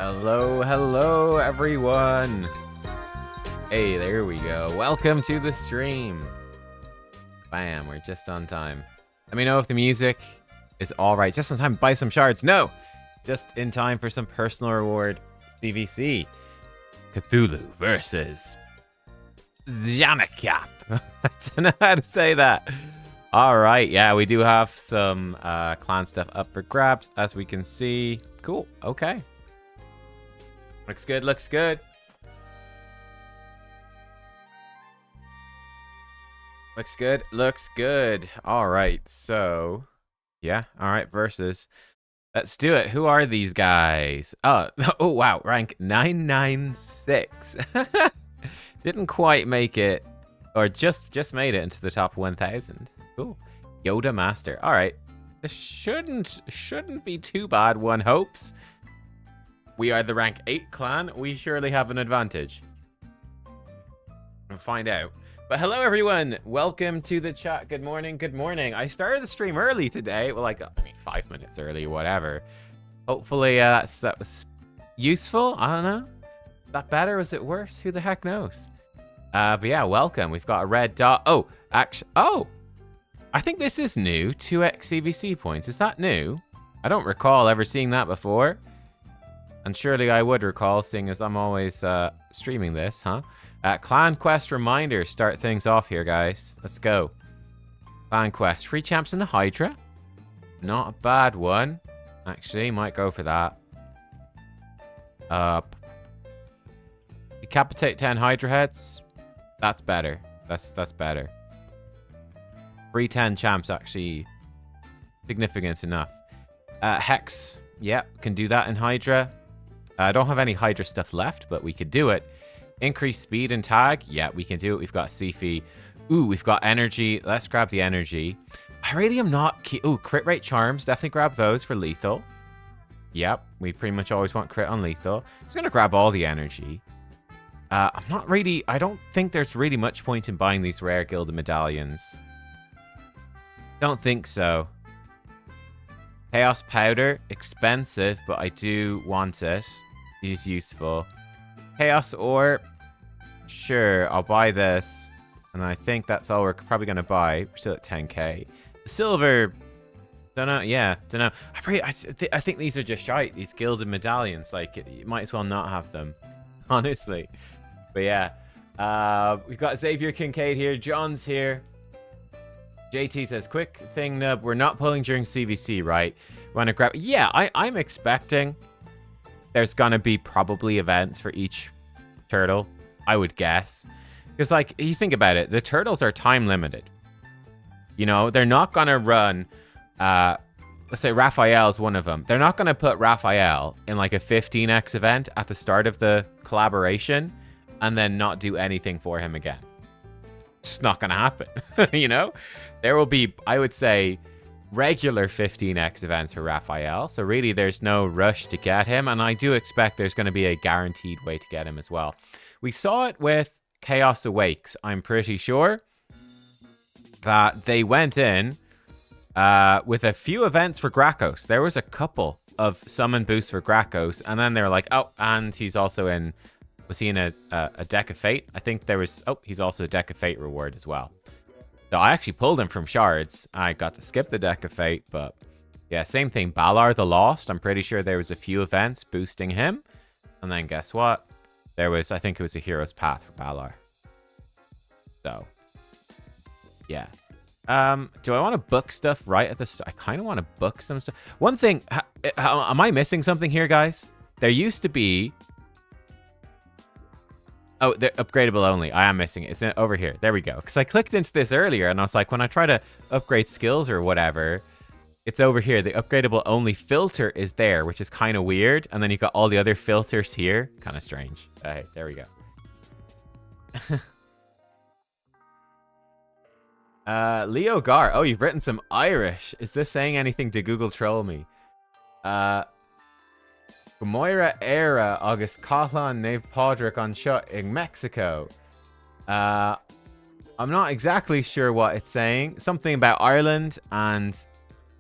Hello, hello, everyone. Hey, there we go. Welcome to the stream. Bam, we're just on time. Let me know if the music is all right. Just in time to buy some shards. No, just in time for some personal reward. CvC. Cthulhu versus Janakap. I don't know how to say that. All right, yeah, we do have some clan stuff up for grabs, as we can see. Cool, okay. Looks good, looks good. Looks good, looks good. All right, so, yeah, all right, versus. Let's do it. Who are these guys? Oh, wow, rank 996. Didn't quite make it, or just made it into the top 1,000. Cool. Yoda Master. All right, this shouldn't be too bad, one hopes. We are the rank 8 clan. We surely have an advantage. We'll find out. But hello, everyone. Welcome to the chat. Good morning. Good morning. I started the stream early today. Well, like, 5 minutes early, whatever. Hopefully, that was useful. I don't know. Was that better? Was it worse? Who the heck knows? But yeah, welcome. We've got a red dot. Oh, actually, I think this is new. 2x CvC points. Is that new? I don't recall ever seeing that before. And surely I would recall, seeing as I'm always streaming this, huh? Clan Quest reminder. Start things off here, guys. Let's go. Clan Quest. Free champs in the Hydra. Not a bad one. Actually, might go for that. Decapitate 10 Hydra heads. That's better. That's better. Free 10 champs, actually. Significant enough. Hex. Yep, can do that in Hydra. I don't have any Hydra stuff left, but we could do it. Increase speed and tag. Yeah, we can do it. We've got Sifi. Ooh, we've got energy. Let's grab the energy. I really am not key. Ooh, crit rate charms. Definitely grab those for lethal. Yep, we pretty much always want crit on lethal. Just gonna grab all the energy. I'm not really... I don't think there's really much point in buying these rare gilded medallions. Don't think so. Chaos powder. Expensive, but I do want it. It is useful. Chaos ore. Sure, I'll buy this. And I think that's all we're probably going to buy. We're still at 10k. The silver... Don't know. Yeah, don't know. I think these are just shite. These gilded medallions. Like, you might as well not have them. Honestly. But yeah. We've got Xavier Kincaid here. John's here. JT says, quick thing, Nub. We're not pulling during CvC, right? Want to grab... Yeah, I'm expecting there's going to be probably events for each turtle, I would guess. Because, like, you think about it, the turtles are time limited. You know, they're not going to run... let's say Raphael's one of them. They're not going to put Raphael in, like, a 15x event at the start of the collaboration and then not do anything for him again. It's just not going to happen, you know? There will be, I would say, regular 15x events for Raphael. So really, there's no rush to get him. And I do expect there's going to be a guaranteed way to get him as well. We saw it with Chaos Awakes. I'm pretty sure that they went in with a few events for Gracchus. There was a couple of summon boosts for Gracchus. And then they were like, oh, and he's also in... Was he in a Deck of Fate? I think there was... Oh, he's also a Deck of Fate reward as well. So I actually pulled him from shards. I got to skip the Deck of Fate, but... Yeah, same thing. Balar the Lost. I'm pretty sure there was a few events boosting him. And then guess what? There was... I think it was a Hero's Path for Balar. So... Yeah. Do I want to book stuff right at the start? I kind of want to book some stuff. One thing... am I missing something here, guys? There used to be... Oh, they're upgradable only. I am missing it. It's over here. There we go. Because I clicked into this earlier, and I was like, when I try to upgrade skills or whatever, it's over here. The upgradable only filter is there, which is kind of weird. And then you've got all the other filters here. Kind of strange. Hey, there we go. Leo Gar. Oh, you've written some Irish. Is this saying anything to Google troll me? Moira era August Catalan Nave Podrick on shot in Mexico. I'm not exactly sure what it's saying. Something about Ireland and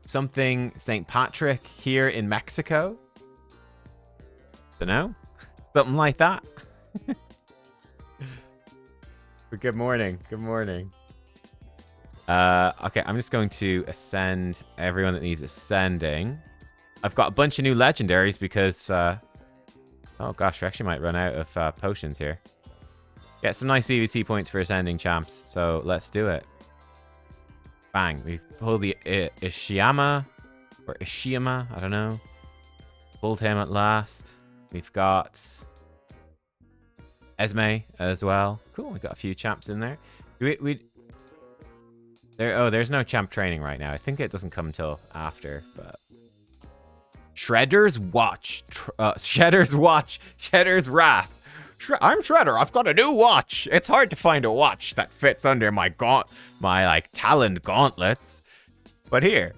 something St. Patrick here in Mexico. Dunno. Something like that. But good morning. Good morning. Okay, I'm just going to ascend everyone that needs ascending. I've got a bunch of new legendaries because... oh gosh, we actually might run out of potions here. Get some nice CvC points for ascending champs, so let's do it. Bang. We pulled the Ishiyama, or Ishiyama, I don't know. Pulled him at last. We've got Esme as well. Cool, we got a few champs in there. There's no champ training right now. I think it doesn't come until after, but... Shredder's Watch. Shredder's Watch. Shredder's Wrath. I'm Shredder. I've got a new watch. It's hard to find a watch that fits under my taloned gauntlets. But here,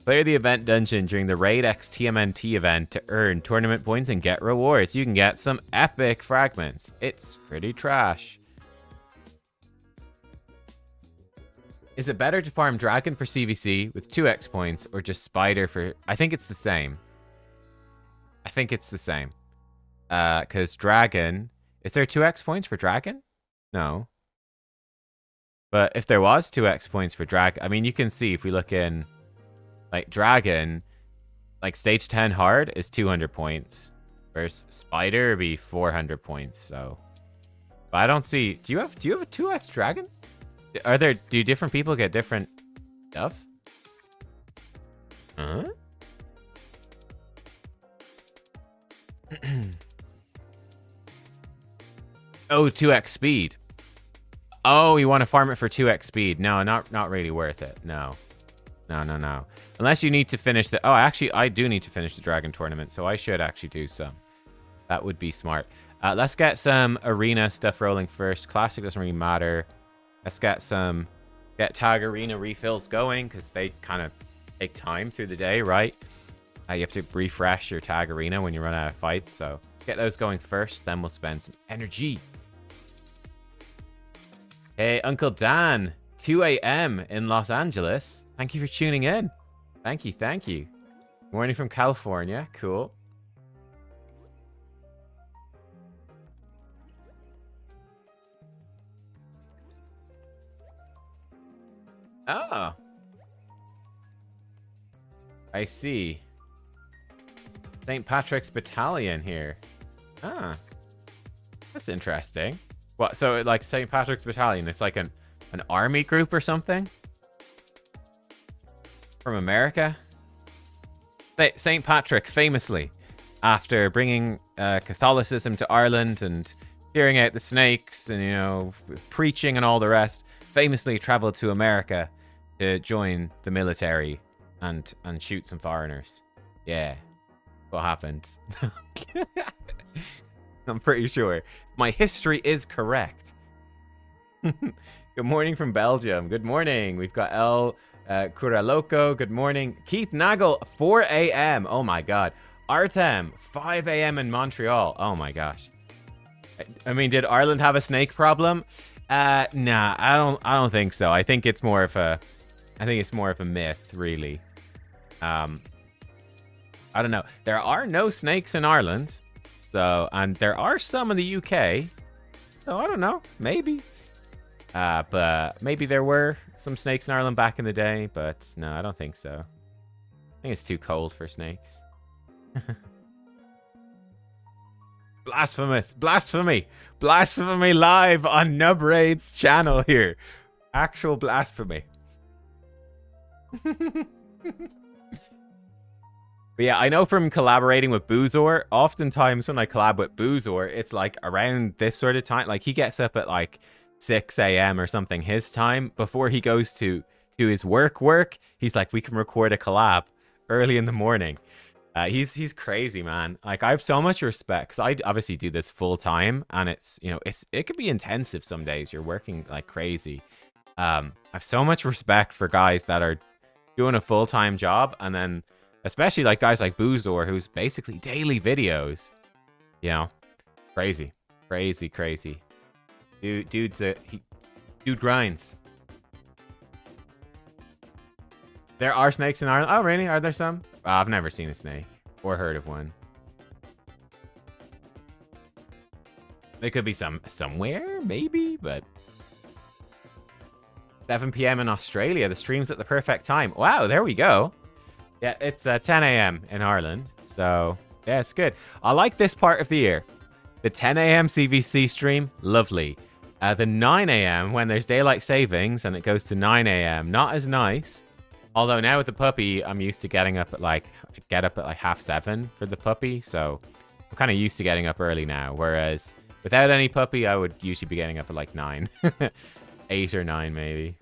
clear the event dungeon during the Raid X TMNT event to earn tournament points and get rewards. You can get some epic fragments. It's pretty trash. Is it better to farm Dragon for CvC with 2x points or just Spider for... I think it's the same. I think it's the same. Because Dragon... Is there 2x points for Dragon? No. But if there was 2x points for Dragon... I mean, you can see if we look in... Like, Dragon... Like, stage 10 hard is 200 points. Whereas Spider would be 400 points, so... But I don't see... Do you have a 2x Dragon? Do different people get different stuff? Huh? Oh, 2x speed. Oh, you want to farm it for 2x speed. No, not really worth it. No. No. Unless you need to finish the... Oh, actually, I do need to finish the Dragon tournament, so I should actually do some. That would be smart. Let's get some arena stuff rolling first. Classic doesn't really matter. Let's get tag arena refills going, because they kind of take time through the day, right? You have to refresh your tag arena when you run out of fights, so let's get those going first, then we'll spend some energy. Hey, Uncle Dan, 2 a.m. in Los Angeles. Thank you for tuning in. Thank you. Morning from California. Cool. Oh. I see. St. Patrick's Battalion here. Ah. That's interesting. What, so like St. Patrick's Battalion, it's like an army group or something? From America? St. Patrick, famously, after bringing Catholicism to Ireland and clearing out the snakes and, you know, preaching and all the rest, famously traveled to America to join the military and shoot some foreigners. Yeah, what happened? I'm pretty sure my history is correct. Good morning from Belgium. Good morning. We've got El Curaloco. Good morning. Keith Nagel, 4 a.m. Oh my god. Artem, 5 a.m. in Montreal. Oh my gosh. I mean, did Ireland have a snake problem? Nah, I don't think so. I think it's more of a myth, really. I don't know. There are no snakes in Ireland. So, and there are some in the UK. So I don't know. Maybe. But maybe there were some snakes in Ireland back in the day, but no, I don't think so. I think it's too cold for snakes. Blasphemous. Blasphemy. Blasphemy live on Nubraid's channel here. Actual blasphemy. But yeah, I know from collaborating with Boozor, oftentimes when I collab with Boozor, it's like around this sort of time. Like he gets up at like 6 a.m. or something his time before he goes to his work. He's like, we can record a collab early in the morning. He's crazy, man. Like I have so much respect because I obviously do this full time, and it's, you know, it can be intensive some days. You're working like crazy. I have so much respect for guys that are doing a full-time job, and then especially like guys like Boozor, who's basically daily videos. You know, crazy. Dude grinds. There are snakes in Ireland. Oh, really? Are there some? I've never seen a snake or heard of one. There could be somewhere, maybe, but 7 p.m. in Australia. The stream's at the perfect time. Wow, there we go. Yeah, it's 10 a.m. in Ireland, so yeah, it's good. I like this part of the year. The 10 a.m. CvC stream, lovely. The 9 a.m. when there's daylight savings and it goes to 9 a.m. Not as nice. Although now with the puppy, I'm used to getting up at like 7:30 for the puppy, so I'm kind of used to getting up early now. Whereas without any puppy, I would usually be getting up at like 9. 8 or 9 maybe.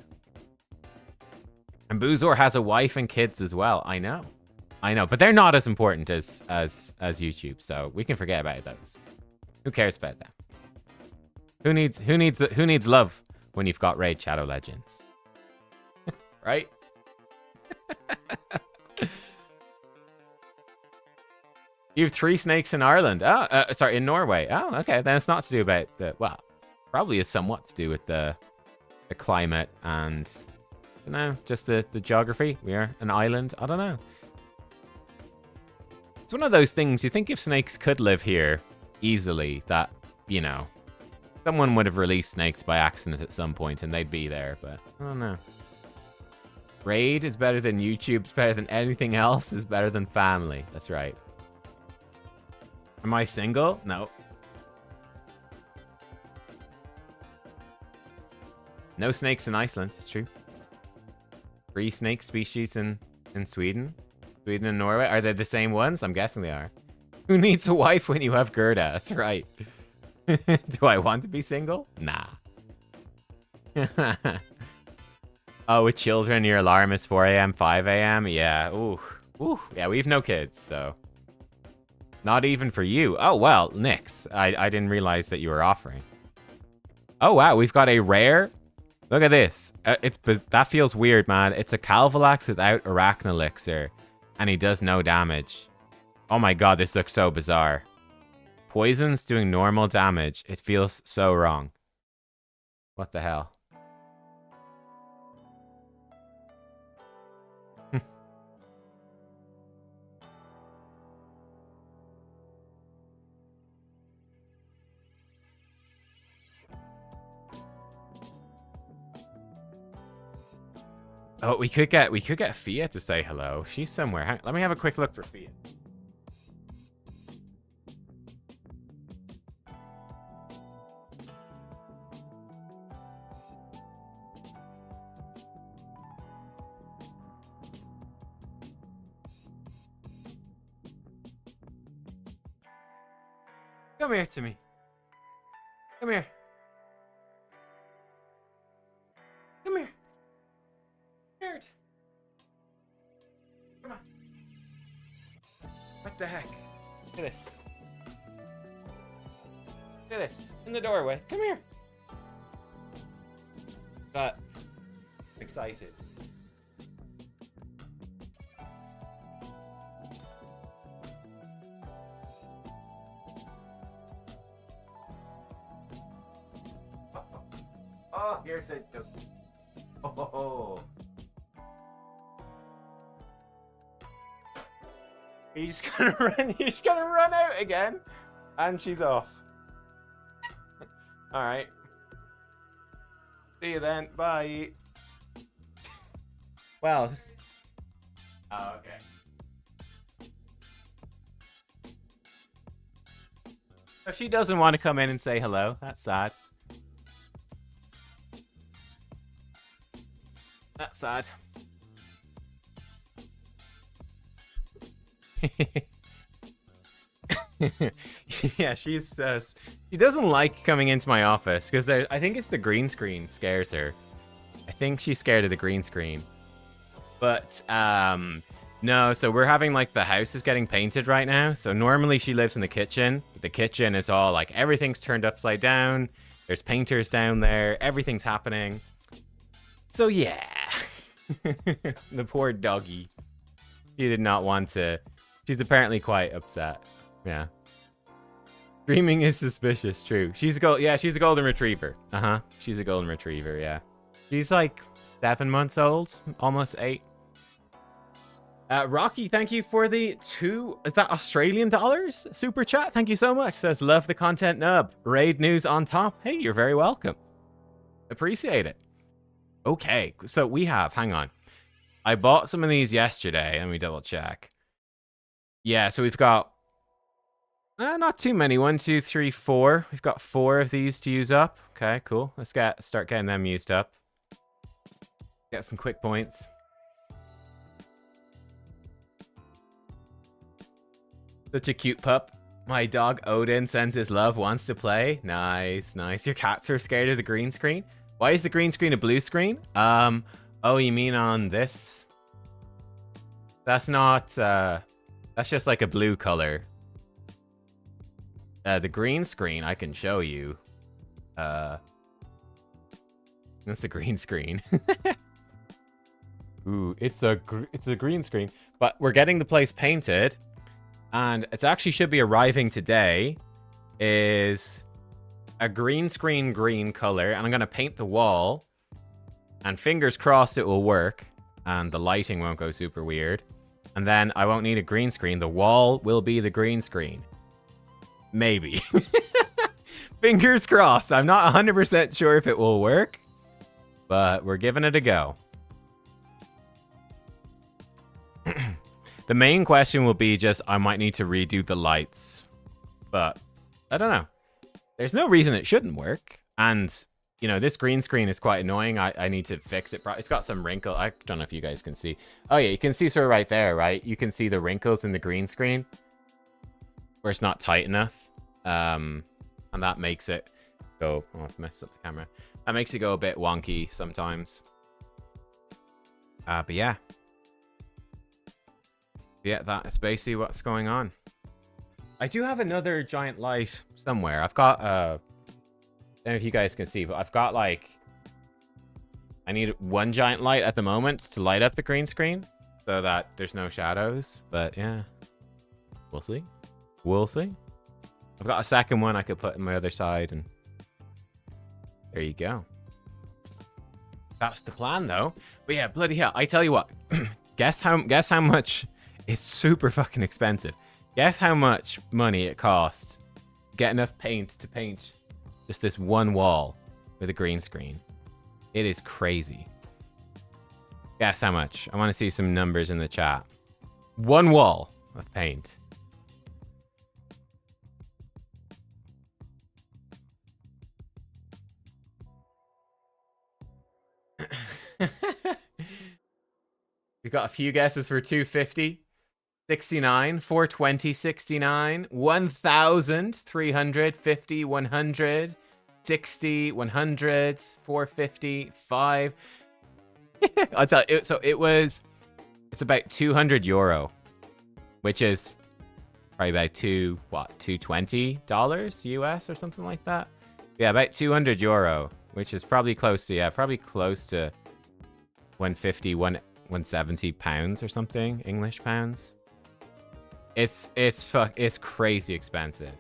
And Boozor has a wife and kids as well. I know, but they're not as important as YouTube, so we can forget about those. Who cares about them? Who needs love when you've got Raid Shadow Legends? Right? You have 3 snakes in Ireland. Oh, sorry, in Norway. Oh, okay. Then it's not to do about the, well, probably is somewhat to do with the climate and, you know, just the geography. We are an island. I don't know. It's one of those things. You think if snakes could live here easily, that, you know, someone would have released snakes by accident at some point and they'd be there, but I don't know. Raid is better than YouTube, is better than anything else, is better than family. That's right. Am I single? No. No snakes in Iceland, it's true. 3 snake species in Sweden. Sweden and Norway. Are they the same ones? I'm guessing they are. Who needs a wife when you have Gerda? That's right. Do I want to be single? Nah. Oh, with children, your alarm is 4 a.m., 5 a.m.? Yeah, ooh. Ooh. Yeah, we have no kids, so. Not even for you. Oh, well, nix. I didn't realize that you were offering. Oh, wow, we've got a rare. Look at this. That feels weird, man. It's a Calvalax without Arachnelixir, and he does no damage. Oh my god, this looks so bizarre. Poison's doing normal damage. It feels so wrong. What the hell? Oh, we could get Fia to say hello. She's somewhere. Let me have a quick look for Fia. Come here to me. Come here. Come here. Scared. Come on. What the heck? Look at this. Look at this. In the doorway. Come here. Got excited. Oh, here's it. Oh. You're just gonna run. You're just gonna run out again, and she's off. All right. See you then. Bye. Well. Oh, okay. So she doesn't want to come in and say hello. That's sad. That's sad. Yeah, she doesn't like coming into my office because I think it's the green screen scares her. I think she's scared of the green screen. But no, so we're having like the house is getting painted right now. So normally she lives in the kitchen. But the kitchen is all like everything's turned upside down. There's painters down there. Everything's happening. So yeah. The poor doggy. She did not want to. She's apparently quite upset. Yeah. Streaming is suspicious, true. She's a golden retriever. Uh-huh. She's a golden retriever, yeah. She's like 7 months old, almost 8. Rocky, thank you for the is that Australian dollars? Super chat. Thank you so much. Says, love the content nub. Raid news on top. Hey, you're very welcome. Appreciate it. Okay, so we have, hang on. I bought some of these yesterday. Let me double check. Yeah, so we've got not too many. 1, 2, 3, 4. We've got 4 of these to use up. Okay, cool. Let's start getting them used up. Get some quick points. Such a cute pup. My dog Odin sends his love, wants to play. Nice, nice. Your cats are scared of the green screen. Why is the green screen a blue screen? Oh, you mean on this? That's not, that's just like a blue color. The green screen, I can show you. That's the green screen. Ooh, it's a green screen. But we're getting the place painted. And it actually should be arriving today. Is a green screen green color. And I'm going to paint the wall. And fingers crossed it will work. And the lighting won't go super weird. And then I won't need a green screen. The wall will be the green screen. Maybe. Fingers crossed. I'm not 100% sure if it will work. But we're giving it a go. The main question will be just, I might need to redo the lights. But, I don't know. There's no reason it shouldn't work. And, you know, this green screen is quite annoying. I need to fix it. It's got some wrinkle. I don't know if you guys can see. Oh, yeah, you can see sort of right there, right? You can see the wrinkles in the green screen. Where it's not tight enough. And that makes it go... Oh, I've messed up the camera. That makes it go a bit wonky sometimes. But yeah. Yeah, that's basically what's going on. I do have another giant light somewhere. I've got, I don't know if you guys can see, but I've got, like... I need one giant light at the moment to light up the green screen. So that there's no shadows. But, yeah. We'll see. We'll see. I've got a second one I could put on my other side. And there you go. That's the plan, though. But, yeah, bloody hell. I tell you what. Guess how much... It's super fucking expensive. Guess how much money it costs to get enough paint to paint just this one wall with a green screen. It is crazy. Guess how much? I want to see some numbers in the chat. One wall of paint. We got a few guesses for 250. 69, 420, 69, 1,000, 350, 100, 60, 100, 450, 5. I'll tell you, so it's about €200, which is probably about $220 US or something like that. Yeah, about €200, which is probably close to, probably close to 150, 170 pounds or something, English pounds. It's crazy expensive.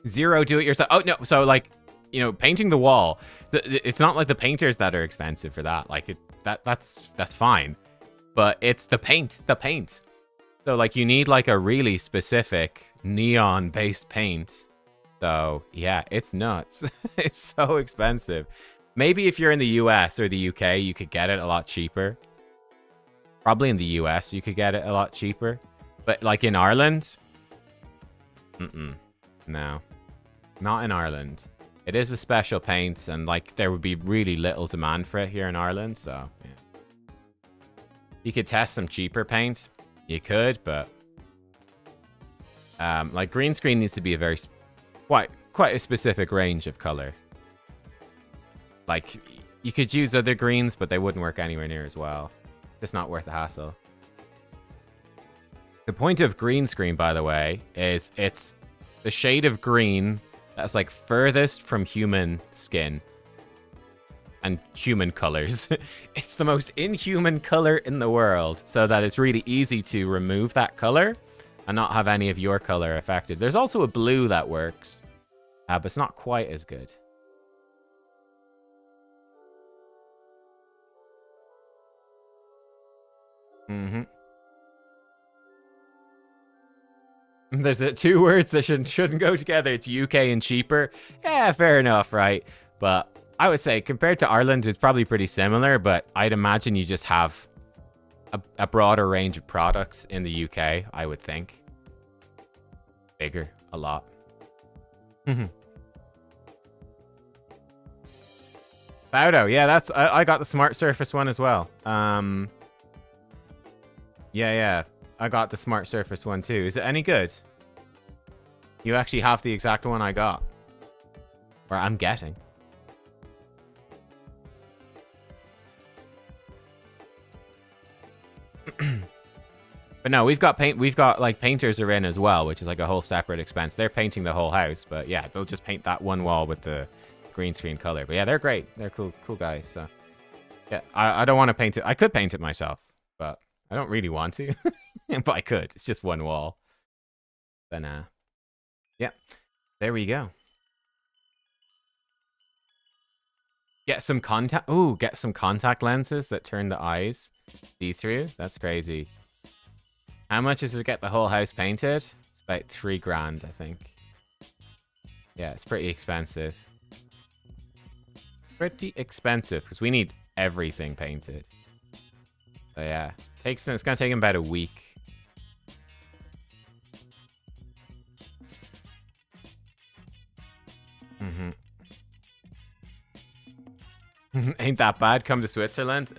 Zero do-it-yourself. Oh no, so like, you know, painting the wall. It's not like the painters that are expensive for that. Like that's fine, but it's the paint. So like you need like a really specific neon-based paint. So yeah, it's nuts. It's so expensive. Maybe if you're in the US or the UK, you could get it a lot cheaper. Probably in the US, you could get it a lot cheaper. But, like, in Ireland? No. Not in Ireland. It is a special paint, and, like, there would be really little demand for it here in Ireland, so, yeah. You could test some cheaper paint. You could, but... like, green screen needs to be a very... Quite a specific range of color. Like, you could use other greens, but they wouldn't work anywhere near as well. Just not worth the hassle. The point of green screen, by the way, is it's the shade of green that's like furthest from human skin and human colors. It's the most inhuman color in the world, so that it's really easy to remove that color and not have any of your color affected. There's also a blue that works, but it's not quite as good. Mm-hmm. There's the two words that shouldn't go together. It's UK and cheaper. Yeah, fair enough, right? But I would say compared to Ireland, it's probably pretty similar, but I'd imagine you just have a broader range of products in the UK, I would think. Bigger, a lot. Baudo, yeah, that's I got the Smart Surface one as well. Yeah, I got the Smart Surface one too. Is it any good? You actually have the exact one I got. Or I'm getting. But no, we've got like painters are in as well, which is like a whole separate expense. They're painting the whole house, but yeah, they'll just paint that one wall with the green screen color. But yeah, they're great. They're cool guys. So yeah, I don't want to paint it. I could paint it myself, but I don't really want to. But I could. It's just one wall. Then yeah, there we go. Get some contact. Ooh, get some contact lenses that turn the eyes see-through. That's crazy. How much is it to get the whole house painted? It's about $3 grand, I think. Yeah, it's pretty expensive. Pretty expensive because we need everything painted. So yeah, it's gonna take him about a week. Ain't that bad. Come to Switzerland.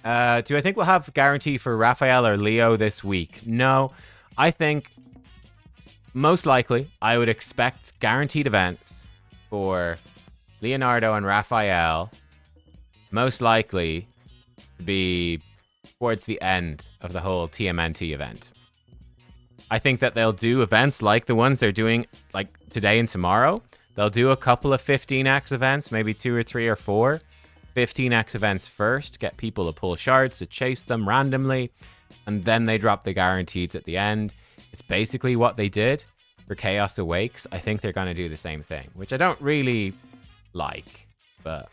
Do I think we'll have guarantee for Raphael or Leo this week? No, I think most likely I would expect guaranteed events for Leonardo and Raphael. Most likely to be towards the end of the whole TMNT event. I think that they'll do events like the ones they're doing like today and tomorrow. They'll do a couple of 15x events, maybe 2 or 3 or 4. 15x events first, get people to pull shards, to chase them randomly, and then they drop the guarantees at the end. It's basically what they did for Chaos Awakes. I think they're going to do the same thing, which I don't really like, but,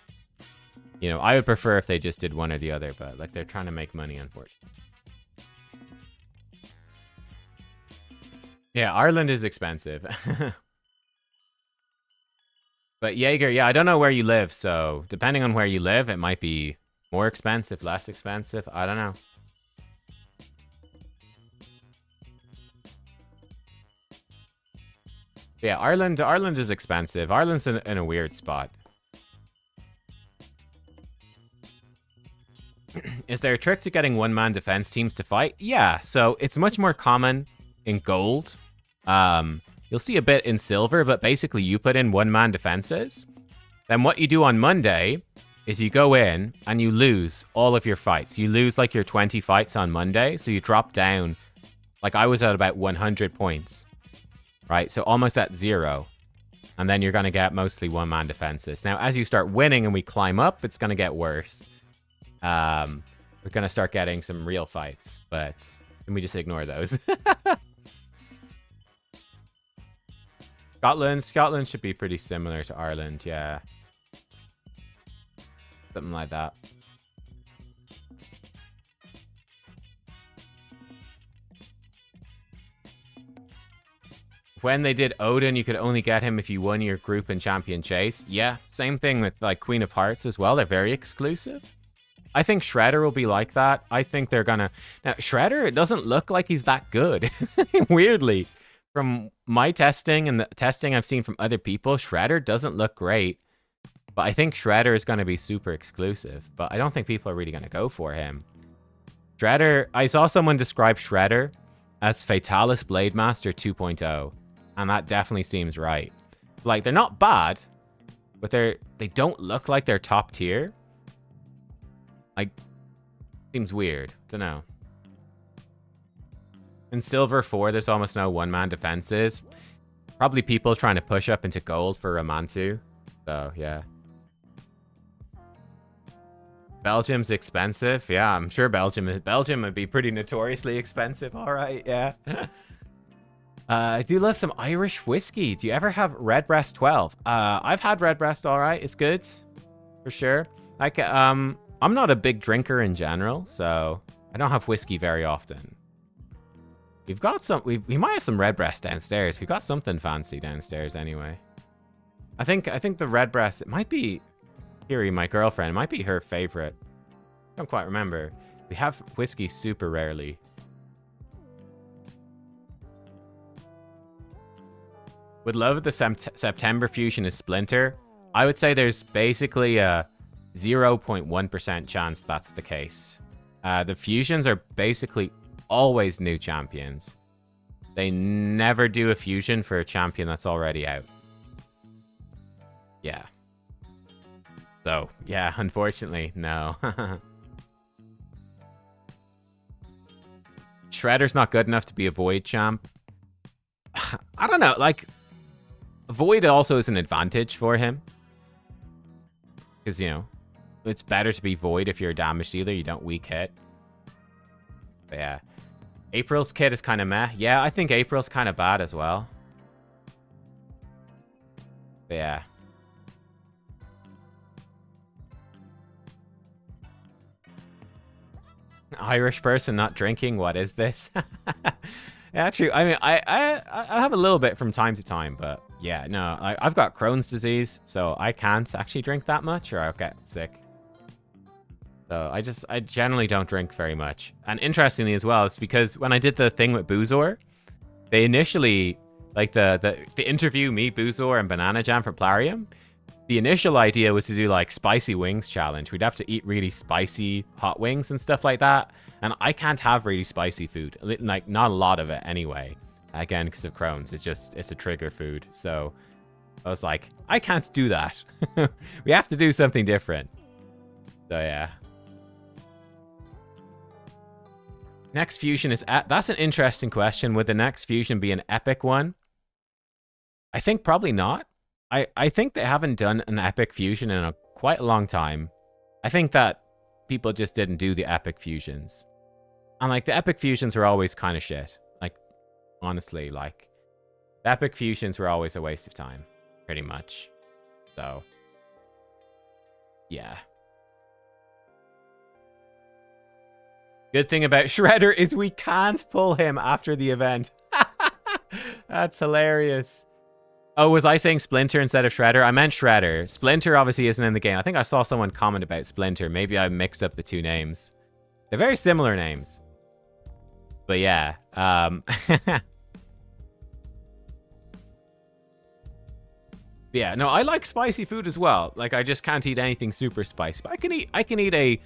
you know, I would prefer if they just did one or the other, but, like, they're trying to make money, unfortunately. Yeah, Ireland is expensive. But Jaeger, yeah, I don't know where you live, so depending on where you live, it might be more expensive, less expensive. I don't know. Yeah, Ireland is expensive. Ireland's in a weird spot. Is there a trick to getting one-man defense teams to fight? Yeah, so it's much more common in gold. You'll see a bit in silver, but basically you put in one-man defenses. Then what you do on Monday is you go in and you lose all of your fights. You lose like your 20 fights on Monday, so you drop down. Like I was at about 100 points, right? So almost at 0. And then you're going to get mostly one-man defenses. Now, as you start winning and we climb up, it's going to get worse. We're going to start getting some real fights, but let me just ignore those. Scotland should be pretty similar to Ireland, yeah. Something like that. When they did Odin, you could only get him if you won your group and champion chase. Yeah, same thing with like Queen of Hearts as well. They're very exclusive. I think Shredder will be like that. I think they're gonna... Now, Shredder, it doesn't look like he's that good. Weirdly. From my testing and the testing I've seen from other people, Shredder doesn't look great. But I think Shredder is going to be super exclusive. But I don't think people are really going to go for him. Shredder... I saw someone describe Shredder as Fatalis Blademaster 2.0. And that definitely seems right. Like, they're not bad. But they don't look like they're top tier. Like, seems weird. Don't know. In Silver 4, there's almost no one-man defenses. Probably people trying to push up into gold for Ramantu. So, yeah. Belgium's expensive. Yeah, I'm sure Belgium would be pretty notoriously expensive. All right, yeah. I do love some Irish whiskey. Do you ever have Redbreast 12? I've had Redbreast, all right. It's good. For sure. Like, I'm not a big drinker in general, so I don't have whiskey very often. We've got some... We might have some redbreast downstairs. We've got something fancy downstairs anyway. I think the redbreast... It might be... Kiri, my girlfriend. It might be her favorite. Don't quite remember. We have whiskey super rarely. Would love if the September fusion is Splinter. I would say there's basically a 0.1% chance that's the case. The fusions are basically always new champions. They never do a fusion for a champion that's already out. Yeah. So, yeah, unfortunately, no. Shredder's not good enough to be a Void champ. I don't know, like... Void also is an advantage for him. Because, you know, it's better to be Void if you're a damage dealer. You don't weak hit. But yeah. April's kit is kind of meh. Yeah, I think April's kind of bad as well. But yeah. Irish person not drinking. What is this? Yeah, true. I mean, I have a little bit from time to time, but yeah, no. I've got Crohn's disease, so I can't actually drink that much, or I'll get sick. So I generally don't drink very much. And interestingly as well, it's because when I did the thing with Boozor, they initially, like the interview me, Boozor, and Banana Jam for Plarium, the initial idea was to do like spicy wings challenge. We'd have to eat really spicy hot wings and stuff like that. And I can't have really spicy food. Like, not a lot of it anyway. Again, because of Crohn's. It's a trigger food. So I was like, I can't do that. We have to do something different. So yeah. Next fusion is... That's an interesting question. Would the next fusion be an epic one? I think probably not. I think they haven't done an epic fusion in quite a long time. I think that people just didn't do the epic fusions. And like the epic fusions were always kind of shit. Like, honestly, like the epic fusions were always a waste of time, pretty much. So, yeah. Good thing about Shredder is we can't pull him after the event. That's hilarious. Oh, was I saying Splinter instead of Shredder? I meant Shredder. Splinter obviously isn't in the game. I think I saw someone comment about Splinter. Maybe I mixed up the two names. They're very similar names. But yeah. Yeah, no, I like spicy food as well. Like, I just can't eat anything super spicy. But I can eat a,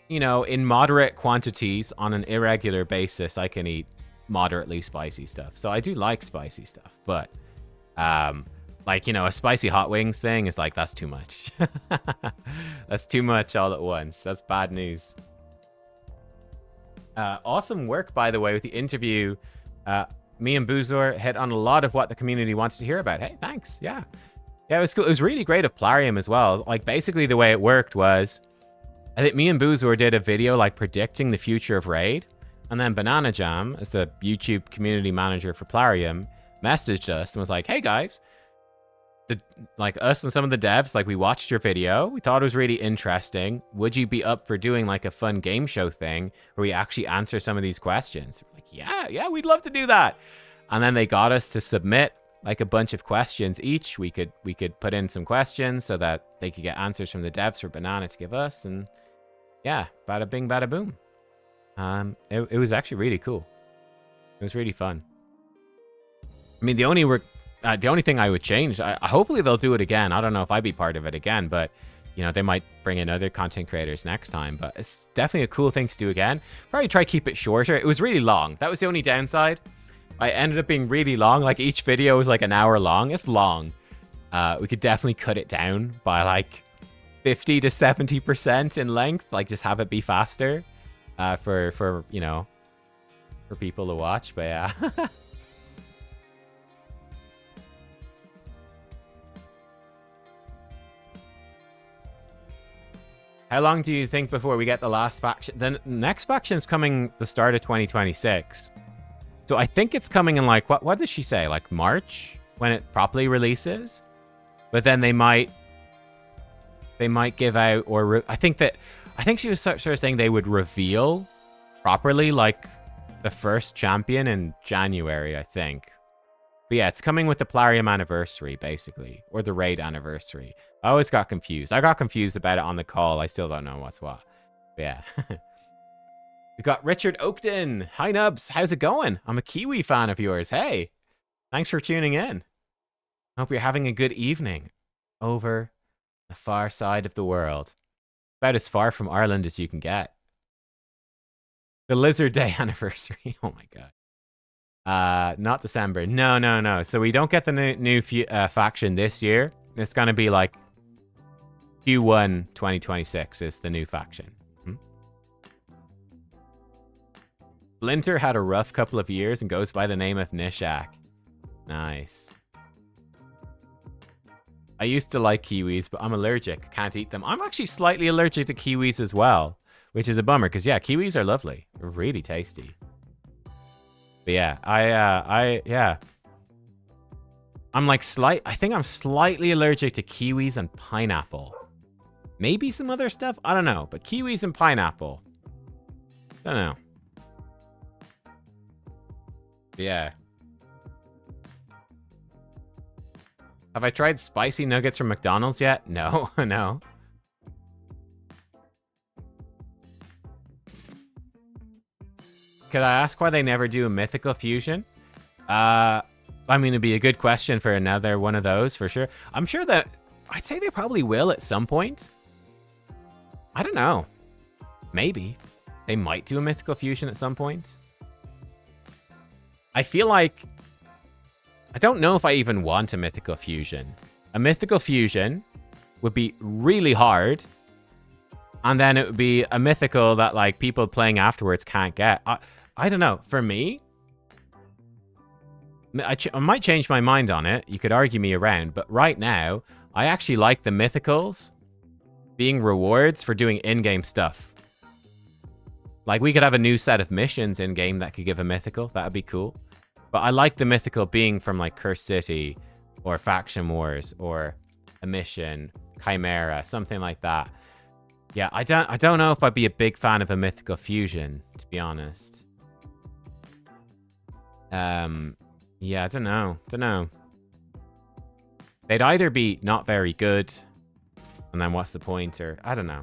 you know, in moderate quantities on an irregular basis, I can eat moderately spicy stuff. So I do like spicy stuff, but like, you know, a spicy hot wings thing is like, that's too much. That's too much all at once. That's bad news. Awesome work, by the way, with the interview. Me and Boozor hit on a lot of what the community wanted to hear about. Hey, thanks. Yeah. Yeah, it was cool. It was really great of Plarium as well. Like, basically the way it worked was, I think me and Boozor did a video, like, predicting the future of Raid. And then Banana Jam, as the YouTube community manager for Plarium, messaged us and was like, hey, guys. Like, us and some of the devs, like, we watched your video. We thought it was really interesting. Would you be up for doing, like, a fun game show thing where we actually answer some of these questions? We're like, yeah, we'd love to do that. And then they got us to submit, like, a bunch of questions each. We could put in some questions so that they could get answers from the devs for Banana to give us. And, yeah, bada bing, bada boom. It was actually really cool. It was really fun. I mean, the only thing I would change, hopefully they'll do it again. I don't know if I'd be part of it again, but, you know, they might bring in other content creators next time. But it's definitely a cool thing to do again. Probably try to keep it shorter. It was really long. That was the only downside. I ended up being really long. Like, each video was like an hour long. It's long. We could definitely cut it down by like 50 to 70% in length. Like, just have it be faster for you know, for people to watch. But yeah. How long do you think before we get the last faction? The next faction's coming the start of 2026. So I think it's coming in like, what did she say? Like March when it properly releases? But then they might they might give out, or I think she was sort of saying they would reveal properly, like, the first champion in January, I think. But yeah, it's coming with the Plarium anniversary, basically, or the raid anniversary. I always got confused. I got confused about it on the call. I still don't know what's what. But yeah. We got Richard Oakton. Hi, Nubs. How's it going? I'm a Kiwi fan of yours. Hey, thanks for tuning in. Hope you're having a good evening over the far side of the world. About as far from Ireland as you can get. The Lizard Day anniversary. Oh my god. Not December. No. So we don't get the new faction this year. It's going to be like Q1 2026 is the new faction. Splinter had a rough couple of years and goes by the name of Nishak. Nice. I used to like kiwis, but I'm allergic. Can't eat them. I'm actually slightly allergic to kiwis as well, which is a bummer because, yeah, kiwis are lovely. They're really tasty. But yeah, yeah. I think I'm slightly allergic to kiwis and pineapple. Maybe some other stuff? I don't know. But kiwis and pineapple. Don't know. Yeah. Have I tried spicy nuggets from McDonald's yet? No, no. Could I ask why they never do a mythical fusion? I mean, it'd be a good question for another one of those, for sure. I'm sure that... I'd say they probably will at some point. I don't know. Maybe. They might do a mythical fusion at some point. I feel like... I don't know if I even want a mythical fusion. A mythical fusion would be really hard. And then it would be a mythical that, like, people playing afterwards can't get. I don't know. For me... I might change my mind on it. You could argue me around. But right now, I actually like the mythicals being rewards for doing in-game stuff. Like, we could have a new set of missions in-game that could give a mythical. That would be cool. But I like the mythical being from, like, Cursed City or Faction Wars or a mission, Chimera, something like that. Yeah, I don't know if I'd be a big fan of a mythical fusion, to be honest. Yeah, I don't know. They'd either be not very good, and then what's the point, or I don't know.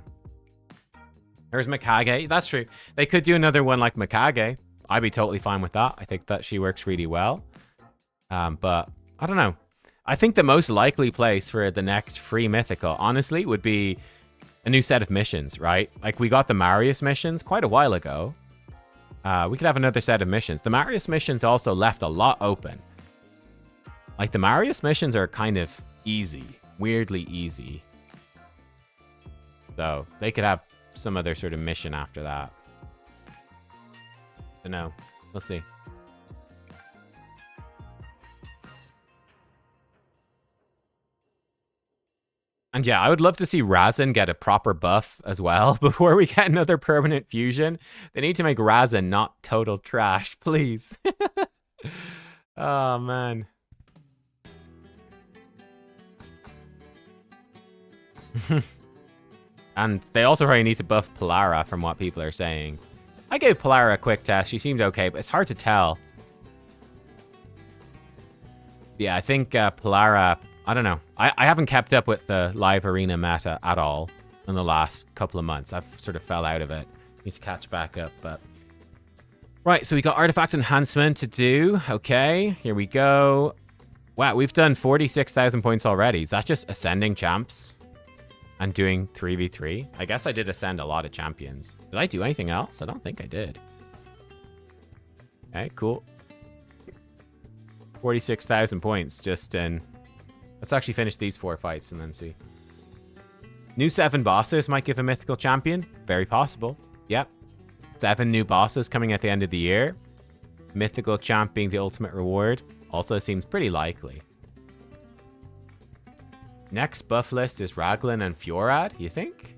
There's Mikage. That's true. They could do another one like Mikage. I'd be totally fine with that. I think that she works really well. But I don't know. I think the most likely place for the next free mythical, honestly, would be a new set of missions, right? Like, we got the Marius missions quite a while ago. We could have another set of missions. The Marius missions also left a lot open. Like, the Marius missions are kind of easy. Weirdly easy. So, they could have some other sort of mission after that. Don't know. We'll see. And yeah, I would love to see Razin get a proper buff as well before we get another permanent fusion. They need to make Razin not total trash, please. Oh, man. And they also probably need to buff Polara from what people are saying. I gave Polara a quick test. She seemed okay, but it's hard to tell. Yeah, I think Polara... I don't know. I haven't kept up with the live arena meta at all in the last couple of months. I've sort of fell out of it. Need to catch back up, but... Right, so we got artifact enhancement to do. Okay, here we go. Wow, we've done 46,000 points already. Is that just ascending champs? And doing 3v3? I guess I did ascend a lot of champions. Did I do anything else? I don't think I did. Okay, cool. 46,000 points just in... Let's actually finish these 4 fights and then see. New 7 bosses might give a mythical champion. Very possible. Yep. 7 new bosses coming at the end of the year. Mythical champ being the ultimate reward. Also seems pretty likely. Next buff list is Raglan and Fiorad, you think?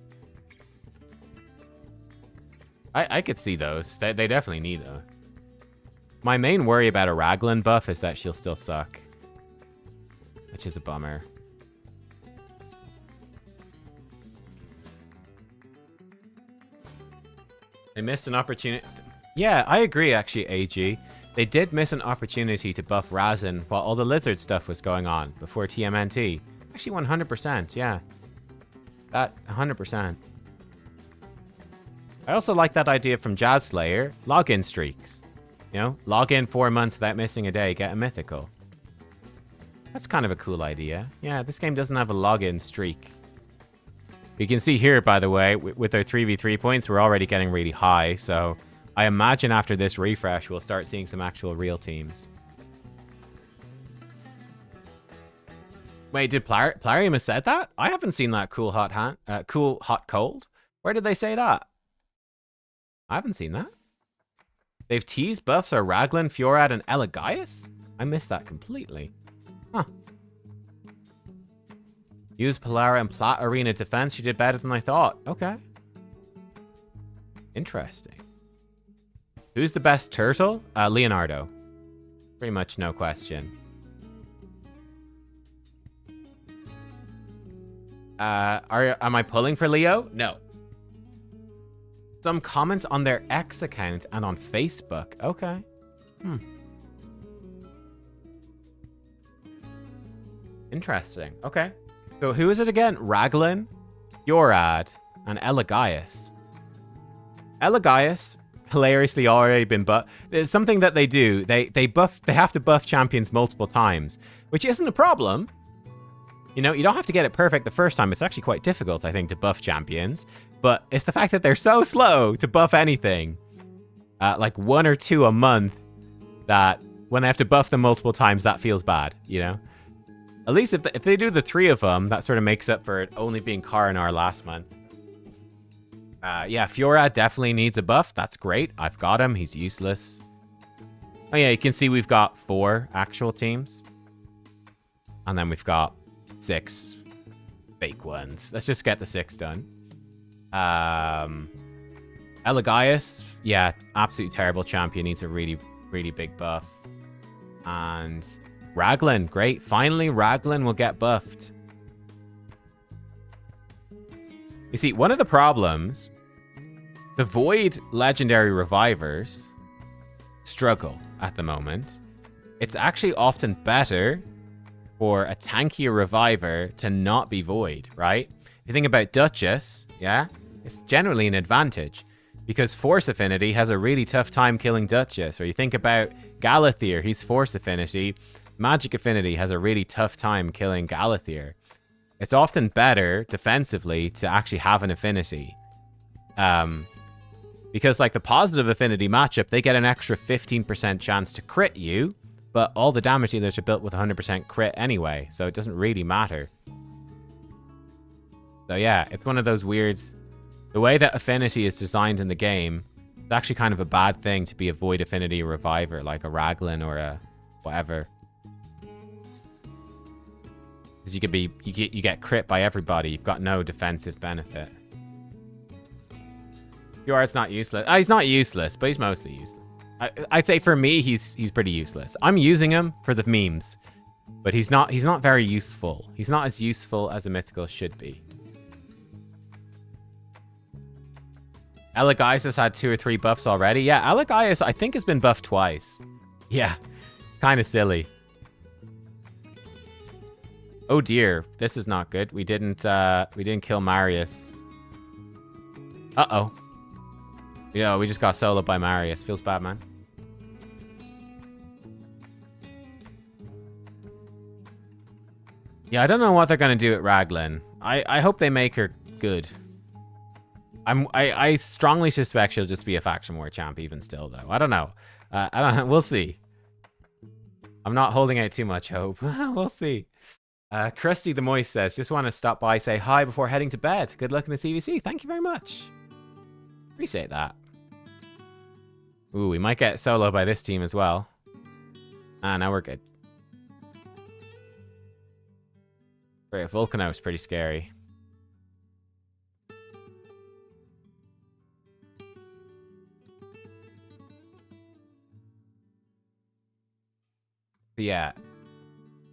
I could see those. They definitely need those. My main worry about a Raglan buff is that she'll still suck. Which is a bummer. They missed an opportunity. Yeah, I agree, actually, AG. They did miss an opportunity to buff Razin while all the lizard stuff was going on before TMNT. Actually, 100%, yeah. That, 100%. I also like that idea from Jazz Slayer. Login streaks. You know, log in 4 months without missing a day, get a mythical. That's kind of a cool idea. Yeah, this game doesn't have a login streak. You can see here, by the way, with our 3v3 points, we're already getting really high. So I imagine after this refresh, we'll start seeing some actual real teams. Wait, did Plarium have said that? I haven't seen that cool hot cold. Where did they say that? I haven't seen that. They've teased buffs are Raglan, Fiorad, and Elegias? I missed that completely. Huh. Use Polara and Plat Arena defense. You did better than I thought. Okay. Interesting. Who's the best turtle? Leonardo. Pretty much no question. Am I pulling for Leo? No. Some comments on their X account and on Facebook. Okay. Interesting. Okay. So who is it again? Raglan, Yorad, and Elegias. Elegias, hilariously already been buffed. There's something that they do. They have to buff champions multiple times, which isn't a problem. You know, you don't have to get it perfect the first time. It's actually quite difficult, I think, to buff champions. But it's the fact that they're so slow to buff anything. Like 1 or 2 a month, that when they have to buff them multiple times, that feels bad, you know? At least if they do the 3 of them, that sort of makes up for it only being Karinar last month. Yeah, Fiora definitely needs a buff. That's great. I've got him. He's useless. Oh yeah, you can see we've got 4 actual teams. And then we've got 6 fake ones. Let's just get the 6 done. Elegias, yeah, absolutely terrible champion. Needs a really, really big buff. And Raglan, great. Finally, Raglan will get buffed. You see, one of the problems, the Void Legendary Revivers struggle at the moment. It's actually often better for a tankier Reviver to not be Void, right? If you think about Duchess, yeah, it's generally an advantage because Force Affinity has a really tough time killing Duchess. Or you think about Galathier, he's Force Affinity. Magic Affinity has a really tough time killing Galathier. It's often better defensively to actually have an affinity. Because like the positive affinity matchup, they get an extra 15% chance to crit you, but all the damage dealers are built with 100% crit anyway, so it doesn't really matter. So yeah, it's one of those weirds. The way that affinity is designed in the game, it's actually kind of a bad thing to be a Void Affinity Reviver, like a Raglan or a whatever. Because you get crit by everybody. You've got no defensive benefit. Fjord's not useless. He's not useless, but he's mostly useless. I'd say for me, he's pretty useless. I'm using him for the memes, but he's not very useful. He's not as useful as a mythical should be. Elegias has had 2 or 3 buffs already. Yeah, Elegias I think has been buffed twice. Yeah, it's kind of silly. Oh dear, this is not good. We didn't kill Marius. Uh-oh. Yeah, we just got soloed by Marius. Feels bad, man. Yeah, I don't know what they're gonna do at Raglan. I hope they make her good. I strongly suspect she'll just be a faction war champ even still though. I don't know. I don't know. We'll see. I'm not holding out too much hope. We'll see. Krusty the Moist says, just want to stop by, say hi before heading to bed. Good luck in the CvC. Thank you very much. Appreciate that. Ooh, we might get solo by this team as well. Ah, now we're good. Great, Volcano is pretty scary. But yeah.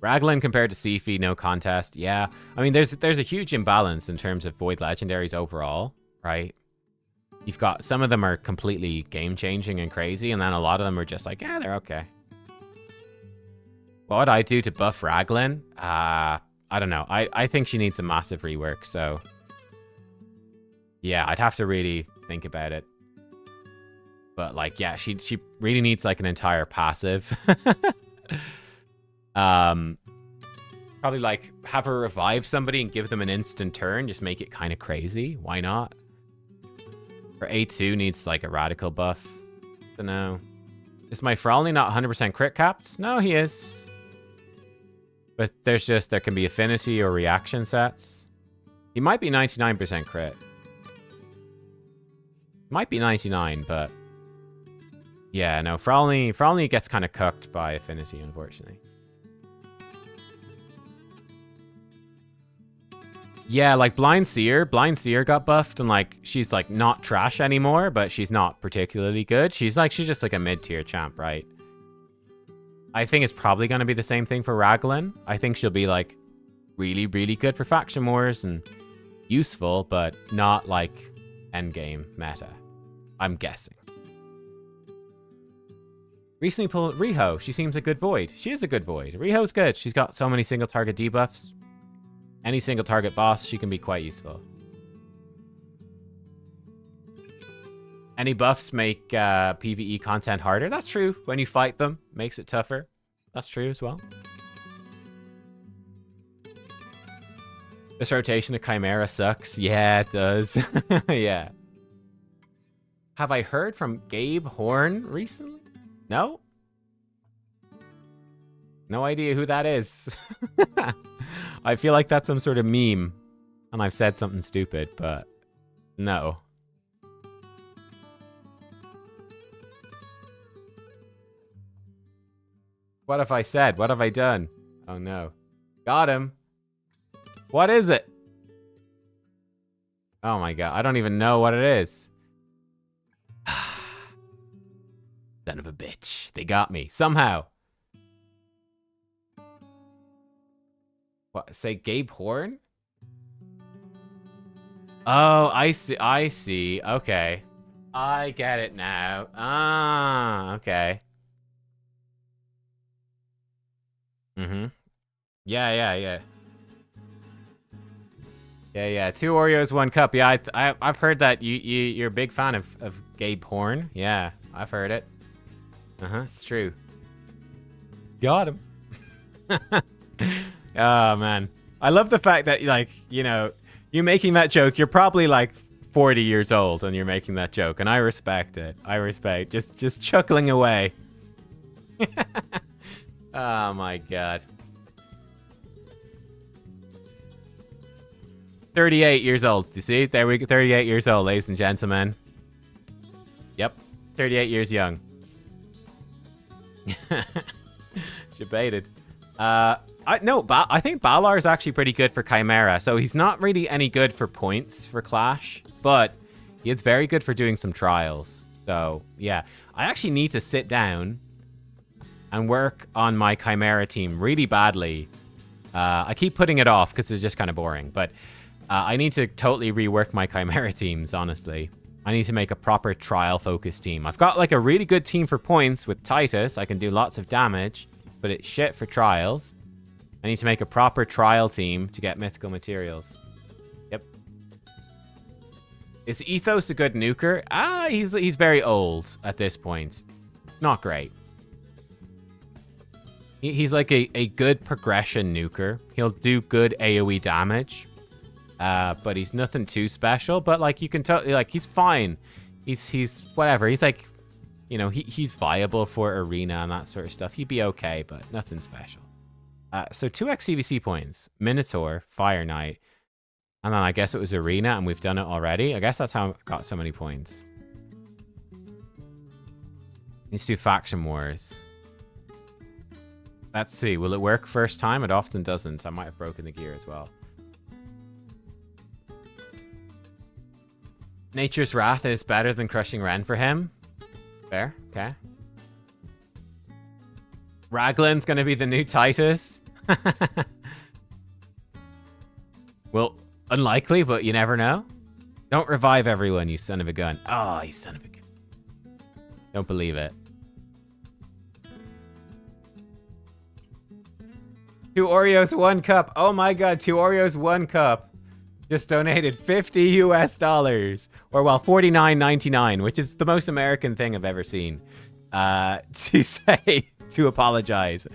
Raglan compared to Sifi, no contest. Yeah, I mean, there's a huge imbalance in terms of Void Legendaries overall, right? You've got some of them are completely game-changing and crazy, and then a lot of them are just like, yeah, they're okay. What would I do to buff Raglan? I don't know. I think she needs a massive rework, so... Yeah, I'd have to really think about it. But, like, yeah, she really needs, like, an entire passive. Probably, like, have her revive somebody and give them an instant turn. Just make it kind of crazy. Why not? Her A2 needs, like, a radical buff. Don't know. Is my Frolny not 100% crit capped? No, he is. But there can be affinity or reaction sets. He might be 99% crit. Might be 99, but... Yeah, no, Frolny gets kind of cooked by affinity, unfortunately. Yeah, like Blind Seer got buffed and like she's like not trash anymore, but she's not particularly good. She's just like a mid-tier champ, right? I think it's probably going to be the same thing for Raglan. I think she'll be like really, really good for faction wars and useful, but not like endgame meta. I'm guessing. Recently pulled Riho. She seems a good void. She is a good void. Riho's good. She's got so many single target debuffs. Any single target boss, she can be quite useful. Any buffs make PvE content harder. That's true. When you fight them, makes it tougher. That's true as well. This rotation of Chimera sucks. Yeah, it does. Yeah. Have I heard from Gabe Horn recently? No? No idea who that is. I feel like that's some sort of meme. And I've said something stupid, but no. What have I said? What have I done? Oh no. Got him. What is it? Oh my god. I don't even know what it is. Son of a bitch. They got me. Somehow. What? Say Gabe Horn? Oh, I see. I see. Okay. I get it now. Ah, okay. Mm-hmm. Yeah. Yeah. 2 Oreos, 1 cup. Yeah, I've heard that you're a big fan of Gabe Horn. Yeah, I've heard it. It's true. Got him. Oh, man. I love the fact that, like, you know, you making that joke, you're probably, like, 40 years old and you're making that joke, and I respect it. I respect just chuckling away. Oh, my God. 38 years old. You see? There we go. 38 years old, ladies and gentlemen. Yep. 38 years young. Debated. I think Balar is actually pretty good for Chimera. So he's not really any good for points for Clash, but he is very good for doing some trials. So yeah, I actually need to sit down and work on my Chimera team really badly. I keep putting it off because it's just kind of boring, but I need to totally rework my Chimera teams, honestly. I need to make a proper trial-focused team. I've got like a really good team for points with Titus. I can do lots of damage, but it's shit for trials. I need to make a proper trial team to get mythical materials. Yep. Is Ethos a good nuker? He's very old at this point. Not great. He's like a good progression nuker. He'll do good AoE damage. But he's nothing too special. But like you can totally like he's fine. He's whatever. He's like, you know, he's viable for arena and that sort of stuff. He'd be okay, but nothing special. So 2x CvC points, Minotaur, Fire Knight, and then I guess it was arena, and we've done it already. I guess that's how I got so many points. Let's do faction wars. Let's see. Will it work first time? It often doesn't. I might have broken the gear as well. Nature's Wrath is better than Crushing Ren for him. Fair. Okay. Raglan's going to be the new Titus. Well, unlikely, but you never know. Don't revive everyone, you son of a gun. Oh, you son of a gun. Don't believe it. 2 Oreos, 1 cup. Oh my god, 2 Oreos, 1 cup. Just donated $50 US. Or, well, $49.99, which is the most American thing I've ever seen. To say, to apologize.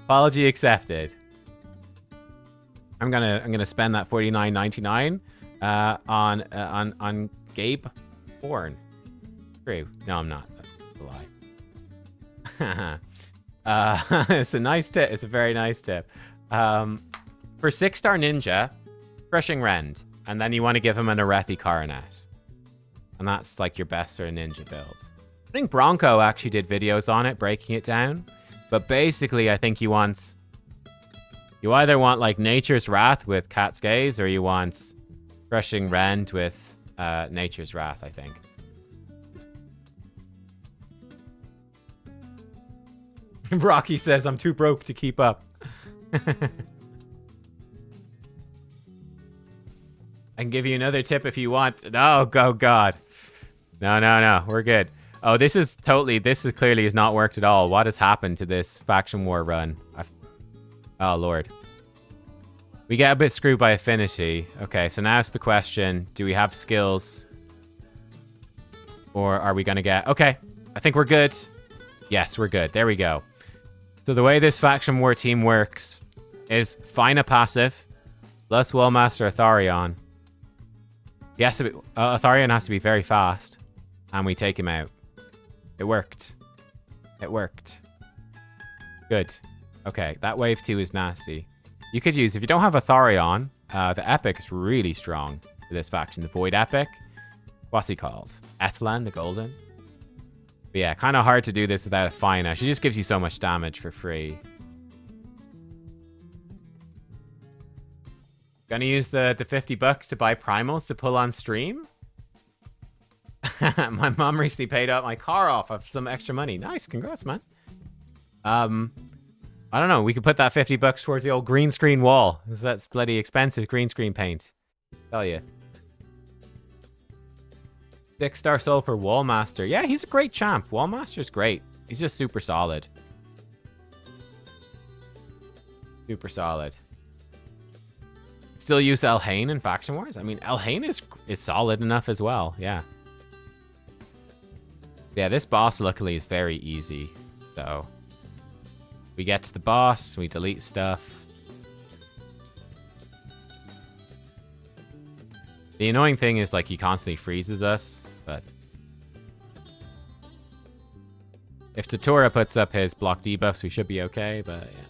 Apology accepted. I'm gonna spend that $49.99 on Gabe Horn. True. No, I'm not. That's a lie. It's a nice tip. It's a very nice tip. For 6-star ninja, crushing rend, and then you want to give him an Arethi coronet, and that's like your best sort of ninja build. I think Bronco actually did videos on it, breaking it down, but basically I think you either want like Nature's Wrath with Cat's Gaze, or you want crushing rend with Nature's Wrath, I think. Rocky says, I'm too broke to keep up. I can give you another tip if you want. No, oh god. No. We're good. Oh, this is clearly has not worked at all. What has happened to this faction war run? Oh, Lord. We get a bit screwed by affinity. Okay, so now it's the question. Do we have skills? Or are we going to get... Okay, I think we're good. Yes, we're good. There we go. So the way this faction war team works is Fina passive plus Wallmaster Atharion. Yes, Atharion has to be very fast, and we take him out. It worked. It worked. Good. Okay, that wave 2 is nasty. You could use, if you don't have Atharion, the Epic is really strong for this faction. The Void Epic. What's he called? Ethlan, the Golden. But yeah, kind of hard to do this without a Fina. She just gives you so much damage for free. Gonna use the $50 to buy primals to pull on stream? My mom recently paid up my car off of some extra money. Nice, congrats, man. I don't know. We could put that $50 towards the old green screen wall. That's bloody expensive green screen paint. Tell you. 6-star soul for Wallmaster. Yeah, he's a great champ. Wallmaster's great. He's just super solid. Super solid. Still use Elhain in Faction Wars? I mean, Elhain is solid enough as well. Yeah. Yeah, this boss luckily is very easy. So we get to the boss, we delete stuff. The annoying thing is like he constantly freezes us, but if Tatura puts up his block debuffs, we should be okay, but yeah.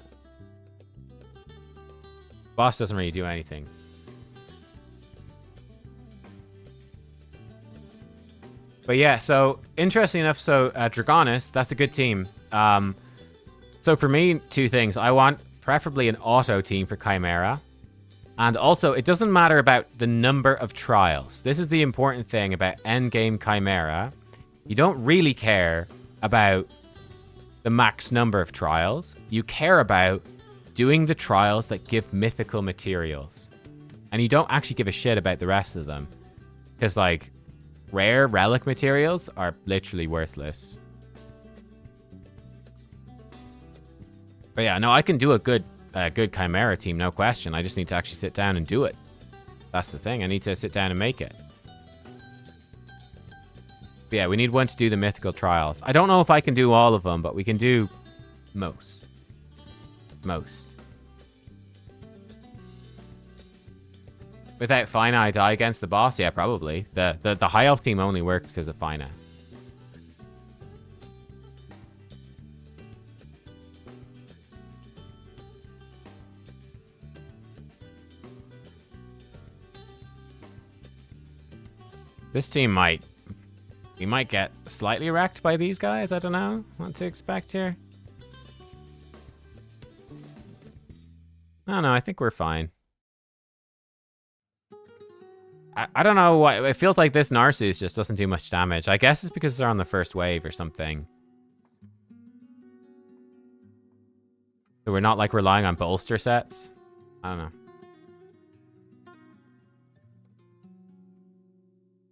Boss doesn't really do anything. But yeah, so interesting enough, so Dragonis, that's a good team. So for me, 2 things. I want preferably an auto team for Chimera. And also, it doesn't matter about the number of trials. This is the important thing about endgame Chimera. You don't really care about the max number of trials. You care about doing the trials that give mythical materials. And you don't actually give a shit about the rest of them. Because, like, rare relic materials are literally worthless. But yeah, no, I can do a good Chimera team, no question. I just need to actually sit down and do it. That's the thing. I need to sit down and make it. But yeah, we need one to do the mythical trials. I don't know if I can do all of them, but we can do most. Most. Without Fina, I die against the boss? Yeah, probably. The high elf team only works because of Fina. This team might... We might get slightly wrecked by these guys. I don't know what to expect here. No, I think we're fine. I don't know why. It feels like this Narcissus just doesn't do much damage. I guess it's because they're on the first wave or something. So we're not like relying on bolster sets. I don't know.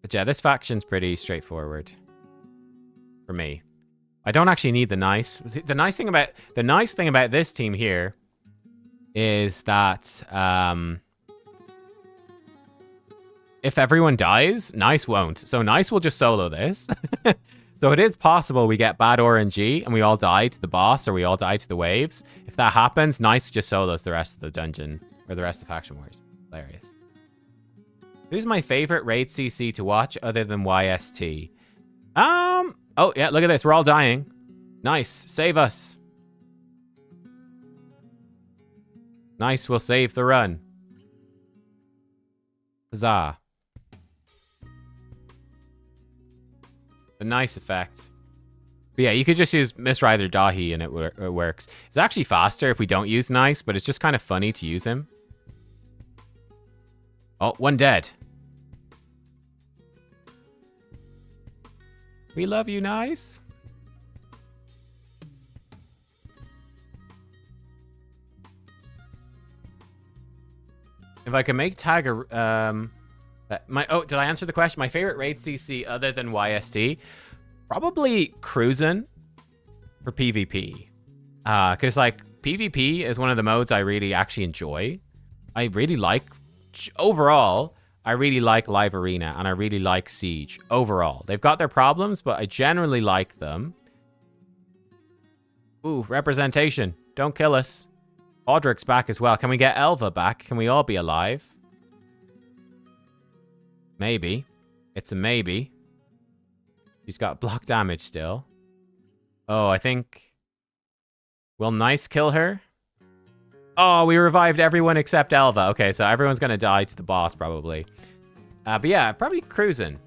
But yeah, this faction's pretty straightforward for me. I don't actually need the nice. The nice thing about this team here is that if everyone dies, Nice won't. So Nice will just solo this. So it is possible we get bad RNG and we all die to the boss or we all die to the waves. If that happens, Nice just solos the rest of the dungeon or the rest of Faction Wars. Hilarious. Who's my favorite raid CC to watch other than YST? Oh, yeah, look at this. We're all dying. Nice. Save us. Nice will save the run. Huzzah. The nice effect. But yeah, you could just use Misrider Dahi and it works. It's actually faster if we don't use Nice, but it's just kind of funny to use him. Oh, one dead. We love you, Nice. If I can make tag a... oh, did I answer the question? My favorite raid CC other than YST? Probably cruising for PvP. Because, like, PvP is one of the modes I really actually enjoy. I really like... Overall, I really like Live Arena and I really like Siege. Overall. They've got their problems, but I generally like them. Ooh, representation. Don't kill us. Audric's back as well. Can we get Elva back? Can we all be alive? Maybe. It's a maybe. She's got block damage still. Oh, I think... Will Nice kill her? Oh, we revived everyone except Elva. Okay, so everyone's going to die to the boss, probably. But yeah, probably cruising.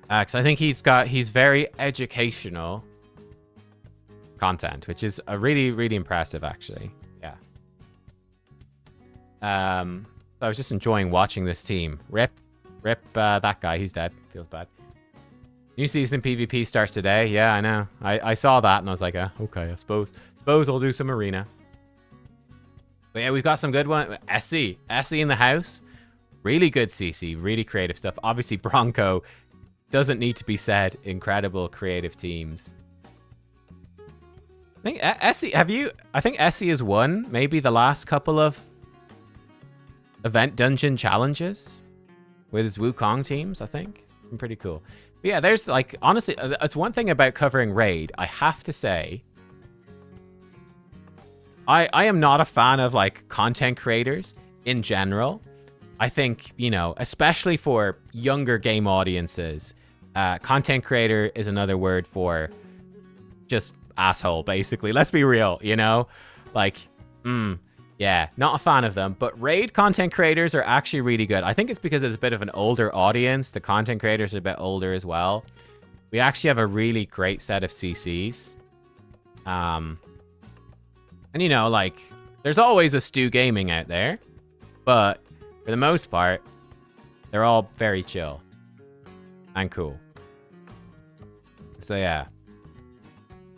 Because I think he's very educational content, which is a really, really impressive, actually. Yeah. I was just enjoying watching this team. Rip that guy. He's dead. Feels bad. New season PvP starts today. Yeah, I know. I saw that and I was like, okay, I suppose I'll do some arena. But yeah, we've got some good one. Essie in the house. Really good CC. Really creative stuff. Obviously, Bronco doesn't need to be said. Incredible creative teams. I think Essie, I think Essie has won maybe the last couple of event dungeon challenges with his Wukong teams, I think. Pretty cool. But yeah, there's like, honestly, it's one thing about covering raid. I have to say, I am not a fan of like content creators in general. I think, you know, especially for younger game audiences, content creator is another word for just asshole, basically. Let's be real, you know? Like, yeah, not a fan of them. But raid content creators are actually really good. I think it's because it's a bit of an older audience. The content creators are a bit older as well. We actually have a really great set of CCs. And, you know, like, there's always a Stu Gaming out there. But for the most part, they're all very chill and cool. So, yeah.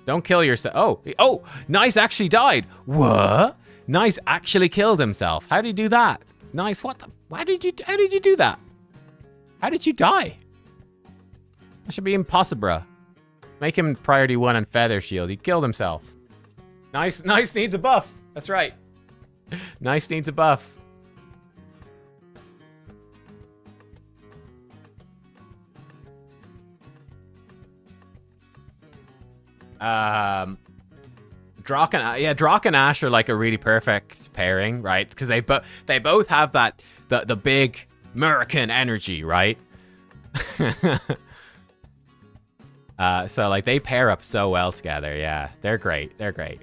Don't kill yourself. Oh, Nice actually died. What? Nice actually killed himself. How did he do that? Nice, what the... How did you do that? How did you die? That should be impossible. Make him priority 1 on Feather Shield. He killed himself. Nice needs a buff. That's right. Nice needs a buff. Drock and Ash are like a really perfect pairing, right? Because they both have that the big American energy, right? So like they pair up so well together. Yeah, they're great. They're great.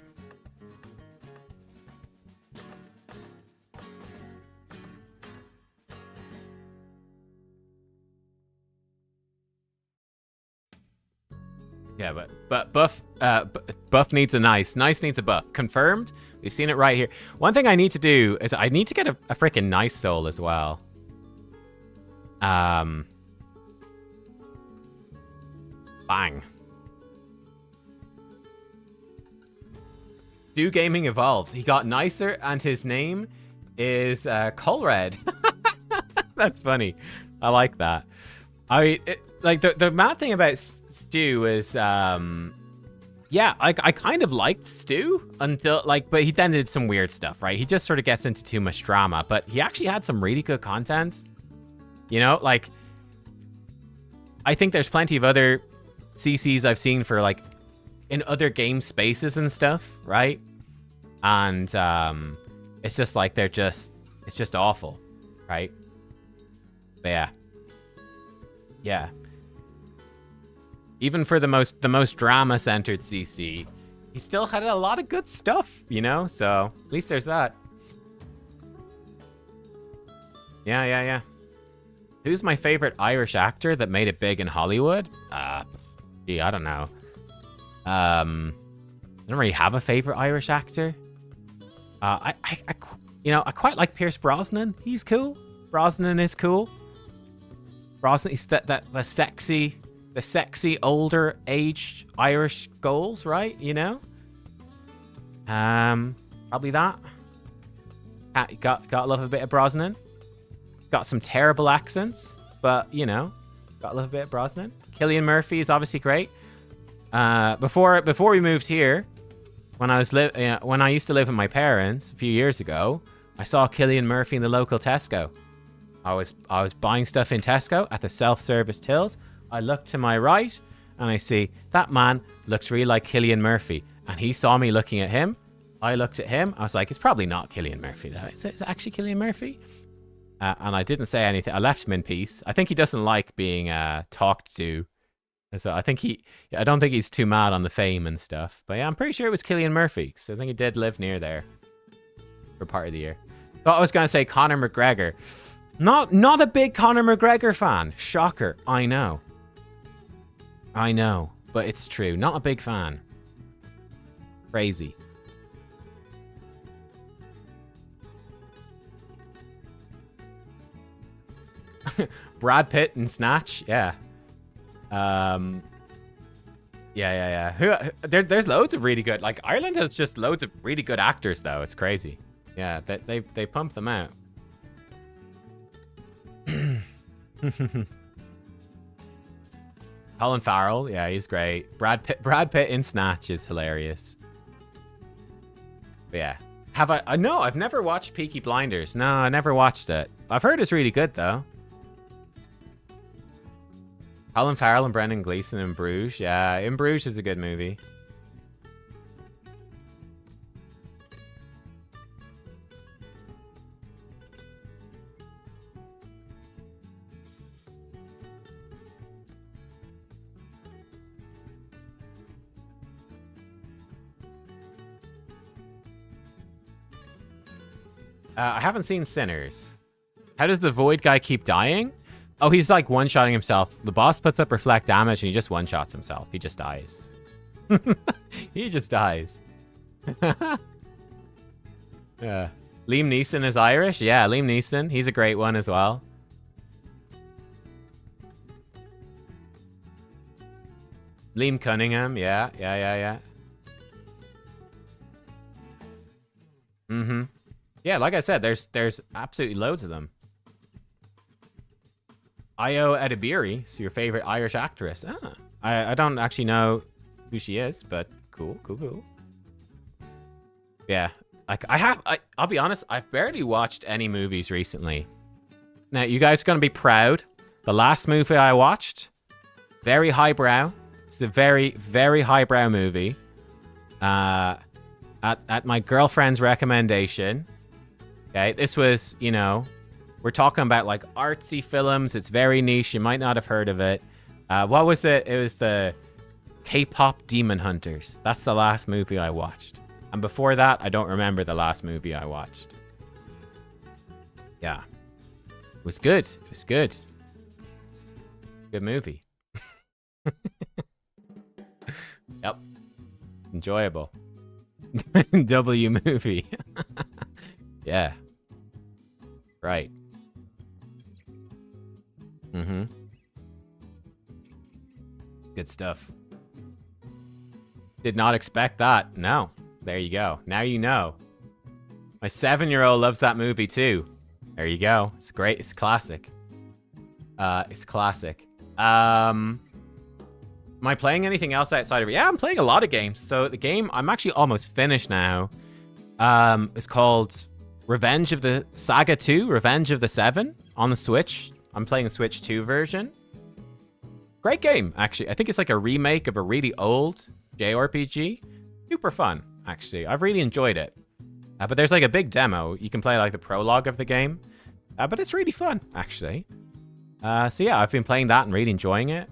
Yeah, but buff needs a nice needs a buff. Confirmed. We've seen it right here. One thing I need to do is I need to get a freaking nice soul as well. Bang. Do Gaming evolved. He got nicer and his name is Colred. That's funny. I like that. I mean, like the mad thing about Stu is, yeah, I kind of liked Stu until but he then did some weird stuff, right? He just sort of gets into too much drama, but he actually had some really good content. You know, like I think there's plenty of other CCs I've seen for in other game spaces and stuff, right? And it's just like it's just awful, right? But yeah. Yeah. Even for the most drama-centered CC, he still had a lot of good stuff, you know? So, at least there's that. Yeah. Who's my favorite Irish actor that made it big in Hollywood? Gee, I don't know. I don't really have a favorite Irish actor. I quite like Pierce Brosnan. He's cool. Brosnan is cool. Brosnan, he's the sexy older aged Irish goals, right? You know. Probably that. Gotta love a bit of Brosnan. Got some terrible accents, but you know, gotta love a bit of Brosnan. Cillian Murphy is obviously great. Before we moved here, when I used to live with my parents a few years ago, I saw Cillian Murphy in the local Tesco. I was buying stuff in Tesco at the self-service tills. I look to my right and I see that man looks really like Cillian Murphy, and he saw me looking at him. I looked at him. I was like, it's probably not Cillian Murphy though. Is it actually Cillian Murphy? And I didn't say anything. I left him in peace. I think he doesn't like being talked to. So I don't think he's too mad on the fame and stuff. But yeah, I'm pretty sure it was Cillian Murphy. So I think he did live near there for part of the year. Thought I was gonna say Conor McGregor. Not a big Conor McGregor fan. Shocker. I know. But it's true. Not a big fan. Crazy. Brad Pitt and Snatch. Yeah. Yeah. There's loads of really good. Like Ireland has just loads of really good actors, though. It's crazy. Yeah, they pump them out. Colin Farrell, yeah, he's great. Brad Pitt in Snatch is hilarious. But yeah, no, I've never watched Peaky Blinders. No, I never watched it. I've heard it's really good though. Colin Farrell and Brendan Gleeson in Bruges. Yeah, In Bruges is a good movie. I haven't seen Sinners. How does the Void guy keep dying? Oh, he's like one-shotting himself. The boss puts up reflect damage and he just one-shots himself. He just dies. He just dies. Yeah. Liam Neeson is Irish? Yeah, Liam Neeson. He's a great one as well. Liam Cunningham. Yeah. Mm-hmm. Yeah, like I said, there's absolutely loads of them. Io Edibiri is your favorite Irish actress. I don't actually know who she is, but cool. Yeah, like I'll be honest, I've barely watched any movies recently. Now, you guys are going to be proud. The last movie I watched, very highbrow. It's a very, very highbrow movie. At my girlfriend's recommendation. Okay, this was, you know, we're talking about like artsy films. It's very niche. You might not have heard of it. What was it? It was the K-pop Demon Hunters. That's the last movie I watched. And before that, I don't remember the last movie I watched. Yeah. It was good. Good movie. Yep. Enjoyable. W movie. Yeah. Right. Mm-hmm. Good stuff. Did not expect that. No. There you go. Now you know. My 7-year-old loves that movie too. There you go. It's great. It's classic. It's classic. Am I playing anything else outside of it? Yeah, I'm playing a lot of games. So the game, I'm actually almost finished now. It's called Revenge of the Saga 2, Revenge of the Seven on the Switch. I'm playing the Switch 2 version. Great game, actually. I think it's like a remake of a really old JRPG. Super fun, actually. I've really enjoyed it. But there's like a big demo. You can play like the prologue of the game. But it's really fun, actually. So yeah, I've been playing that and really enjoying it.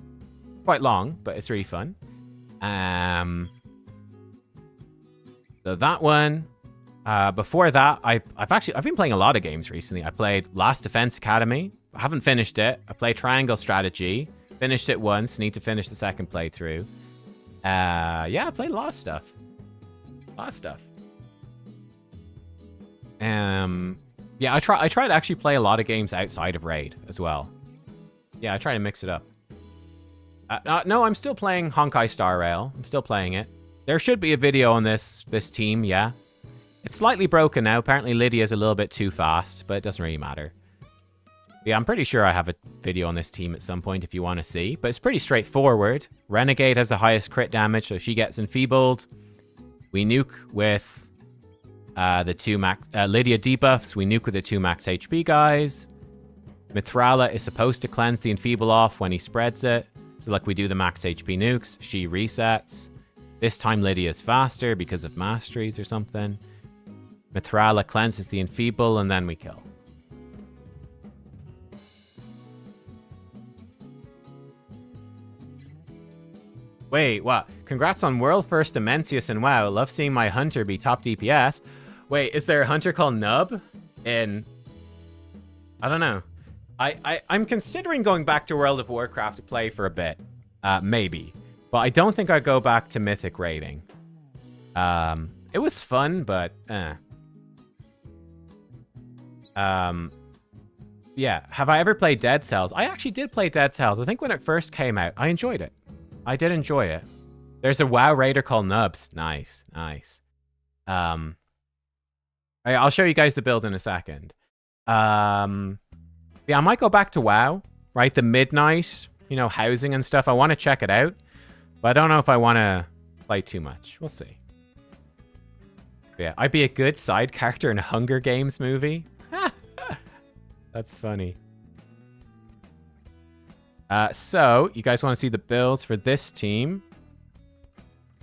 Quite long, but it's really fun. So that one. Before that, I've been playing a lot of games recently. I played Last Defense Academy. I haven't finished it. I played Triangle Strategy. Finished it once. Need to finish the second playthrough. Yeah, I played a lot of stuff. Yeah, I try to actually play a lot of games outside of Raid as well. Yeah, I try to mix it up. No, I'm still playing Honkai Star Rail. I'm still playing it. There should be a video on this team, yeah. It's slightly broken now. Apparently Lydia's a little bit too fast, but it doesn't really matter. Yeah, I'm pretty sure I have a video on this team at some point if you want to see, but it's pretty straightforward. Renegade has the highest crit damage, so she gets enfeebled. We nuke with the 2 max... Lydia debuffs. We nuke with the 2 max HP guys. Mithrala is supposed to cleanse the enfeeble off when he spreads it. So like we do the max HP nukes. She resets. This time Lydia's faster because of masteries or something. Mithrala cleanses the enfeeble and then we kill. Wait, what? Congrats on world first Dimensius and WoW. Love seeing my hunter be top DPS. Wait, is there a hunter called Nub? I don't know. I'm considering going back to World of Warcraft to play for a bit. Maybe. But I don't think I'd go back to Mythic raiding. It was fun, but yeah. Have I ever played Dead Cells? I actually did play Dead Cells. I think when it first came out, I enjoyed it. I did enjoy it. There's a WoW raider called Nubs. Nice, nice. I'll show you guys the build in a second. Yeah, I might go back to WoW, right? The midnight, you know, housing and stuff. I want to check it out, but I don't know if I want to play too much. We'll see. But yeah, I'd be a good side character in a Hunger Games movie. That's funny. So, you guys want to see the builds for this team?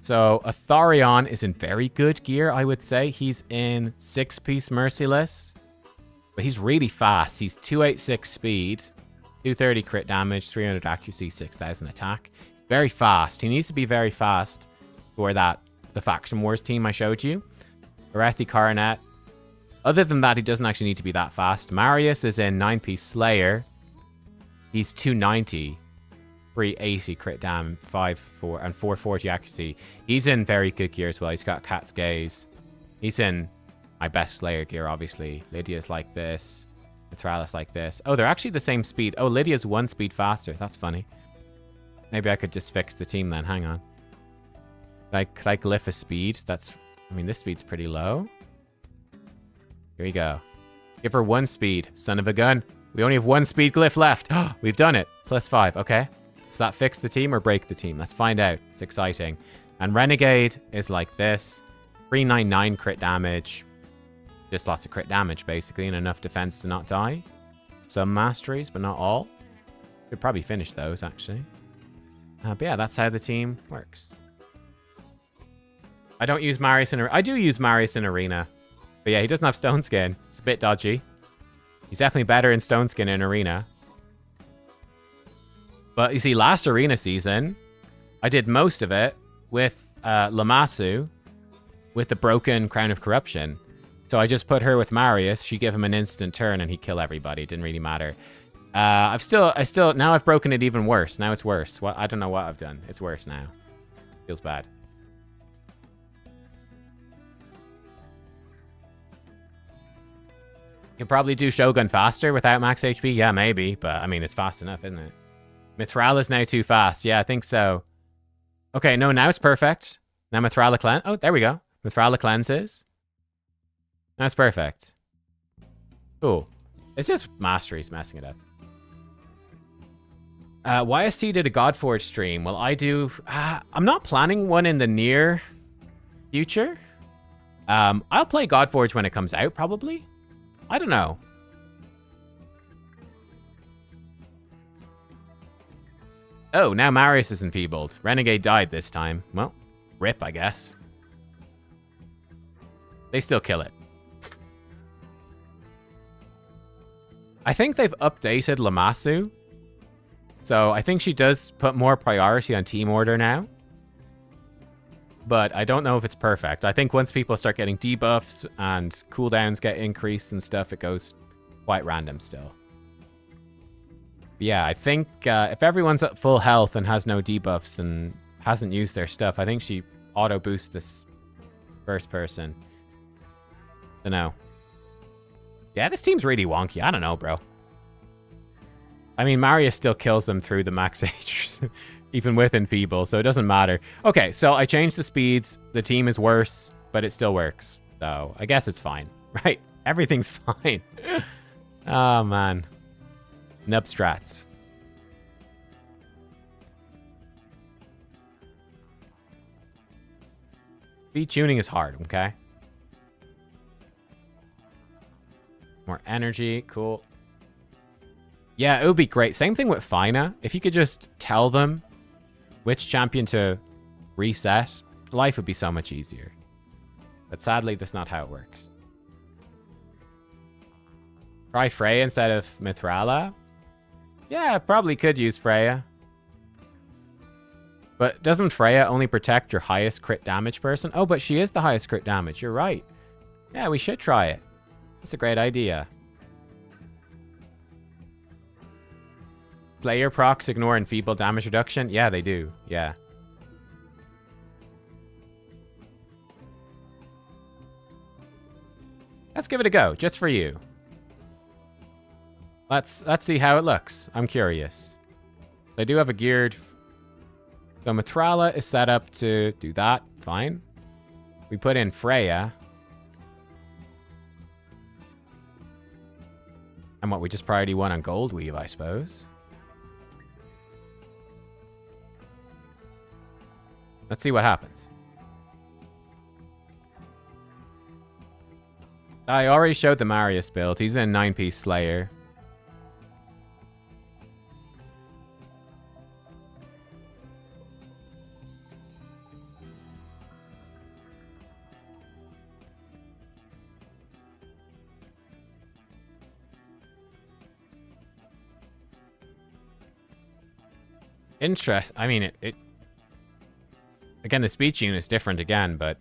So, Atharion is in very good gear, I would say. He's in 6-piece Merciless. But he's really fast. He's 286 speed, 230 crit damage, 300 accuracy, 6000 attack. He's very fast. He needs to be very fast for the Faction Wars team I showed you. Arethi Coronet. Other than that, he doesn't actually need to be that fast. Marius is in 9-piece Slayer. He's 290, 380 crit dam, 440 accuracy. He's in very good gear as well. He's got Cat's Gaze. He's in my best Slayer gear, obviously. Lydia's like this. Mithrala's like this. Oh, they're actually the same speed. Oh, Lydia's 1 speed faster. That's funny. Maybe I could just fix the team then. Hang on. Could I glyph a speed? I mean, this speed's pretty low. Here we go. Give her 1 speed, son of a gun. We only have 1 speed glyph left. We've done it. +5. Okay. Does that fix the team or break the team? Let's find out. It's exciting. And Renegade is like this. 399 crit damage. Just lots of crit damage, basically, and enough defense to not die. Some masteries, but not all. Could probably finish those, actually. But yeah, that's how the team works. I don't use Marius in... I do use Marius in Arena. But yeah, he doesn't have Stone Skin. It's a bit dodgy. He's definitely better in Stone Skin in Arena. But you see, last Arena season, I did most of it with Lammasu with the broken Crown of Corruption. So I just put her with Marius. She gave him an instant turn and he'd kill everybody. It didn't really matter. Now I've broken it even worse. Now it's worse. Well, I don't know what I've done. It's worse now. Feels bad. You can probably do Shogun faster without max HP. Yeah, maybe. But, I mean, it's fast enough, isn't it? Mithrala is now too fast. Yeah, I think so. Okay, no, now it's perfect. Now Mithrala cleanse. Oh, there we go. Mithrala cleanses. Now it's perfect. Cool. It's just masteries messing it up. YST did a Godforge stream. Well, I do... I'm not planning one in the near future. I'll play Godforge when it comes out, probably. I don't know. Oh, now Marius is enfeebled. Renegade died this time. Well, rip, I guess. They still kill it. I think they've updated Lammasu. So I think she does put more priority on team order now. But I don't know if it's perfect. I think once people start getting debuffs and cooldowns get increased and stuff, it goes quite random still. Yeah, I think if everyone's at full health and has no debuffs and hasn't used their stuff, I think she auto-boosts this first person. Dunno. Yeah, this team's really wonky. I don't know, bro. I mean, Marius still kills them through the max age, even with Enfeeble, so it doesn't matter. Okay, so I changed the speeds. The team is worse, but it still works. So I guess it's fine, right? Everything's fine. Oh, man. Nub strats. Speed tuning is hard, okay? More energy, cool. Yeah, it would be great. Same thing with Fina. If you could just tell them which champion to reset, life would be so much easier. But sadly, that's not how it works. Try Freya instead of Mithrala? Yeah, probably could use Freya. But doesn't Freya only protect your highest crit damage person? Oh, but she is the highest crit damage. You're right. Yeah, we should try it. That's a great idea. Slayer procs ignore enfeeble damage reduction? Yeah, they do. Yeah. Let's give it a go, just for you. Let's see how it looks. I'm curious. I do have a geared... So Mithrala is set up to do that. Fine. We put in Freya. And what, we just priority 1 on Gold Weave, I suppose. Let's see what happens. I already showed the Marius build. He's in 9-piece Slayer. I mean, it again, the speech unit is different again, but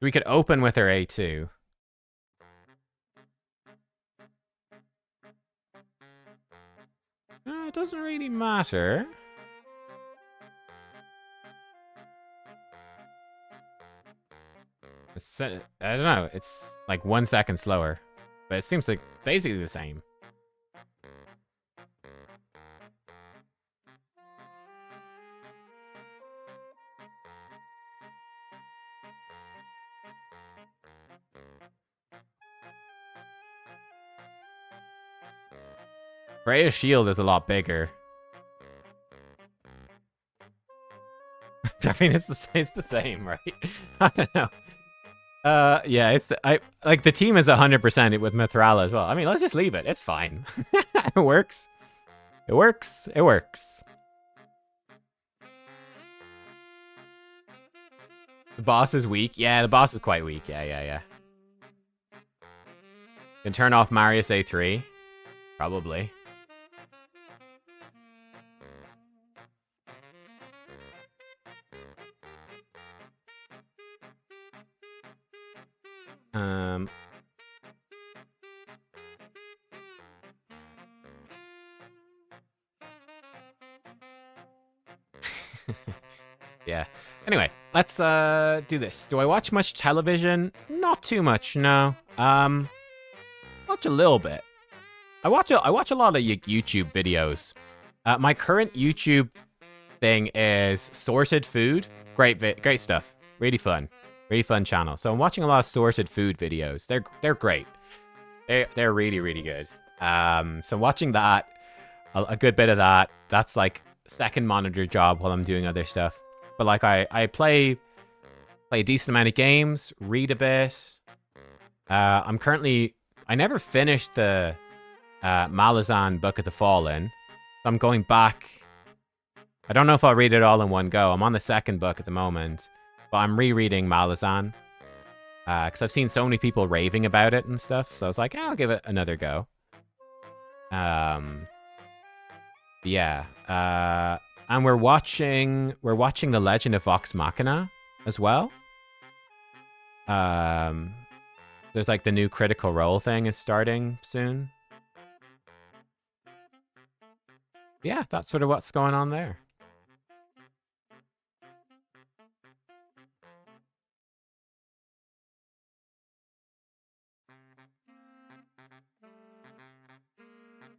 we could open with her A2. It doesn't really matter. I don't know. It's like 1 second slower. But it seems like basically the same. Freya's shield is a lot bigger. I mean, it's the same, right? I don't know. Yeah, like the team is 100% it with Mithrala as well. I mean, let's just leave it. It's fine. It works. It works. It works. The boss is weak. Yeah, the boss is quite weak. Yeah. Can turn off Marius A3. Probably. Yeah. Anyway, let's do this. Do I watch much television? Not too much, no. Watch a little bit. I watch a lot of YouTube videos. My current YouTube thing is Sorted Food. Great stuff. Really fun. Really fun channel. So I'm watching a lot of sorted food videos. They're great. They're really, really good. So watching that, a good bit of that. That's like second monitor job while I'm doing other stuff. But like I play a decent amount of games, read a bit. I never finished the Malazan Book of the Fallen. So I'm going back. I don't know if I'll read it all in one go. I'm on the second book at the moment. But I'm rereading Malazan. Because I've seen so many people raving about it and stuff. So I was like, I'll give it another go. Yeah. And we're watching The Legend of Vox Machina as well. There's like the new Critical Role thing is starting soon. Yeah, that's sort of what's going on there.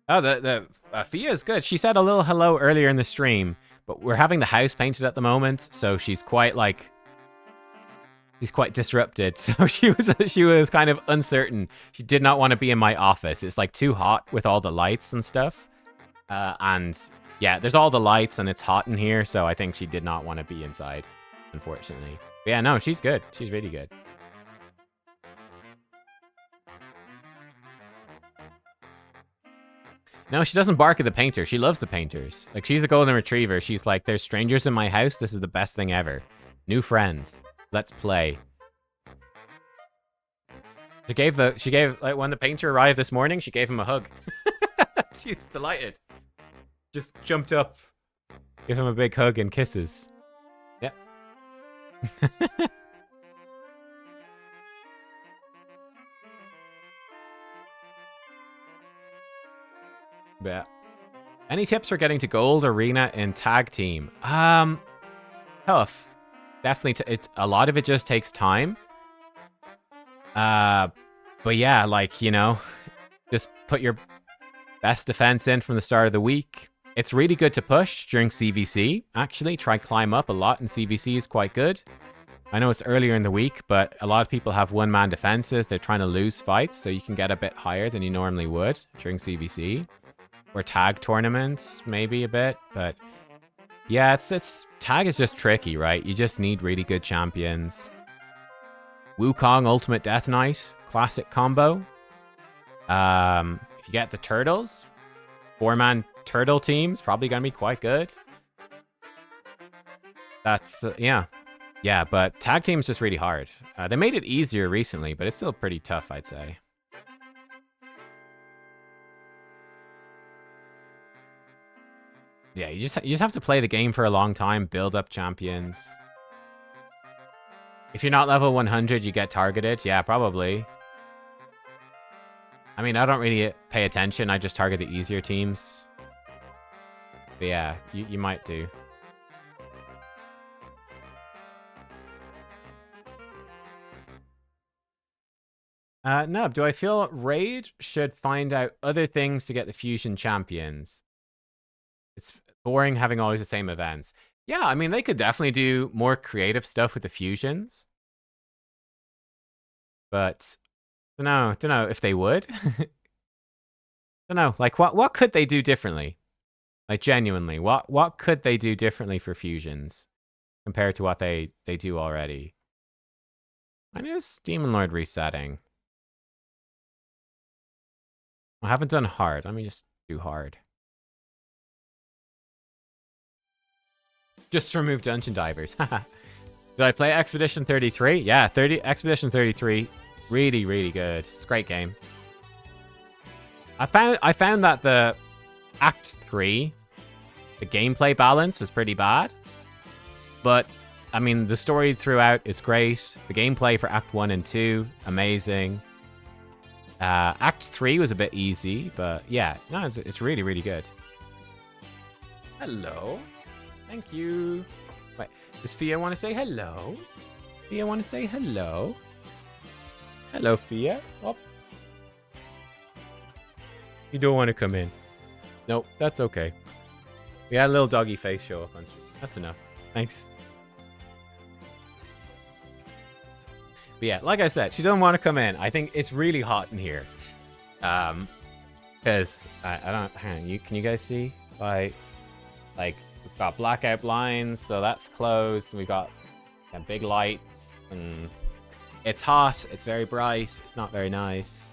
Oh, the Fia is good. She said a little hello earlier in the stream, but we're having the house painted at the moment, so she's quite like quite disrupted. So she was kind of uncertain. She did not want to be in my office. It's like too hot with all the lights and stuff. And yeah, there's all the lights and it's hot in here, so I think she did not want to be inside, unfortunately. But yeah, no, she's good. She's really good. No, she doesn't bark at the painter. She loves the painters. Like, she's a golden retriever. She's like, there's strangers in my house. This is the best thing ever. New friends. Let's play. She gave like when the painter arrived this morning, she gave him a hug. She was delighted. Just jumped up. Give him a big hug and kisses. Yep. Yeah. Any tips for getting to gold arena in tag team? Tough. Definitely. A lot of it just takes time. But yeah, like, you know, just put your best defense in from the start of the week. It's really good to push during CvC, actually. Try climb up a lot in CvC is quite good. I know it's earlier in the week, but a lot of people have one-man defenses. They're trying to lose fights, so you can get a bit higher than you normally would during CvC. Or tag tournaments, maybe a bit, but yeah, it's tag is just tricky, right? You just need really good champions. Wukong Ultimate Death Knight, classic combo. If you get the turtles, 4-man turtle team's probably gonna be quite good. That's yeah, but tag team's just really hard. They made it easier recently, but it's still pretty tough, I'd say. Yeah, you just have to play the game for a long time, build up champions. If you're not level 100, you get targeted. Yeah, probably. I mean, I don't really pay attention. I just target the easier teams. But yeah, you might do. Nub, do I feel Raid should find out other things to get the Fusion champions? It's boring having always the same events. Yeah, I mean, they could definitely do more creative stuff with the fusions. But don't know if they would. Don't know. Like, what could they do differently? Like, genuinely, what could they do differently for fusions compared to what they do already? I know Demon Lord resetting. I haven't done hard. Let me just do hard. Just remove Dungeon Divers. Did I play Expedition 33? Yeah, Expedition 33. Really, really good. It's a great game. I found that the Act 3, the gameplay balance was pretty bad. But, I mean, the story throughout is great. The gameplay for Act 1 and 2, amazing. Act 3 was a bit easy, but yeah, no, it's really, really good. Hello. Thank you. Wait, does Fia want to say hello? Fia want to say hello? Hello, Fia. Oh. You don't want to come in. Nope, that's okay. We had a little doggy face show up on stream. That's enough. Thanks. But yeah, like I said, she doesn't want to come in. I think it's really hot in here. Because I don't, hang on, can you guys see? Like we've got blackout blinds, so that's closed. We got big lights, and it's hot. It's very bright. It's not very nice.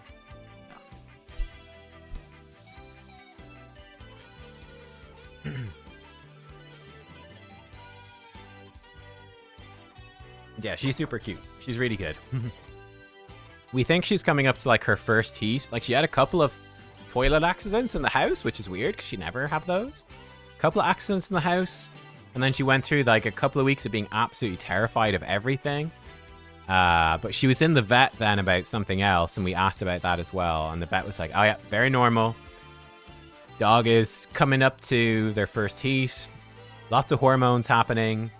Yeah, she's super cute. She's really good. We think she's coming up to like her first heat. Like she had a couple of toilet accidents in the house, which is weird because she never have those. A couple of accidents in the house, and then she went through like a couple of weeks of being absolutely terrified of everything. But she was in the vet then about something else, and we asked about that as well. And the vet was like, "Oh yeah, very normal. Dog is coming up to their first heat. Lots of hormones happening.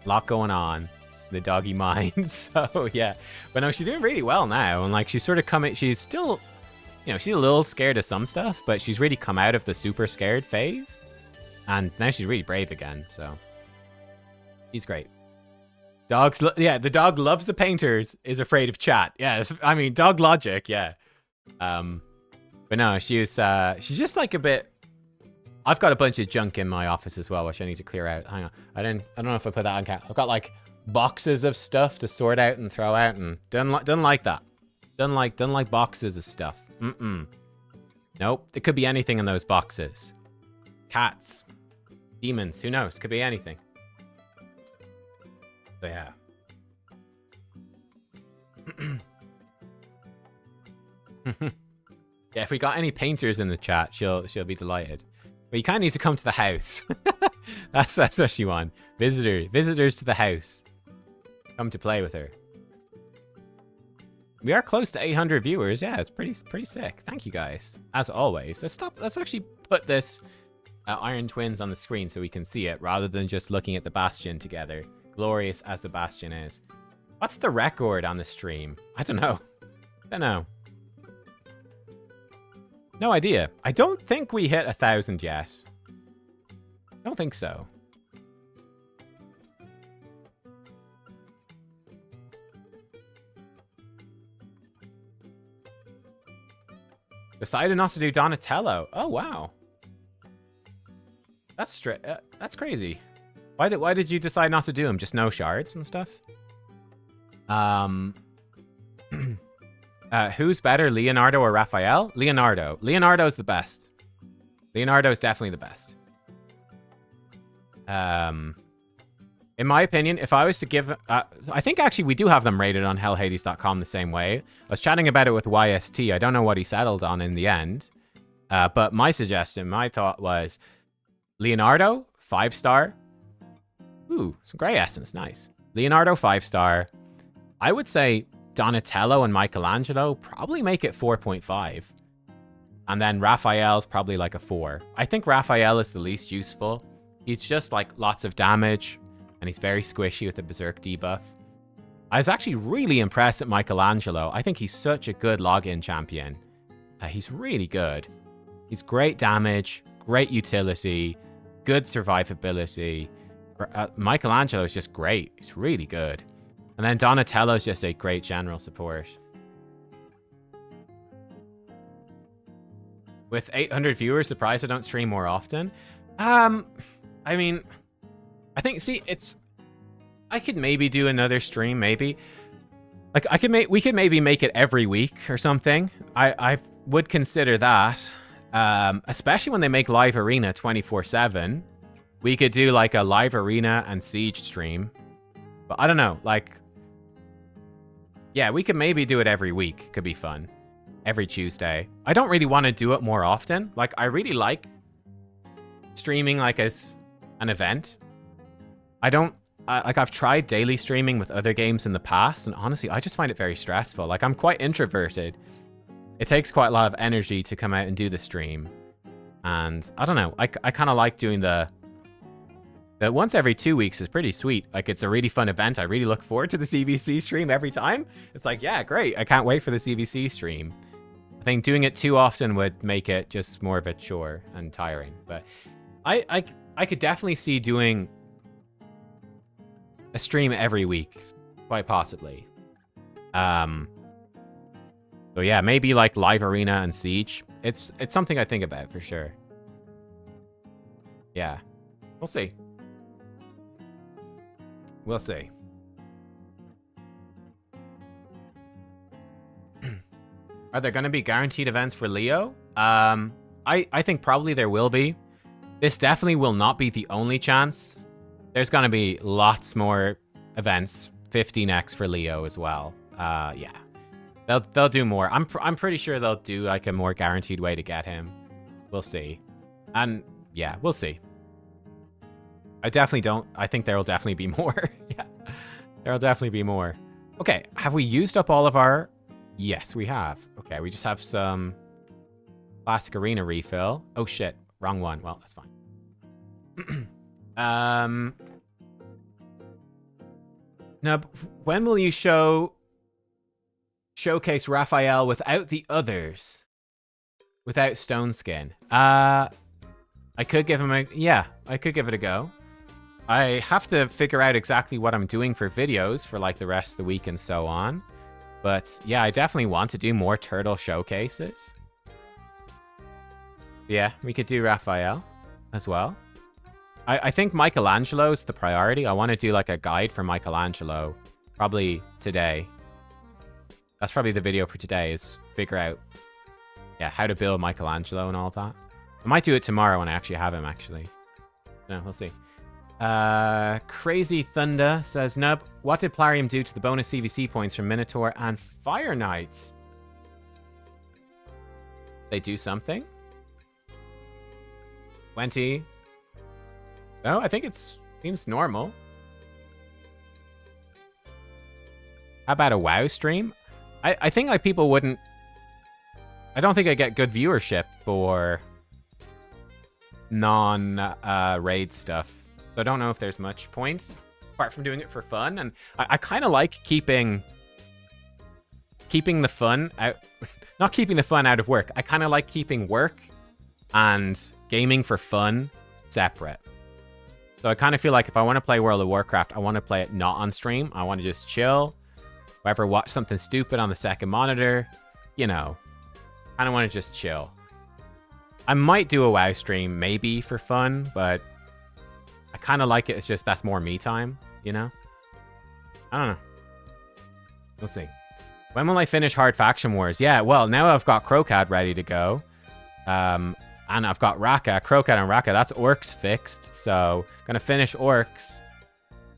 A lot going on." The doggy mind. So yeah, but no, she's doing really well now, and like she's sort of coming, she's still, you know, she's a little scared of some stuff, but she's really come out of the super scared phase, and now she's really brave again. So she's great. Dogs, yeah, the dog loves the painters, is afraid of chat. Yeah, I mean dog logic. Yeah. But no, she's just like a bit. I've got a bunch of junk in my office as well, which I need to clear out. Hang on, I don't know if I put that on camera. I've got like boxes of stuff to sort out and throw out, and don't like that. Don't like boxes of stuff. Nope. It could be anything in those boxes. Cats, demons, who knows? Could be anything. So yeah. Yeah, if we got any painters in the chat, she'll be delighted. But you kind of need to come to the house. That's what she wants. Visitors to the house. Come to play with her. We are close to 800 viewers. Yeah, it's pretty sick. Thank you guys, as always. Let's actually put this Iron Twins on the screen so we can see it, rather than just looking at the Bastion together. Glorious as the Bastion is. What's the record on the stream? I don't know. No idea. I don't think we hit 1,000 yet. Don't think so. Decided not to do Donatello. Oh wow, that's crazy. Why did you decide not to do him? Just no shards and stuff. Who's better, Leonardo or Raphael? Leonardo. Leonardo's the best. Leonardo's definitely the best. In my opinion, if I was to give... I think actually we do have them rated on hellhades.com the same way. I was chatting about it with YST. I don't know what he settled on in the end. But my suggestion, my thought was Leonardo, 5-star. Ooh, some gray essence. Nice. Leonardo, 5-star. I would say Donatello and Michelangelo probably make it 4.5. And then Raphael's probably like a 4. I think Raphael is the least useful. He's just like lots of damage, and he's very squishy with the Berserk debuff. I was actually really impressed at Michelangelo. I think he's such a good login champion. He's really good. He's great damage, great utility, good survivability. Michelangelo is just great. He's really good. And then Donatello is just a great general support. With 800 viewers, surprised I don't stream more often. I mean, I think, see, I could maybe do another stream, maybe. Like, we could maybe make it every week or something. I would consider that. Especially when they make Live Arena 24/7. We could do, like, a Live Arena and Siege stream. But I don't know, like... Yeah, we could maybe do it every week. Could be fun. Every Tuesday. I don't really want to do it more often. Like, I really like streaming, like, as an event. I've tried daily streaming with other games in the past, and honestly, I just find it very stressful. Like, I'm quite introverted. It takes quite a lot of energy to come out and do the stream. And I don't know, I kind of like doing the once every 2 weeks is pretty sweet. Like, it's a really fun event. I really look forward to the CvC stream every time. It's like, yeah, great. I can't wait for the CvC stream. I think doing it too often would make it just more of a chore and tiring. But I could definitely see doing a stream every week, quite possibly. So yeah, maybe like live arena and siege. It's something I think about for sure. Yeah, we'll see. We'll see. Are there going to be guaranteed events for Leo? I think probably there will be. This definitely will not be the only chance. There's going to be lots more events. 15x for Leo as well. Yeah. They'll do more. I'm pretty sure they'll do like a more guaranteed way to get him. We'll see. And yeah, we'll see. I think there will definitely be more. Yeah. There'll definitely be more. Okay, have we used up all of our... Yes, we have. Okay, we just have some classic arena refill. Oh shit, wrong one. Well, that's fine. Now, when will you showcase Raphael without the others? Without Stone Skin? I could give him a... Yeah, I could give it a go. I have to figure out exactly what I'm doing for videos for like the rest of the week and so on. But yeah, I definitely want to do more turtle showcases. Yeah, we could do Raphael as well. I think Michelangelo is the priority. I want to do like a guide for Michelangelo probably today. That's probably the video for today, is figure out, yeah, how to build Michelangelo and all of that. I might do it tomorrow when I actually have him, actually. No, we'll see. Crazy Thunder says, Nub, what did Plarium do to the bonus CvC points from Minotaur and Fire Knights? They do something? 20. No, I think it seems normal. How about a WoW stream? I think like people wouldn't... I don't think I get good viewership for non-raid stuff. So I don't know if there's much point, apart from doing it for fun. And I kind of like keeping the fun out... Not keeping the fun out of work. I kind of like keeping work and gaming for fun separate. So I kind of feel like if I want to play World of Warcraft, I want to play it not on stream. I want to just chill. Whoever watch something stupid on the second monitor, you know. I don't want to just chill. I might do a WoW stream, maybe for fun, but I kind of like it. It's just that's more me time, you know? I don't know. We'll see. When will I finish Hard Faction Wars? Yeah, well, now I've got Crocad ready to go. And I've got Raka. Crocad and Raka. That's Orcs fixed. So, gonna finish Orcs.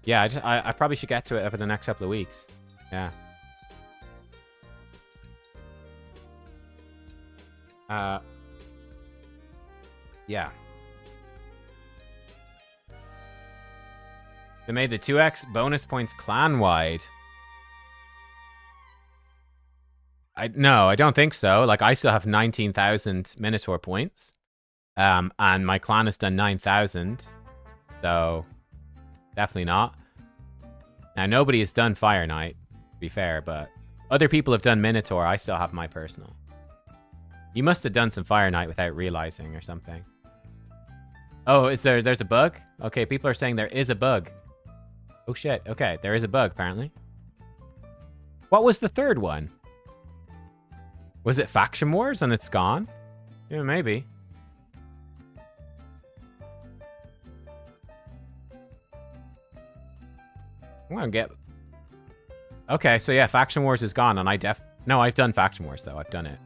Yeah, I probably should get to it over the next couple of weeks. Yeah. Yeah. They made the 2x bonus points clan-wide. No, I don't think so. Like, I still have 19,000 Minotaur points. And my clan has done 9,000. So, definitely not. Now, nobody has done Fire Knight, to be fair, but other people have done Minotaur. I still have my personal. You must have done some Fire Knight without realizing or something. Oh, there's a bug? Okay, people are saying there is a bug. Oh, shit. Okay, there is a bug, apparently. What was the third one? Was it Faction Wars and it's gone? Yeah, maybe. I'm gonna get... Okay, so yeah, Faction Wars is gone, and No, I've done Faction Wars, though. I've done it.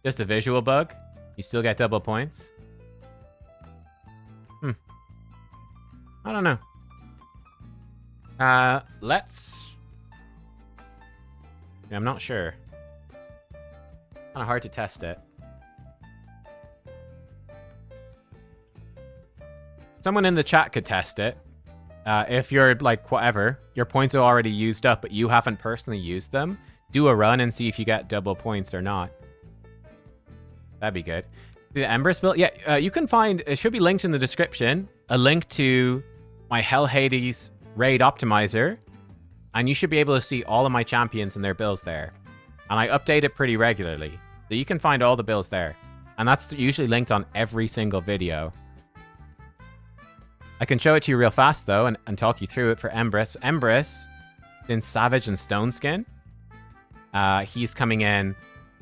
Just a visual bug? You still get double points? I don't know. Let's... Yeah, I'm not sure. Kind of hard to test it. Someone in the chat could test it. If you're, like, whatever, your points are already used up, but you haven't personally used them, do a run and see if you get double points or not. That'd be good. The Empress build? Yeah, you can find... It should be linked in the description. A link to my Hell Hades raid optimizer. And you should be able to see all of my champions and their builds there. And I update it pretty regularly. So you can find all the builds there. And that's usually linked on every single video. I can show it to you real fast, though, and talk you through it for Empress. Empress in Savage and Stone Skin. He's coming in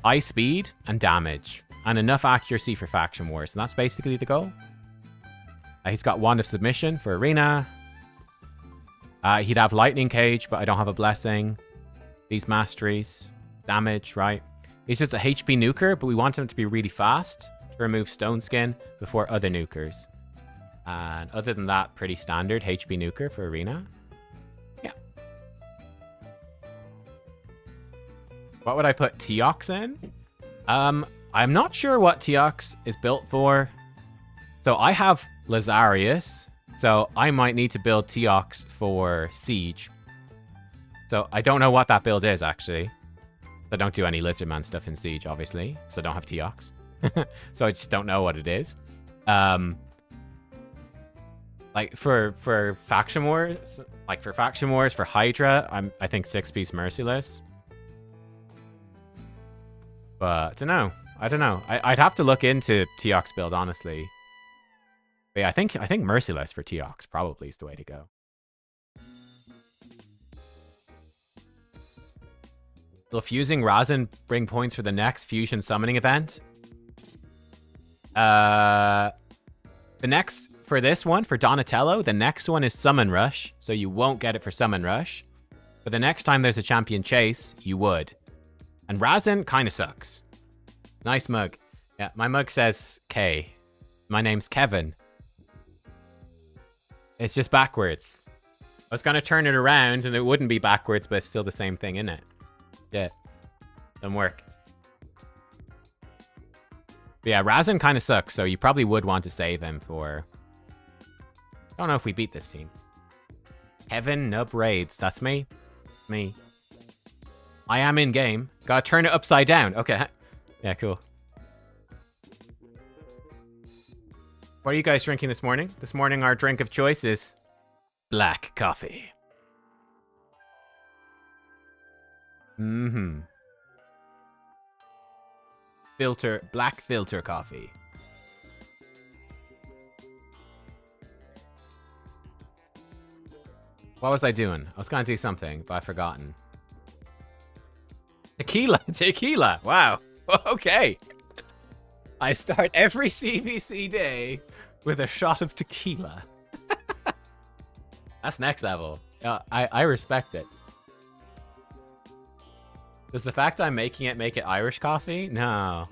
high speed and damage, and enough accuracy for Faction Wars, and that's basically the goal. He's got Wand of Submission for Arena. He'd have Lightning Cage, but I don't have a Blessing. These Masteries. Damage, right? He's just a HP nuker, but we want him to be really fast to remove Stone Skin before other nukers. And other than that, pretty standard HP nuker for Arena. Yeah. What would I put Teox in? I'm not sure what Teox is built for. So I have Lazarius, so I might need to build Teox for Siege. So I don't know what that build is, actually. I don't do any Lizardman stuff in Siege, obviously, so I don't have Teox. So I just don't know what it is. Like for Faction Wars, for Hydra, I think 6-piece Merciless. But I don't know. I'd have to look into Teox build, honestly. But yeah, I think Merciless for Teox probably is the way to go. Will fusing Razin bring points for the next fusion summoning event? The next, for this one, for Donatello, the next one is Summon Rush, so you won't get it for Summon Rush. But the next time there's a champion chase, you would. And Razin kind of sucks. Nice mug. Yeah, my mug says K. My name's Kevin. It's just backwards. I was going to turn it around and it wouldn't be backwards, but it's still the same thing, isn't it? Yeah. Doesn't work. But yeah, Razin kind of sucks, so you probably would want to save him for... I don't know if we beat this team. Kevin Nub Raids. That's me. Me. I am in game. Gotta turn it upside down. Okay. Yeah, cool. What are you guys drinking this morning? This morning our drink of choice is black coffee. Mm-hmm. Black filter coffee. What was I doing? I was gonna do something, but I've forgotten. Tequila. Wow. Okay. I start every CvC day with a shot of tequila. That's next level. I respect it. Does the fact I'm making it make it Irish coffee? No.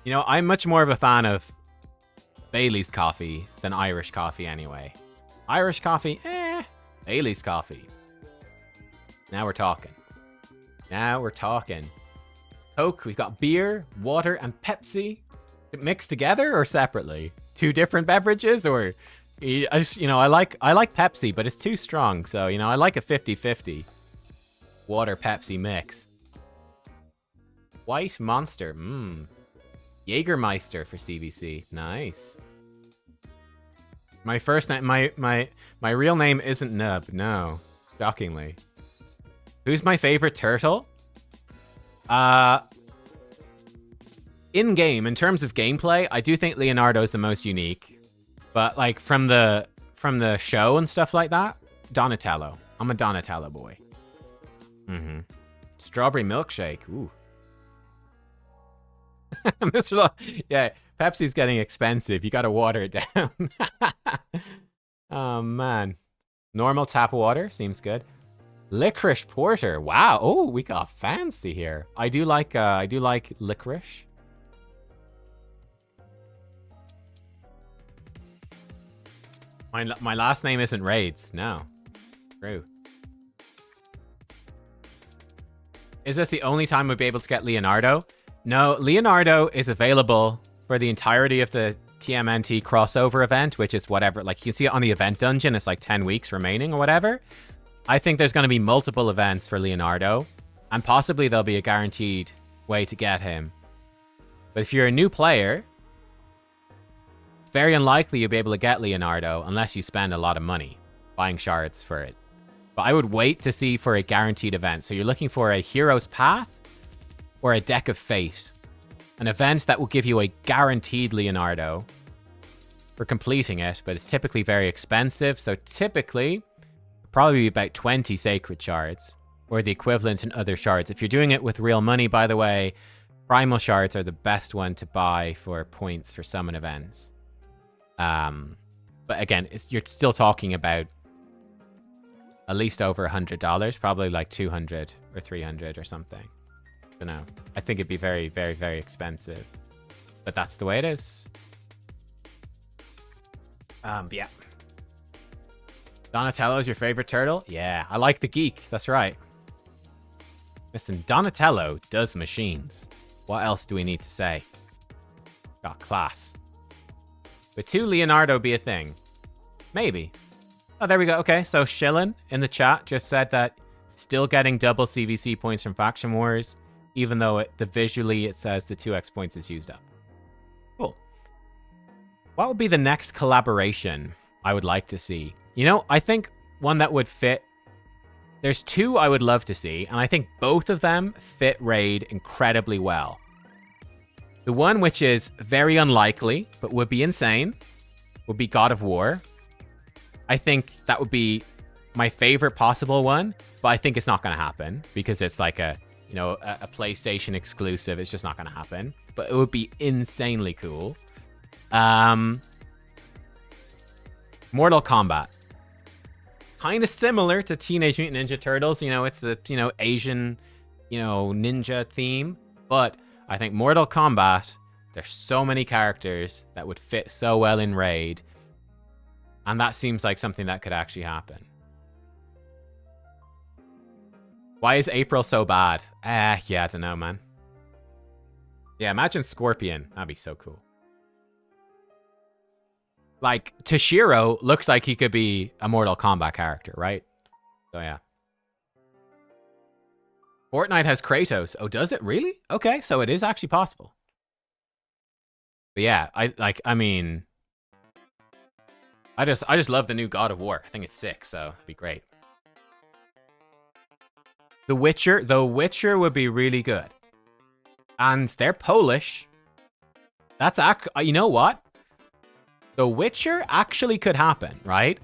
You know, I'm much more of a fan of Bailey's coffee than Irish coffee anyway. Irish coffee, Bailey's coffee. Now we're talking. Coke, we've got beer, water, and Pepsi. Mixed together or separately? Two different beverages, or... I like Pepsi, but it's too strong, so, I like a 50-50. Water Pepsi mix. White Monster. Jägermeister for CvC. Nice. My first name, my real name isn't Nub. No, shockingly. Who's my favorite turtle? In game, in terms of gameplay, I do think Leonardo is the most unique. But like from the show and stuff like that, Donatello. I'm a Donatello boy. Strawberry milkshake. Ooh. Yeah, Pepsi's getting expensive. You gotta water it down. Oh man. Normal tap water seems good. Licorice porter. Wow. Oh, we got fancy here. I do like licorice. My last name isn't Raids. No. True. Is this the only time we'll be able to get Leonardo? No, Leonardo is available for the entirety of the TMNT crossover event, which is whatever. Like, you can see it on the event dungeon. It's like 10 weeks remaining or whatever. I think there's going to be multiple events for Leonardo, and possibly there'll be a guaranteed way to get him. But if you're a new player, it's very unlikely you'll be able to get Leonardo unless you spend a lot of money buying shards for it. But I would wait to see for a guaranteed event. So you're looking for a Hero's Path or a Deck of Fate. An event that will give you a guaranteed Leonardo for completing it, but it's typically very expensive. So typically, probably be about 20 sacred shards, or the equivalent in other shards. If you're doing it with real money, by the way, primal shards are the best one to buy for points for summon events. But again, you're still talking about at least over $100, probably like 200 or 300 or something. I don't know. I think it'd be very, very, very expensive. But that's the way it is. But yeah. Donatello's your favorite turtle? Yeah, I like the geek. That's right. Listen, Donatello does machines. What else do we need to say? Got class. Would 2 Leonardo be a thing? Maybe. Oh, there we go. Okay, so Shillin in the chat just said that still getting double CvC points from Faction Wars, even though visually it says the 2x points is used up. Cool. What would be the next collaboration I would like to see? You know, I think one that would fit... There's 2 I would love to see, and I think both of them fit Raid incredibly well. The one which is very unlikely, but would be insane, would be God of War. I think that would be my favorite possible one, but I think it's not going to happen because it's like a PlayStation exclusive. It's just not going to happen, but it would be insanely cool. Mortal Kombat. Kind of similar to Teenage Mutant Ninja Turtles. It's the, Asian, ninja theme. But I think Mortal Kombat, there's so many characters that would fit so well in Raid. And that seems like something that could actually happen. Why is April so bad? Yeah, I don't know, man. Yeah, imagine Scorpion. That'd be so cool. Like, Toshiro looks like he could be a Mortal Kombat character, right? So, yeah. Fortnite has Kratos. Oh, does it really? Okay, so it is actually possible. But yeah, I just love the new God of War. I think it's sick, so it'd be great. The Witcher would be really good. And they're Polish. That's you know what? The Witcher actually could happen, right?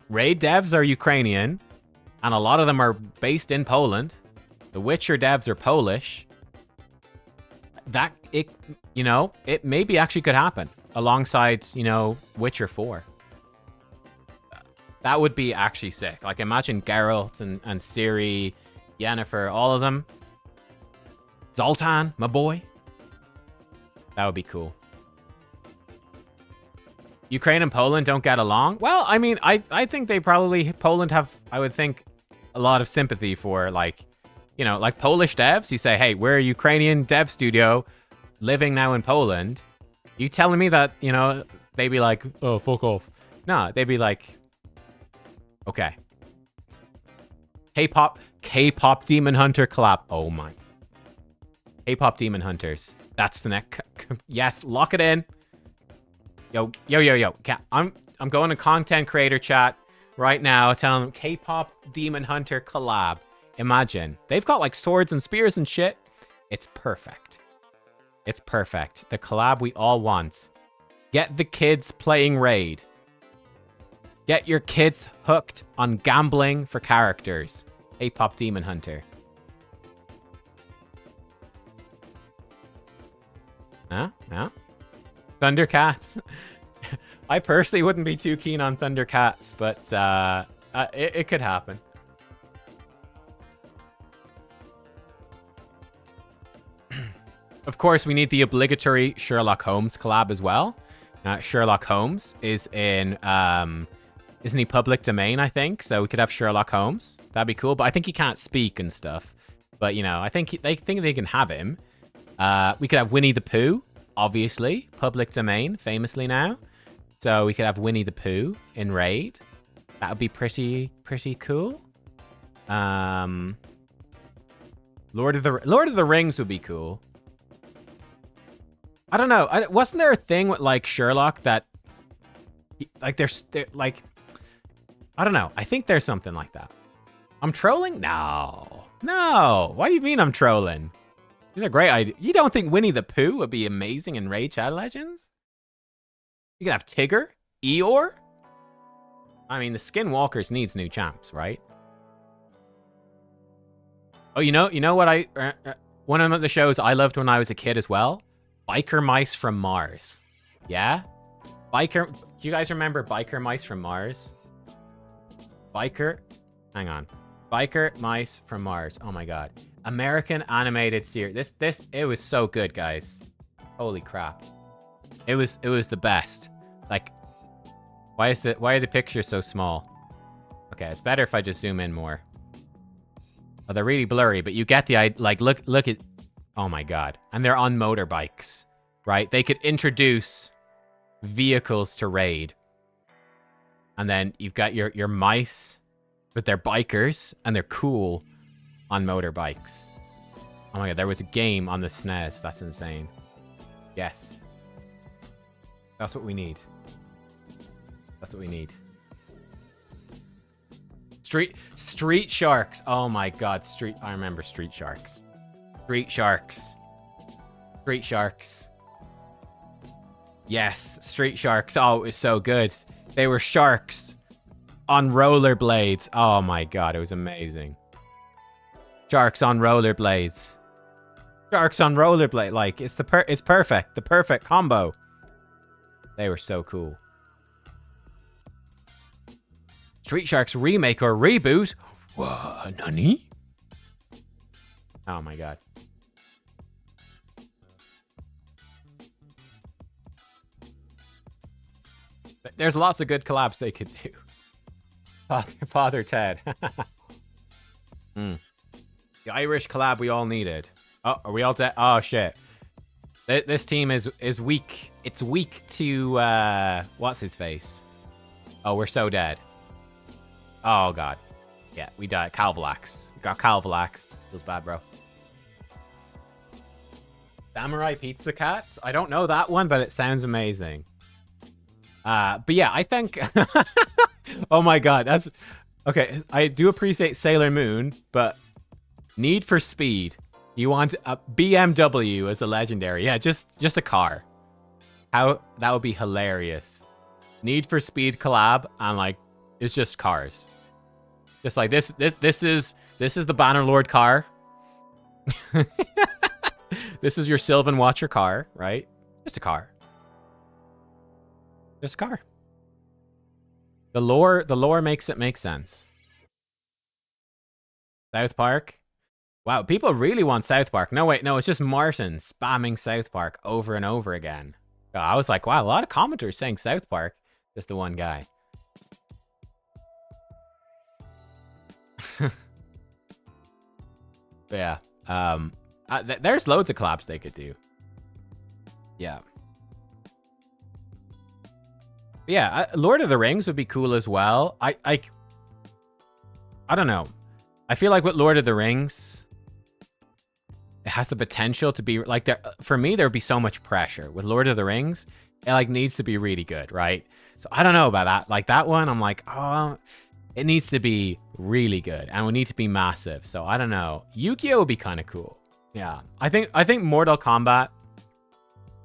Raid devs are Ukrainian, and a lot of them are based in Poland. The Witcher devs are Polish. It maybe actually could happen alongside, Witcher 4. That would be actually sick. Like, imagine Geralt and Ciri, Yennefer, all of them. Zoltan, my boy. That would be cool. Ukraine and Poland don't get along? Well, I mean, I think they probably... Poland have, I would think, a lot of sympathy for, like Polish devs. You say, hey, we're a Ukrainian dev studio living now in Poland. You telling me that, they'd be like, oh, fuck off. No, they'd be like, okay. K-pop Demon Hunter collab. Oh, my. K-pop Demon Hunters. That's the next... Yes, lock it in. Yo. I'm going to content creator chat right now telling them K-pop Demon Hunter collab. Imagine. They've got like swords and spears and shit. It's perfect. It's perfect. The collab we all want. Get the kids playing Raid. Get your kids hooked on gambling for characters. K-pop Demon Hunter. Huh? Thundercats. I personally wouldn't be too keen on Thundercats, but it could happen. Of course, we need the obligatory Sherlock Holmes collab as well. Sherlock Holmes is in, isn't he public domain, I think? So we could have Sherlock Holmes. That'd be cool, but I think he can't speak and stuff. But, I think they can have him. We could have Winnie the Pooh, obviously. Public domain, famously now. So we could have Winnie the Pooh in Raid. That would be pretty cool. Lord of the Rings would be cool. I don't know. Wasn't there a thing with like Sherlock that, like, there's like, I don't know. I think there's something like that. I'm trolling? No. What do you mean I'm trolling? These are great ideas. You don't think Winnie the Pooh would be amazing in Raid Chat Legends? You could have Tigger, Eeyore. I mean, the Skinwalkers needs new champs, right? Oh, you know what one of the shows I loved when I was a kid as well? Biker Mice from Mars. Yeah? Do you guys remember Biker Mice from Mars? Hang on. Biker Mice from Mars. Oh my god. American animated series. It was so good, guys. Holy crap. It was the best. Like, why are the pictures so small? Okay, it's better if I just zoom in more. Oh, they're really blurry, but you get the idea. Like, look at... Oh my god. And they're on motorbikes, right? They could introduce vehicles to raid. And then you've got your mice, but they're bikers, and they're cool on motorbikes. Oh my god, there was a game on the SNES. That's insane. Yes. That's what we need. That's what we need. Street Sharks. Oh my god, I remember Street Sharks. Street Sharks. Street Sharks. Yes, Street Sharks. Oh, it was so good. They were sharks on rollerblades. Oh my god, it was amazing. Sharks on rollerblades. Sharks on rollerblade. Like, it's perfect. The perfect combo. They were so cool. Street Sharks remake or reboot? What? Nani? Oh my god. There's lots of good collabs they could do. Father Ted. The Irish collab we all needed. Oh, are we all dead? Oh shit. This team is weak. It's weak to what's his face? Oh, we're so dead. Oh god. Yeah, we died. Calvalax. We got Calvalaxed. Feels bad, bro. Samurai Pizza Cats? I don't know that one, but it sounds amazing. But yeah, I think... Oh my god, that's... Okay, I do appreciate Sailor Moon, but Need for Speed. You want a BMW as a legendary. Yeah, just a car. How... That would be hilarious. Need for Speed collab, and like, it's just cars. Just like this is the Bannerlord car. This is your Sylvan Watcher car, right? Just a car. Just a car. The lore makes it make sense. South Park? Wow, people really want South Park. No, wait, no, it's just Martin spamming South Park over and over again. Oh, I was like, wow, a lot of commenters saying South Park. Just the one guy. Yeah. There's loads of collabs they could do. Yeah. Yeah, Lord of the Rings would be cool as well. I don't know. I feel like with Lord of the Rings, it has the potential to be like there. For me, there would be so much pressure with Lord of the Rings. It like needs to be really good, right? So I don't know about that. Like that one, I'm like, oh, it needs to be really good, and we need to be massive. So I don't know. Yu-Gi-Oh would be kind of cool. Yeah, I think Mortal Kombat,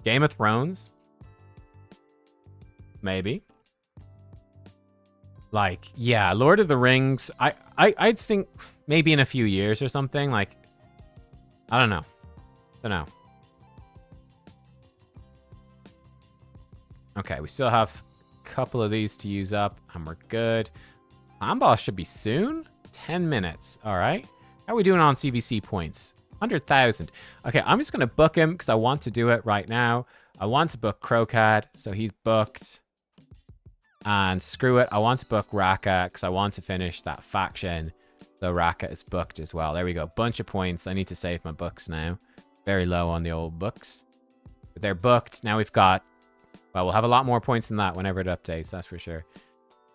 Game of Thrones, maybe. Like, yeah, Lord of the Rings. I'd think maybe in a few years or something. Like, I don't know. Okay, we still have a couple of these to use up, and we're good. Amboss should be soon. 10 minutes. All right. How are we doing on CvC points? 100,000. Okay, I'm just going to book him because I want to do it right now. I want to book Crocad, so he's booked. And screw it, I want to book Raka because I want to finish that faction. So Raka is booked as well. There we go. Bunch of points. I need to save my books now. Very low on the old books. But they're booked. Now we've got... Well, we'll have a lot more points than that whenever it updates, that's for sure.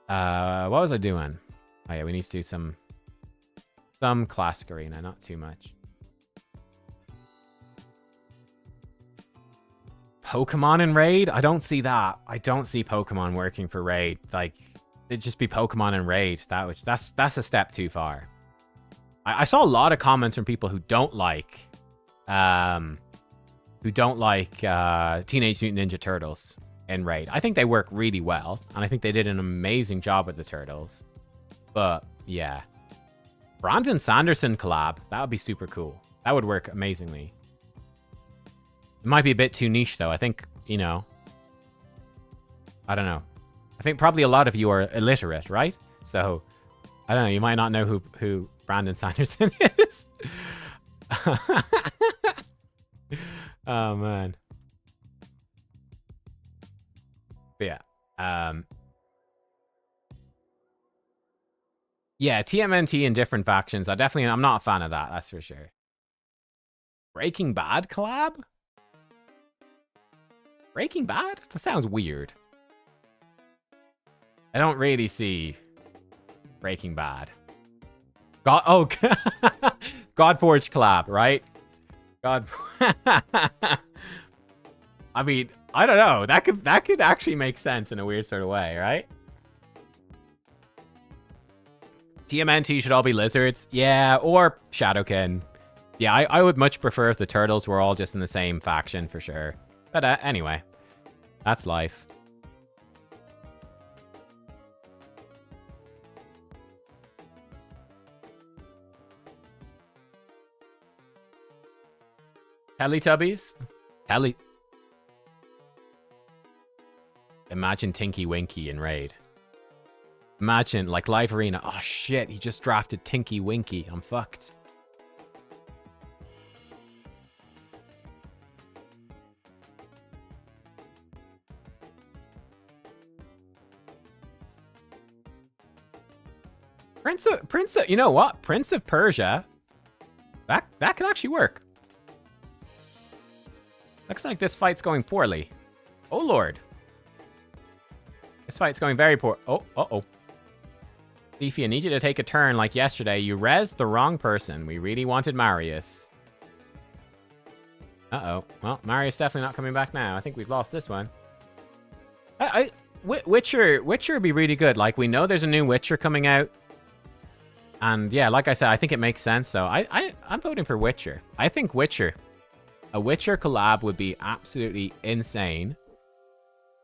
What was I doing? Oh yeah, we need to do some classic arena, not too much. Pokemon in Raid? I don't see that. I don't see Pokemon working for Raid. Like, it'd just be Pokemon in Raid. That's a step too far. I saw a lot of comments from people who don't like Teenage Mutant Ninja Turtles in Raid. I think they work really well, and I think they did an amazing job with the turtles. But yeah, Brandon Sanderson collab, that would be super cool. That would work amazingly. It might be a bit too niche though. I think, you know, I don't know. I think probably a lot of you are illiterate, right? So I don't know, you might not know who Brandon Sanderson is. Oh man. But yeah. Yeah, TMNT in different factions. I'm not a fan of that, that's for sure. Breaking Bad collab? Breaking Bad? That sounds weird. I don't really see Breaking Bad. Godforge collab, right? I mean, I don't know. That could actually make sense in a weird sort of way, right? TMNT should all be lizards. Yeah, or Shadowkin. Yeah, I would much prefer if the turtles were all just in the same faction for sure. But anyway, that's life. Teletubbies? Imagine Tinky Winky in Raid. Imagine, like, live arena. Oh, shit, he just drafted Tinky Winky. I'm fucked. Prince of, you know what? Prince of Persia. That could actually work. Looks like this fight's going poorly. Oh, Lord. This fight's going very poor. Oh, uh-oh. Leafy, I need you to take a turn like yesterday. You rezzed the wrong person. We really wanted Marius. Uh-oh. Well, Marius definitely not coming back now. I think we've lost this one. Witcher would be really good. Like, we know there's a new Witcher coming out. And yeah, like I said, I think it makes sense. So I'm voting for Witcher. I think Witcher. A Witcher collab would be absolutely insane.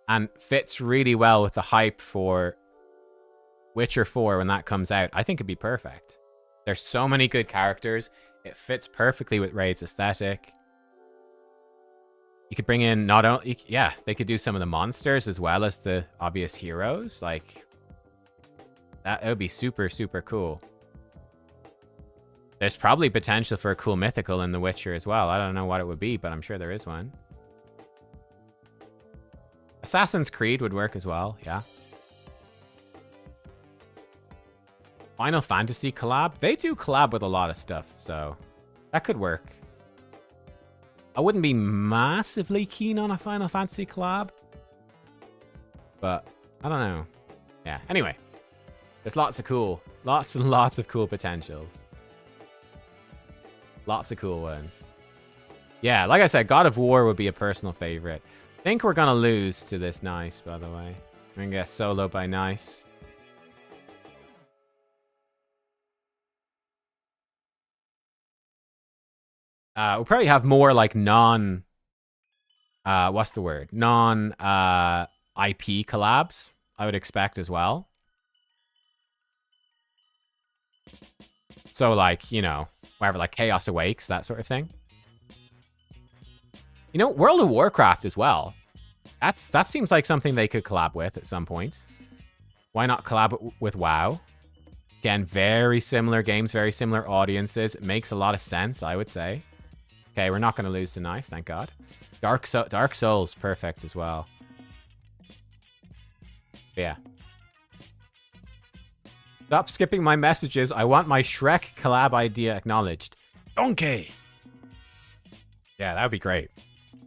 And fits really well with the hype for Witcher 4 when that comes out. I think it'd be perfect. There's so many good characters. It fits perfectly with Raid's aesthetic. You could bring in not only... Yeah, they could do some of the monsters as well as the obvious heroes. Like, that would be super, super cool. There's probably potential for a cool mythical in The Witcher as well. I don't know what it would be, but I'm sure there is one. Assassin's Creed would work as well, yeah. Final Fantasy collab? They do collab with a lot of stuff, so that could work. I wouldn't be massively keen on a Final Fantasy collab, but I don't know. Yeah, anyway. There's lots and lots of cool potentials. Lots of cool ones. Yeah, like I said, God of War would be a personal favorite. I think we're going to lose to this Nice, by the way. We're going to get soloed by Nice. We'll probably have more like what's the word? IP collabs, I would expect as well. So like, you know, whatever, like Chaos Awakes, that sort of thing. You know, World of Warcraft as well. That seems like something they could collab with at some point. Why not collab with WoW? Again, very similar games, very similar audiences. It makes a lot of sense, I would say. Okay, we're not going to lose to Nice, thank God. Dark Souls, perfect as well. Yeah. Stop skipping my messages. I want my Shrek collab idea acknowledged. Donkey! Yeah, that would be great.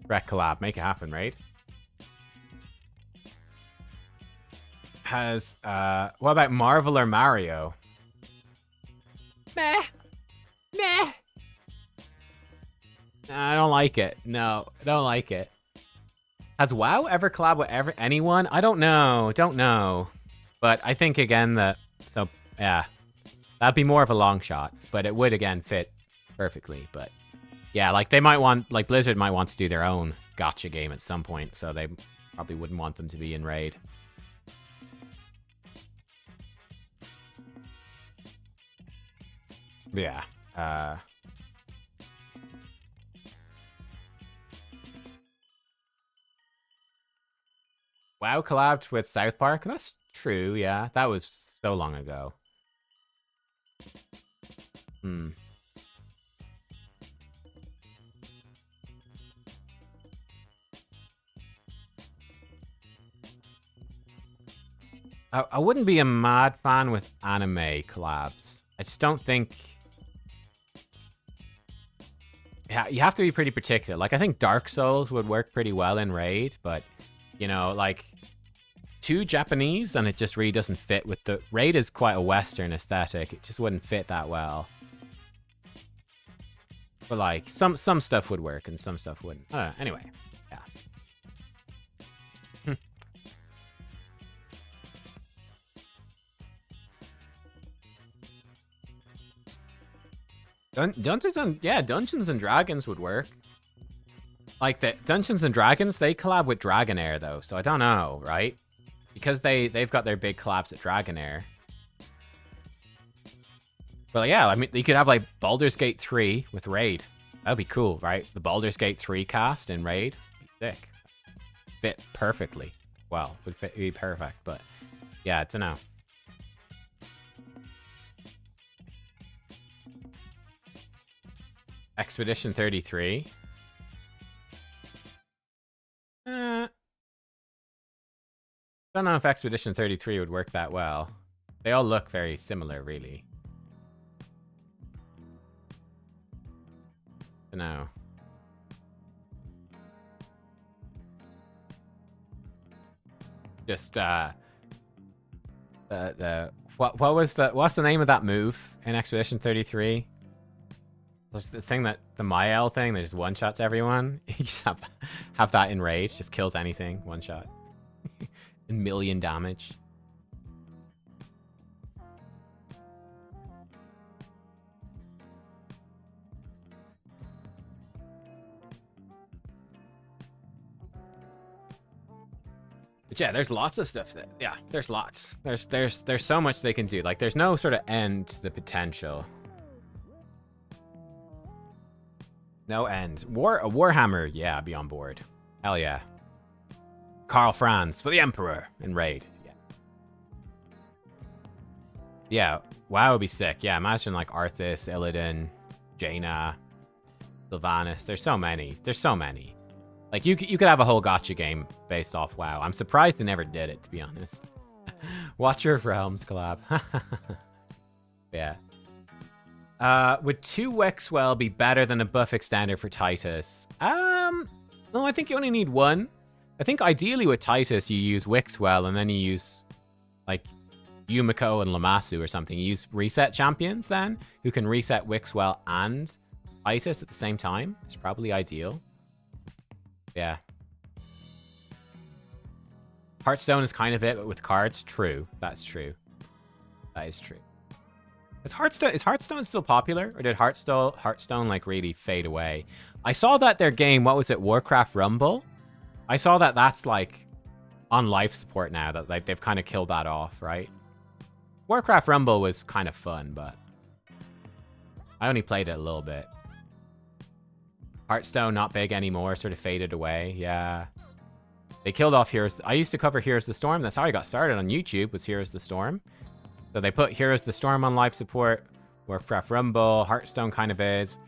Shrek collab, make it happen, right? What about Marvel or Mario? Meh. Meh. I don't like it. No, I don't like it. Has WoW ever collabed with anyone? I don't know. Don't know. But I think, again, that... So, yeah. That'd be more of a long shot. But it would, again, fit perfectly. But, yeah, like, they might want... Like, Blizzard might want to do their own gacha game at some point. So they Probably wouldn't want them to be in raid. Yeah. WoW collabed with South Park. That's true, yeah. That was so long ago. I wouldn't be a mad fan with anime collabs. I just don't think... Yeah, you have to be pretty particular. Like, I think Dark Souls would work pretty well in raid, but, you know, like, too Japanese, and it just really doesn't fit with the... Raid is quite a Western aesthetic. It just wouldn't fit that well. But, like, some stuff would work, and some stuff wouldn't. I don't know. Anyway, yeah. Dungeons and Dragons would work. Like, the Dungeons and Dragons, they collab with Dragonair, though, so I don't know, right? Because they've got their big collabs at Dragonair. But yeah, I mean, you could have, like, Baldur's Gate 3 with Raid. That'd be cool, right? The Baldur's Gate 3 cast in Raid. Sick. Fit perfectly. Well, would be perfect, but yeah, I don't know. Expedition 33. Don't know if Expedition 33 would work that well. They all look very similar, really. Don't know. Just what's the name of that move in Expedition 33? It's the thing that the Mael thing that just one shots everyone. You just have that in rage, just kills anything, one shot. A million damage. But yeah, there's lots of stuff that there's lots. There's so much they can do. Like, there's no sort of end to the potential. No end. Warhammer, yeah, I'd be on board. Hell yeah. Karl Franz for the Emperor in Raid. Yeah. Yeah, WoW would be sick. Yeah, imagine like Arthas, Illidan, Jaina, Sylvanas. There's so many. There's so many. Like, you could have a whole gacha game based off WoW. I'm surprised they never did it, to be honest. Watcher of Realms collab. Yeah. Would 2 Wixwell be better than a buff extender for Titus? No, I think you only need 1. I think ideally with Titus, you use Wixwell, and then you use, like, Yumiko and Lamasu or something. You use reset champions, then, who can reset Wixwell and Titus at the same time. It's probably ideal. Yeah. Hearthstone is kind of it, but with cards, true. That's true. That is true. Is Hearthstone still popular, or did Hearthstone like really fade away? I saw that their game, what was it, Warcraft Rumble? I saw that that's like on life support now. That like they've kind of killed that off, right? Warcraft Rumble was kind of fun, but I only played it a little bit. Hearthstone not big anymore, sort of faded away. Yeah, they killed off Heroes. I used to cover Heroes of the Storm. That's how I got started on YouTube, was Heroes of the Storm. So they put Heroes of the Storm on life support, Warcraft Rumble, Hearthstone kind of is.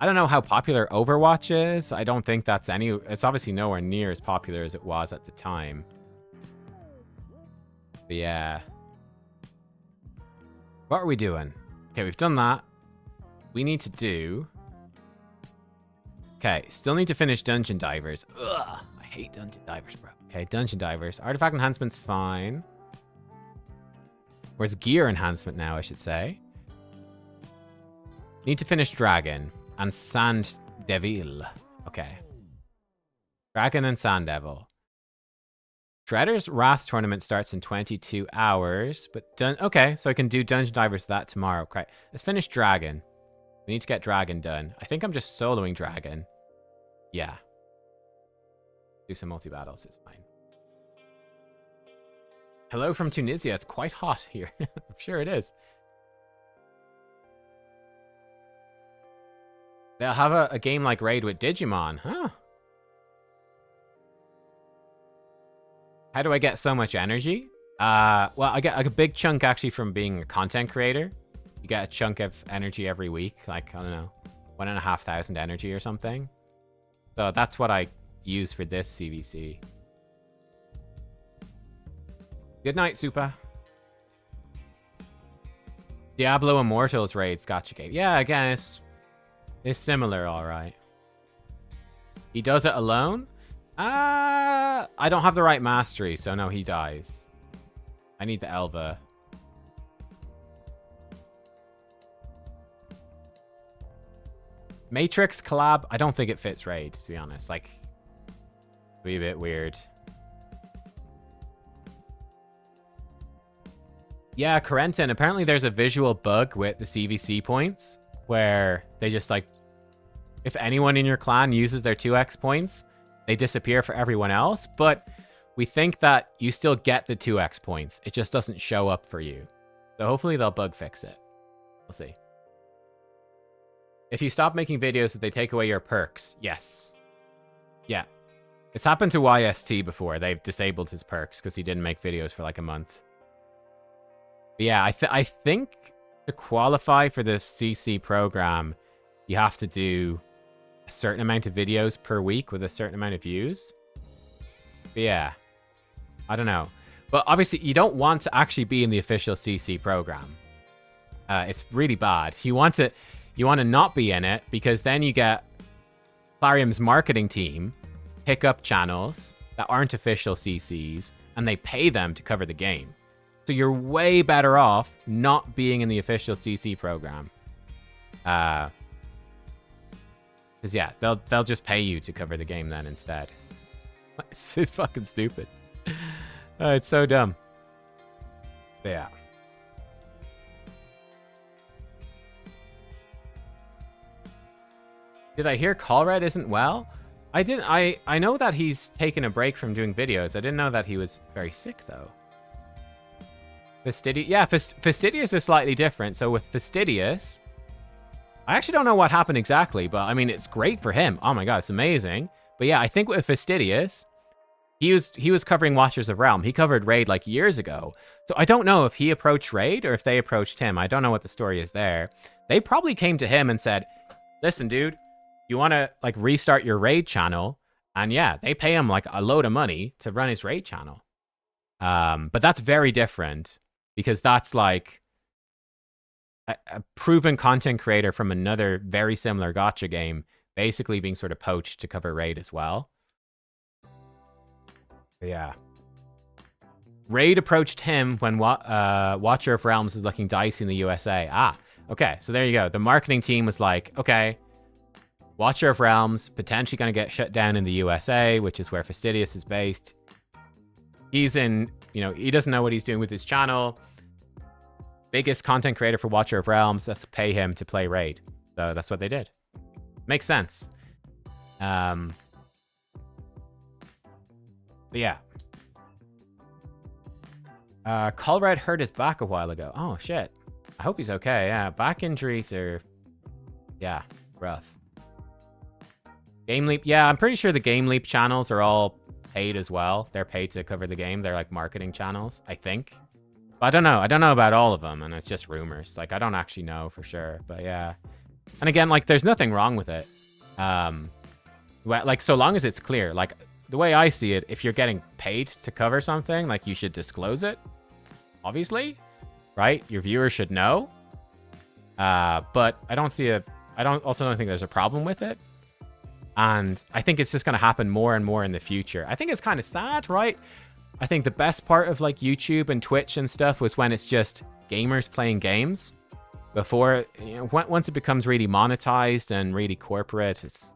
I don't know how popular Overwatch is. I don't think that's it's obviously nowhere near as popular as it was at the time. But yeah. What are we doing? Okay, we've done that. We need to do... Okay, still need to finish Dungeon Divers. Ugh, I hate Dungeon Divers, bro. Okay, Dungeon Divers. Artifact enhancement's fine. Where's gear enhancement now, I should say. Need to finish Dragon and Sand Devil. Okay. Dragon and Sand Devil. Shredder's Wrath tournament starts in 22 hours. But okay, so I can do Dungeon Divers for that tomorrow. Okay, let's finish Dragon. We need to get Dragon done. I think I'm just soloing Dragon. Yeah. Do some multi-battles, it's fine. Hello from Tunisia. It's quite hot here. I'm sure it is. They'll have a game like Raid with Digimon, huh? How do I get so much energy? Well, I get a big chunk actually from being a content creator. You get a chunk of energy every week, like, I don't know, 1,500 energy or something. So that's what I use for this CvC. Good night, Supa. Diablo Immortals raids gotcha game. Yeah, again, it's similar, all right. He does it alone? I don't have the right mastery, so no, he dies. I need the Elva. Matrix collab? I don't think it fits raid, to be honest. Like, it'd be a bit weird. Yeah, Corentin, apparently there's a visual bug with the CvC points where they just, like, if anyone in your clan uses their 2x points, they disappear for everyone else, but we think that you still get the 2x points. It just doesn't show up for you. So hopefully they'll bug fix it. We'll see. If you stop making videos, that they take away your perks. Yes. Yeah. It's happened to YST before. They've disabled his perks because he didn't make videos for like a month. But yeah, I think to qualify for the CC program, you have to do a certain amount of videos per week with a certain amount of views. But yeah, I don't know. But obviously, you don't want to actually be in the official CC program. It's really bad. You want to not be in it because then you get Clarium's marketing team pick up channels that aren't official CCs and they pay them to cover the game. So you're way better off not being in the official CC program. Because yeah, they'll just pay you to cover the game then instead. It's fucking stupid. It's so dumb. But yeah. Did I hear Colred isn't well? I didn't. I know that he's taken a break from doing videos. I didn't know that he was very sick though. Fastidious. Yeah, Fastidious is slightly different. So with Fastidious, I actually don't know what happened exactly, but I mean, it's great for him. Oh my god, it's amazing. But yeah, I think with Fastidious, he was covering Watchers of Realm. He covered Raid like years ago. So I don't know if he approached Raid or if they approached him. I don't know what the story is there. They probably came to him and said, listen, dude, you want to like restart your Raid channel? And yeah, they pay him like a load of money to run his Raid channel. But that's very different because that's like a proven content creator from another very similar gacha game basically being sort of poached to cover Raid as well. But yeah. Raid approached him when Watcher of Realms was looking dicey in the USA. Ah, okay. So there you go. The marketing team was like, okay, Watcher of Realms potentially going to get shut down in the USA, which is where Fastidious is based. He's in, you know, he doesn't know what he's doing with his channel. Biggest content creator for Watcher of Realms. Let's pay him to play Raid. So that's what they did. Makes sense. But yeah. Colred hurt his back a while ago. Oh, shit. I hope he's okay. Yeah, back injuries are... yeah, rough. Game Leap. Yeah, I'm pretty sure the Game Leap channels are all paid as well. They're paid to cover the game. They're like marketing channels, I think. But I don't know. I don't know about all of them, and it's just rumors. Like, I don't actually know for sure. But yeah. And again, like, there's nothing wrong with it. Like, so long as it's clear. Like, the way I see it, if you're getting paid to cover something, like, you should disclose it. Obviously. Right? Your viewers should know. But I don't see a... I also don't think there's a problem with it. And I think it's just going to happen more and more in the future. I think it's kind of sad, right? I think the best part of like YouTube and Twitch and stuff was when it's just gamers playing games. Before, you know, once it becomes really monetized and really corporate, it's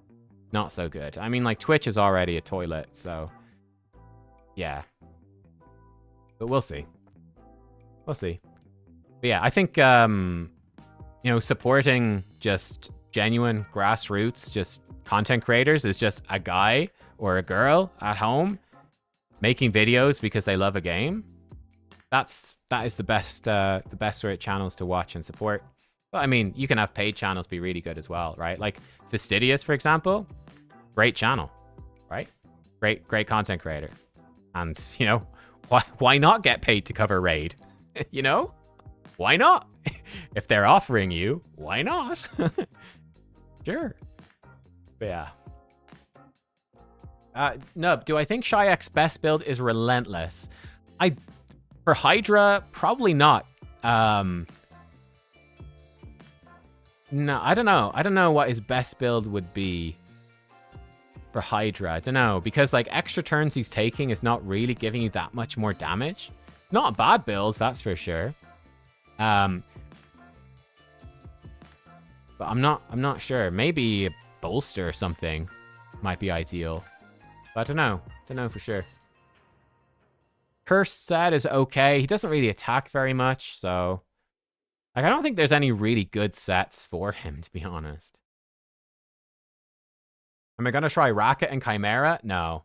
not so good. I mean, like Twitch is already a toilet, so yeah. But we'll see. We'll see. But yeah, I think, you know, supporting just genuine grassroots, just content creators is just a guy or a girl at home making videos because they love a game. that is the best sort of channels to watch and support. But I mean, you can have paid channels be really good as well, right? Like Fastidious, for example, great channel, right? Great content creator. And, you know, why not get paid to cover Raid? You know? Why not? If they're offering you, why not? Sure. But yeah. Nub, do I think Shyek's best build is Relentless? For Hydra, probably not. No, I don't know. I don't know what his best build would be for Hydra. I don't know, because like extra turns he's taking is not really giving you that much more damage. Not a bad build, that's for sure. But I'm not sure. Maybe a bolster or something might be ideal. But I don't know. Don't know for sure. Curse set is okay. He doesn't really attack very much, so like I don't think there's any really good sets for him, to be honest. Am I gonna try Racket and Chimera? No.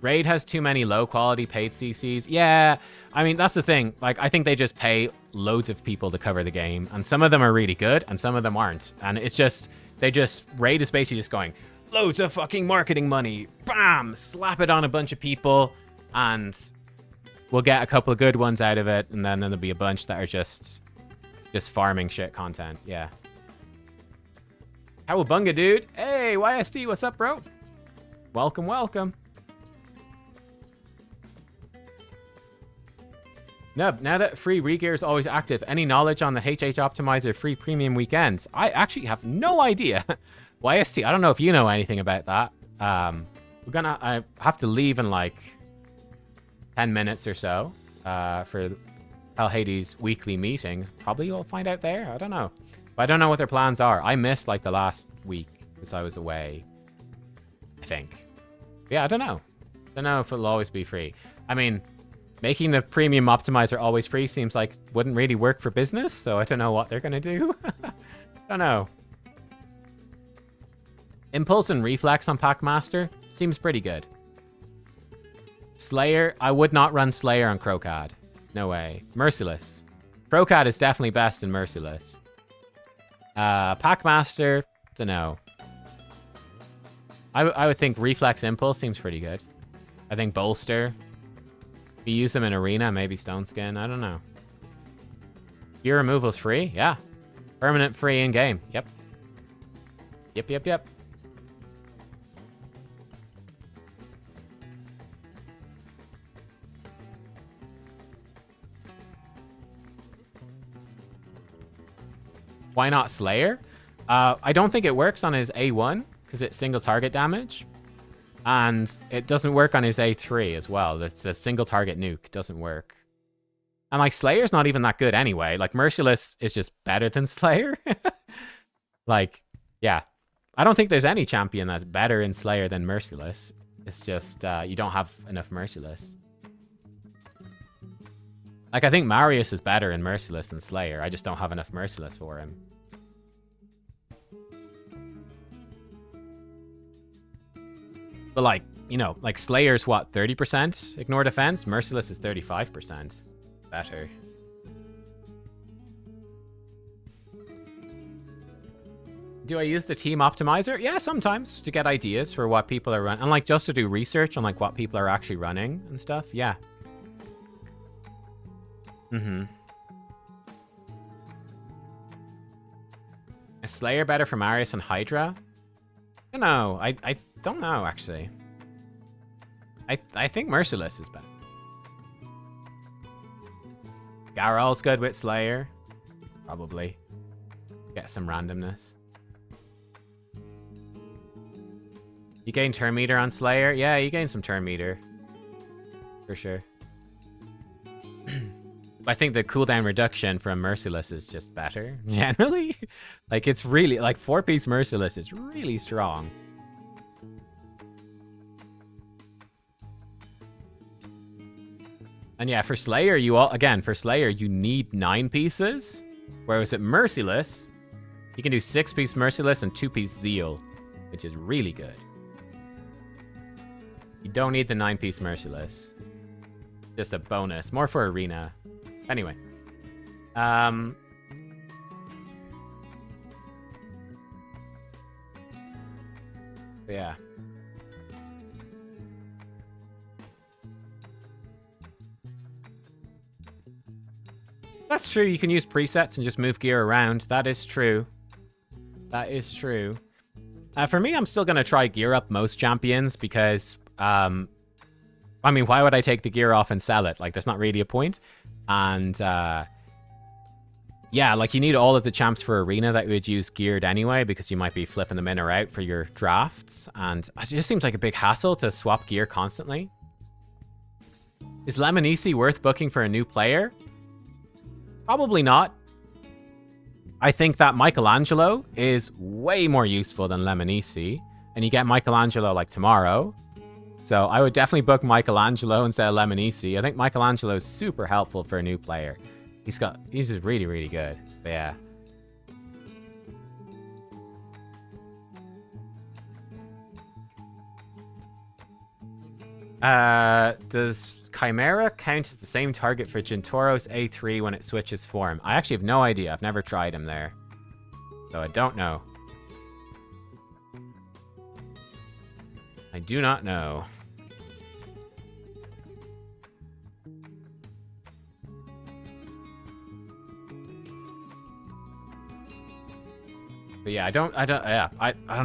Raid has too many low-quality paid CCs. Yeah, I mean, that's the thing. Like, I think they just pay loads of people to cover the game, and some of them are really good, and some of them aren't. And it's just, Raid is basically just going, loads of fucking marketing money, bam, slap it on a bunch of people, and we'll get a couple of good ones out of it, and then there'll be a bunch that are just farming shit content. Yeah. Cowabunga, dude. Hey, YST, what's up, bro? Welcome, welcome. Nub, now that free regear is always active, any knowledge on the HH Optimizer free premium weekends? I actually have no idea. YST, I don't know if you know anything about that. I have to leave in like 10 minutes or so for Hell Hades weekly meeting. Probably you'll find out there. I don't know. But I don't know what their plans are. I missed like the last week because I was away, I think. But yeah, I don't know. Don't know if it'll always be free. I mean, making the premium optimizer always free seems like wouldn't really work for business, so I don't know what they're going to do. Don't know. Impulse and Reflex on Packmaster seems pretty good. Slayer, I would not run Slayer on Crocad. No way. Merciless. Crocad is definitely best in Merciless. Packmaster, don't know. I would think Reflex Impulse seems pretty good. I think Bolster. If you use them in Arena, maybe Stone Skin. I don't know. Gear removal's free? Yeah. Permanent free in-game. Yep. Yep. Why not Slayer? I don't think it works on his A1 because it's single target damage. And it doesn't work on his A3 as well. The single target nuke doesn't work. And like Slayer's not even that good anyway. Like Merciless is just better than Slayer. Like, yeah. I don't think there's any champion that's better in Slayer than Merciless. It's just you don't have enough Merciless. Like I think Marius is better in Merciless than Slayer. I just don't have enough Merciless for him. But like, you know, like Slayer's what, 30% ignore defense? Merciless is 35%. Better. Do I use the team optimizer? Yeah, sometimes to get ideas for what people are running. And like just to do research on like what people are actually running and stuff. Yeah. Is Slayer better for Marius and Hydra? I don't know. I don't know, actually. I think Merciless is better. Garrel's good with Slayer. Probably. Get some randomness. You gain turn meter on Slayer? Yeah, you gain some turn meter. For sure. I think the cooldown reduction from Merciless is just better, generally. Like, it's really... Like, 4-piece Merciless is really strong. And yeah, for Slayer, for Slayer, you need 9 pieces. Whereas at Merciless, you can do 6-piece Merciless and 2-piece Zeal, which is really good. You don't need the 9-piece Merciless. just a bonus. More for arena. Anyway. Yeah. That's true. You can use presets and just move gear around. That is true. That is true. For me, I'm still going to try gear up most champions because, I mean, why would I take the gear off and sell it? Like, there's not really a point. And, yeah, like, you need all of the champs for arena that you would use geared anyway because you might be flipping them in or out for your drafts. And it just seems like a big hassle to swap gear constantly. Is Lemonisi worth booking for a new player? Probably not. I think that Michelangelo is way more useful than Lemonisi. And you get Michelangelo like tomorrow. So I would definitely book Michelangelo instead of Lemonisi. I think Michelangelo is super helpful for a new player. He's just really, really good. But yeah. Does Chimera count as the same target for Jintoros A3 when it switches form? I actually have no idea. I've never tried him there. So I don't know. I do not know. But yeah, I don't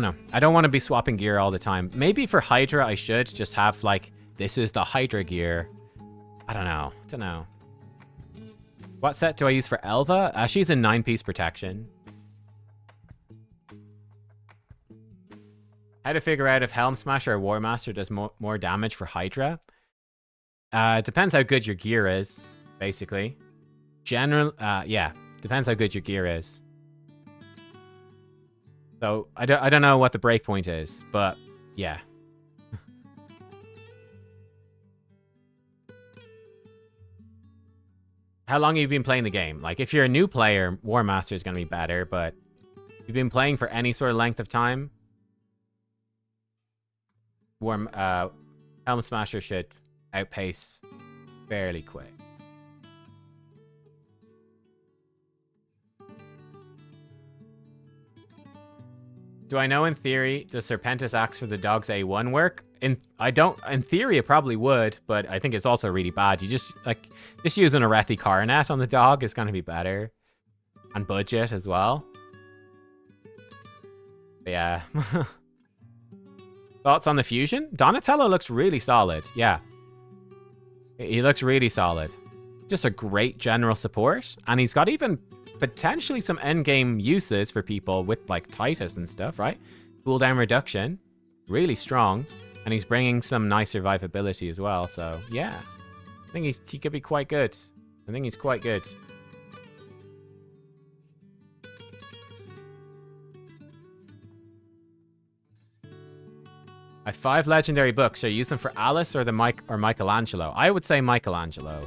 know. I don't want to be swapping gear all the time. Maybe for Hydra, I should just have like, this is the Hydra gear. I don't know. What set do I use for Elva? She's in 9-piece protection. How to figure out if Helm Smasher or War Master does more damage for Hydra? It depends how good your gear is, basically. Yeah, depends how good your gear is. So I don't know what the breakpoint is, but yeah. How long have you been playing the game? Like, if you're a new player, War Master is going to be better, but if you've been playing for any sort of length of time, Helm Smasher should outpace fairly quick. Do I know in theory does Serpentis Axe for the Dog's A1 work? In theory it probably would, but I think it's also really bad. You just using a Rethi Coronet on the dog is gonna be better. And budget as well. But yeah. Thoughts on the fusion? Donatello looks really solid. Yeah. He looks really solid. Just a great general support. And he's got even potentially some endgame uses for people with like Titus and stuff, right? Cooldown reduction. Really strong. And he's bringing some nice survivability as well. So yeah. I think he could be quite good. I think he's quite good. I have 5 legendary books. Should I use them for Alice or Michelangelo? I would say Michelangelo.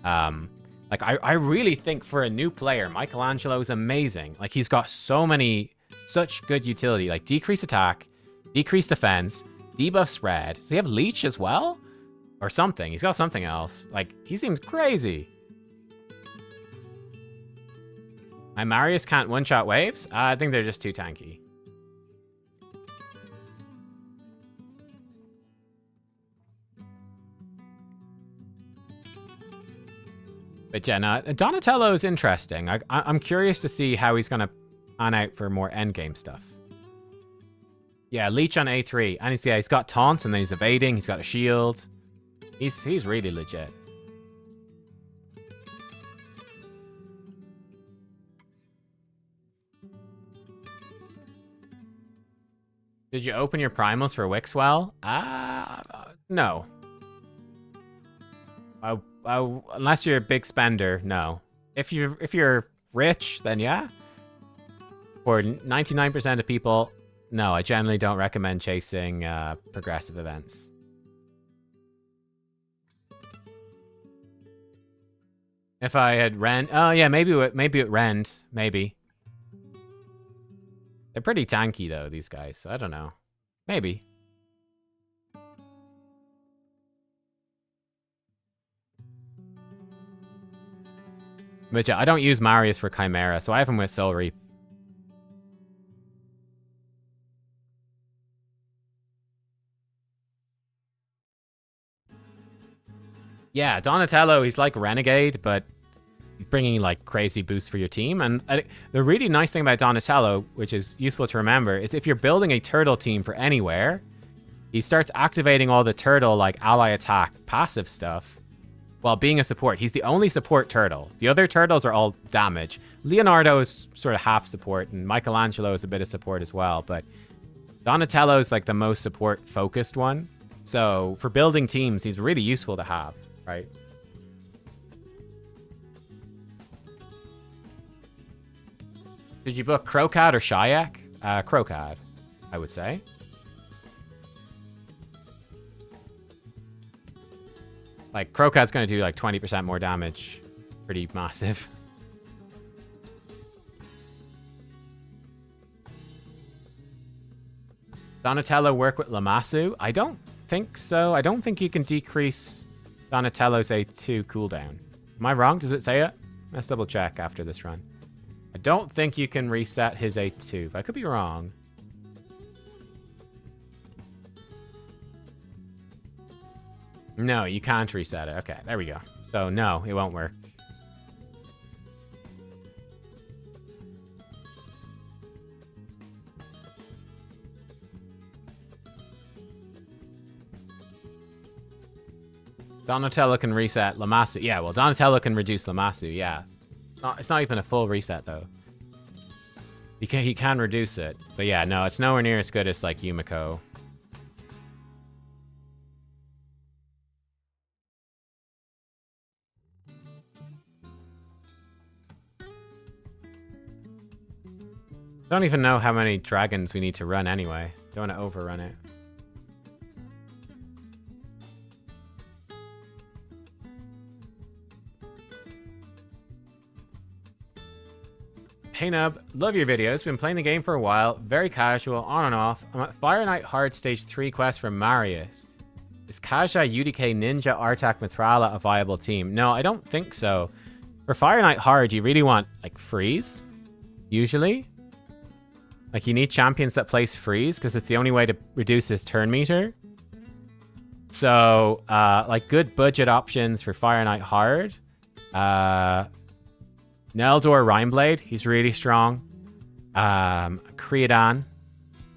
Like, I really think for a new player, Michelangelo is amazing. Like, he's got such good utility. Like, decrease attack, decrease defense, debuff spread. Does he have leech as well? Or something. He's got something else. Like, he seems crazy. My Marius can't one-shot waves? I think they're just too tanky. But yeah, no, Donatello is interesting. I'm curious to see how he's going to pan out for more endgame stuff. Yeah, Leech on A3. And he's got taunts and then he's evading. He's got a shield. He's really legit. Did you open your primals for Wixwell? No. Unless you're a big spender, no. If you're rich, then yeah. For 99% of people, no. I generally don't recommend chasing progressive events. If I had Rend, oh yeah, maybe it Rend, maybe. They're pretty tanky though, these guys. So I don't know. Maybe. But yeah, I don't use Marius for Chimera, so I have him with Soul Reap. Yeah, Donatello, he's like Renegade, but he's bringing like crazy boosts for your team. And the really nice thing about Donatello, which is useful to remember, is if you're building a turtle team for anywhere, he starts activating all the turtle like ally attack passive stuff while being a support. He's the only support turtle. The other turtles are all damage. Leonardo is sort of half support, and Michelangelo is a bit of support as well. But Donatello is like the most support focused one. So for building teams, he's really useful to have, right? Did you book Crocad or Shayak? Crocad, I would say. Like, Crocad's going to do like 20% more damage. Pretty massive. Donatello work with Lamassu? I don't think so. I don't think you can decrease Donatello's A2 cooldown. Am I wrong? Does it say it? Let's double check after this run. I don't think you can reset his A2, but I could be wrong. No, you can't reset it. Okay, there we go. So, no, it won't work. Donatello can reset Lamassu. Yeah, well, Donatello can reduce Lamassu, yeah. It's not even a full reset, though. He can reduce it. But yeah, no, it's nowhere near as good as, like, Yumiko. Don't even know how many dragons we need to run anyway. Don't want to overrun it. Hey Nub, love your videos. Been playing the game for a while. Very casual, on and off. I'm at Fire Knight Hard Stage 3 quest for Marius. Is Kaja, UDK, Ninja, Artak, Mithrala a viable team? No, I don't think so. For Fire Knight Hard, you really want, like, freeze. Usually. Like, you need champions that place freeze, because it's the only way to reduce his turn meter. So, like, good budget options for Fire Knight Hard. Neldor Rhineblade, he's really strong. Creodan,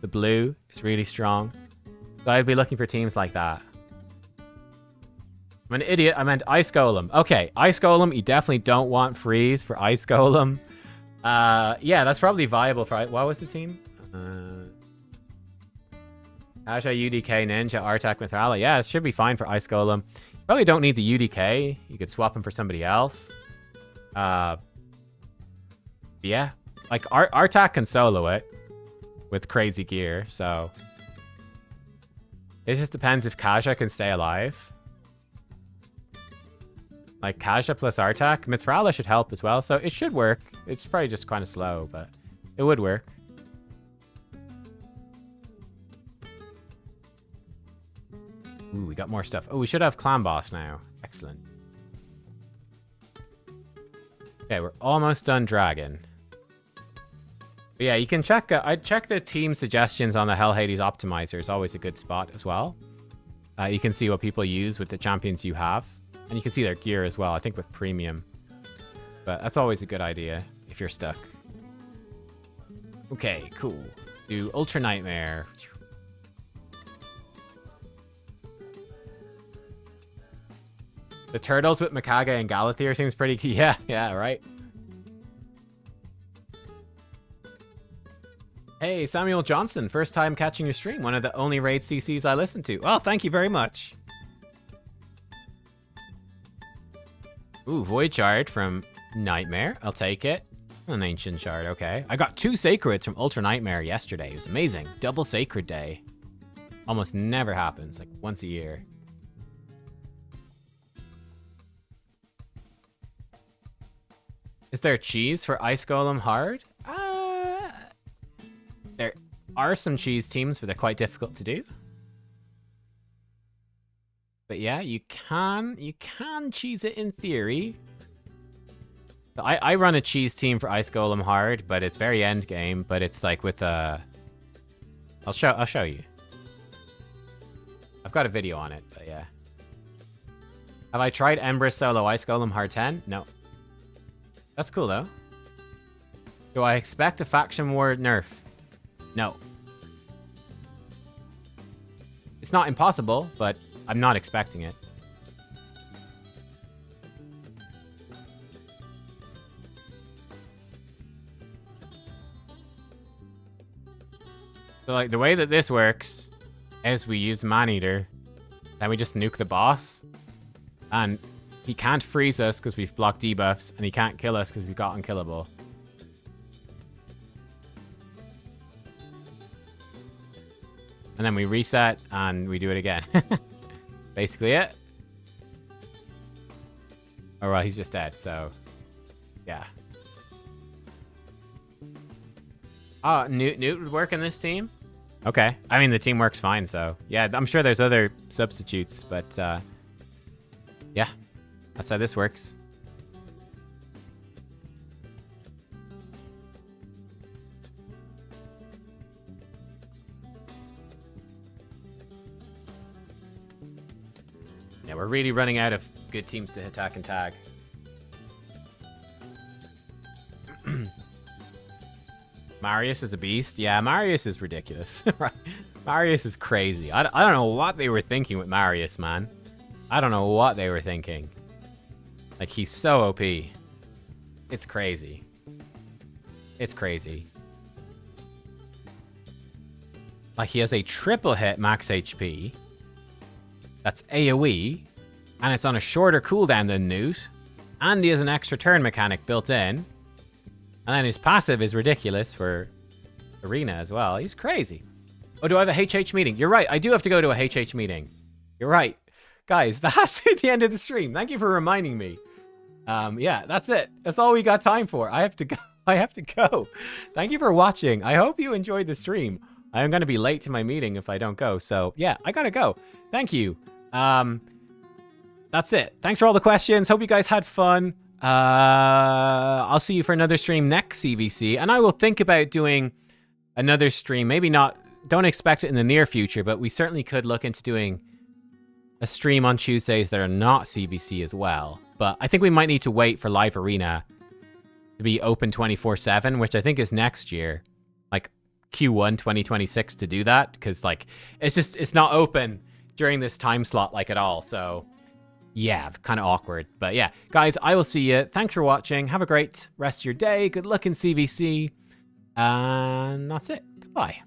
the blue, is really strong. So I'd be looking for teams like that. I'm an idiot, I meant Ice Golem. Okay, Ice Golem, you definitely don't want freeze for Ice Golem. Yeah, that's probably viable for... What was the team? Asha, UDK, Ninja, Artak, Mithrala. Yeah, it should be fine for Ice Golem. Probably don't need the UDK. You could swap him for somebody else. Yeah. Like, Artak can solo it with crazy gear, so... It just depends if Kaja can stay alive. Like, Kaja plus Artak. Mithrala should help as well, so it should work. It's probably just kind of slow, but it would work. Ooh, we got more stuff. Oh, we should have Clan Boss now. Excellent. Okay, we're almost done Dragon. But yeah, you can check... I'd check the team suggestions on the Hell Hades Optimizer. It's always a good spot as well. You can see what people use with the champions you have. And you can see their gear as well, I think with Premium. But that's always a good idea if you're stuck. Okay, cool. Do Ultra Nightmare. The turtles with Mikage and Galathir seems pretty key. Yeah, right. Hey, Samuel Johnson, first time catching your stream. One of the only raid CCs I listen to. Oh, thank you very much. Ooh, Void Shard from Nightmare. I'll take it. An Ancient Shard, okay. I got 2 Sacreds from Ultra Nightmare yesterday. It was amazing. Double Sacred Day. Almost never happens, like once a year. Is there cheese for Ice Golem Hard? There are some cheese teams, but they're quite difficult to do. But yeah, you can cheese it in theory. I run a cheese team for Ice Golem hard, but it's very end game. But it's like with a. I'll show you. I've got a video on it, but yeah. Have I tried Ember solo Ice Golem hard 10? No. That's cool though. Do I expect a faction war nerf? No. It's not impossible, but I'm not expecting it. So, like, the way that this works is we use Man-Eater, then we just nuke the boss, and he can't freeze us because we've blocked debuffs, and he can't kill us because we've got unkillable. And then we reset, and we do it again. Basically it. Oh, well, he's just dead, so... yeah. Oh, Newt would work in this team? Okay. I mean, the team works fine, so... yeah, I'm sure there's other substitutes, but... yeah. That's how this works. Yeah, we're really running out of good teams to attack and tag. Marius is a beast. Yeah, Marius is ridiculous. Right? Marius is crazy. I don't know what they were thinking with Marius, man. I don't know what they were thinking. Like, he's so OP. It's crazy. It's crazy. Like, he has a triple hit max HP. That's AoE. And it's on a shorter cooldown than Newt. And he has an extra turn mechanic built in. And then his passive is ridiculous for Arena as well. He's crazy. Oh, do I have a HH meeting? You're right. I do have to go to a HH meeting. You're right. Guys, that's at the end of the stream. Thank you for reminding me. Yeah, that's it. That's all we got time for. I have to go. I have to go. Thank you for watching. I hope you enjoyed the stream. I am going to be late to my meeting if I don't go. So, yeah, I got to go. Thank you. That's it. Thanks for all the questions. Hope you guys had fun. I'll see you for another stream next CvC, and I will think about doing another stream. Maybe not, don't expect it in the near future, but we certainly could look into doing a stream on Tuesdays that are not CvC as well. But I think we might need to wait for Live Arena to be open 24/7, which I think is next year, like Q1 2026 to do that, because like it's not open during this time slot like at all. So yeah, kind of awkward. But yeah, guys, I will see you. Thanks for watching. Have a great rest of your day. Good luck in CvC. And that's it. Goodbye.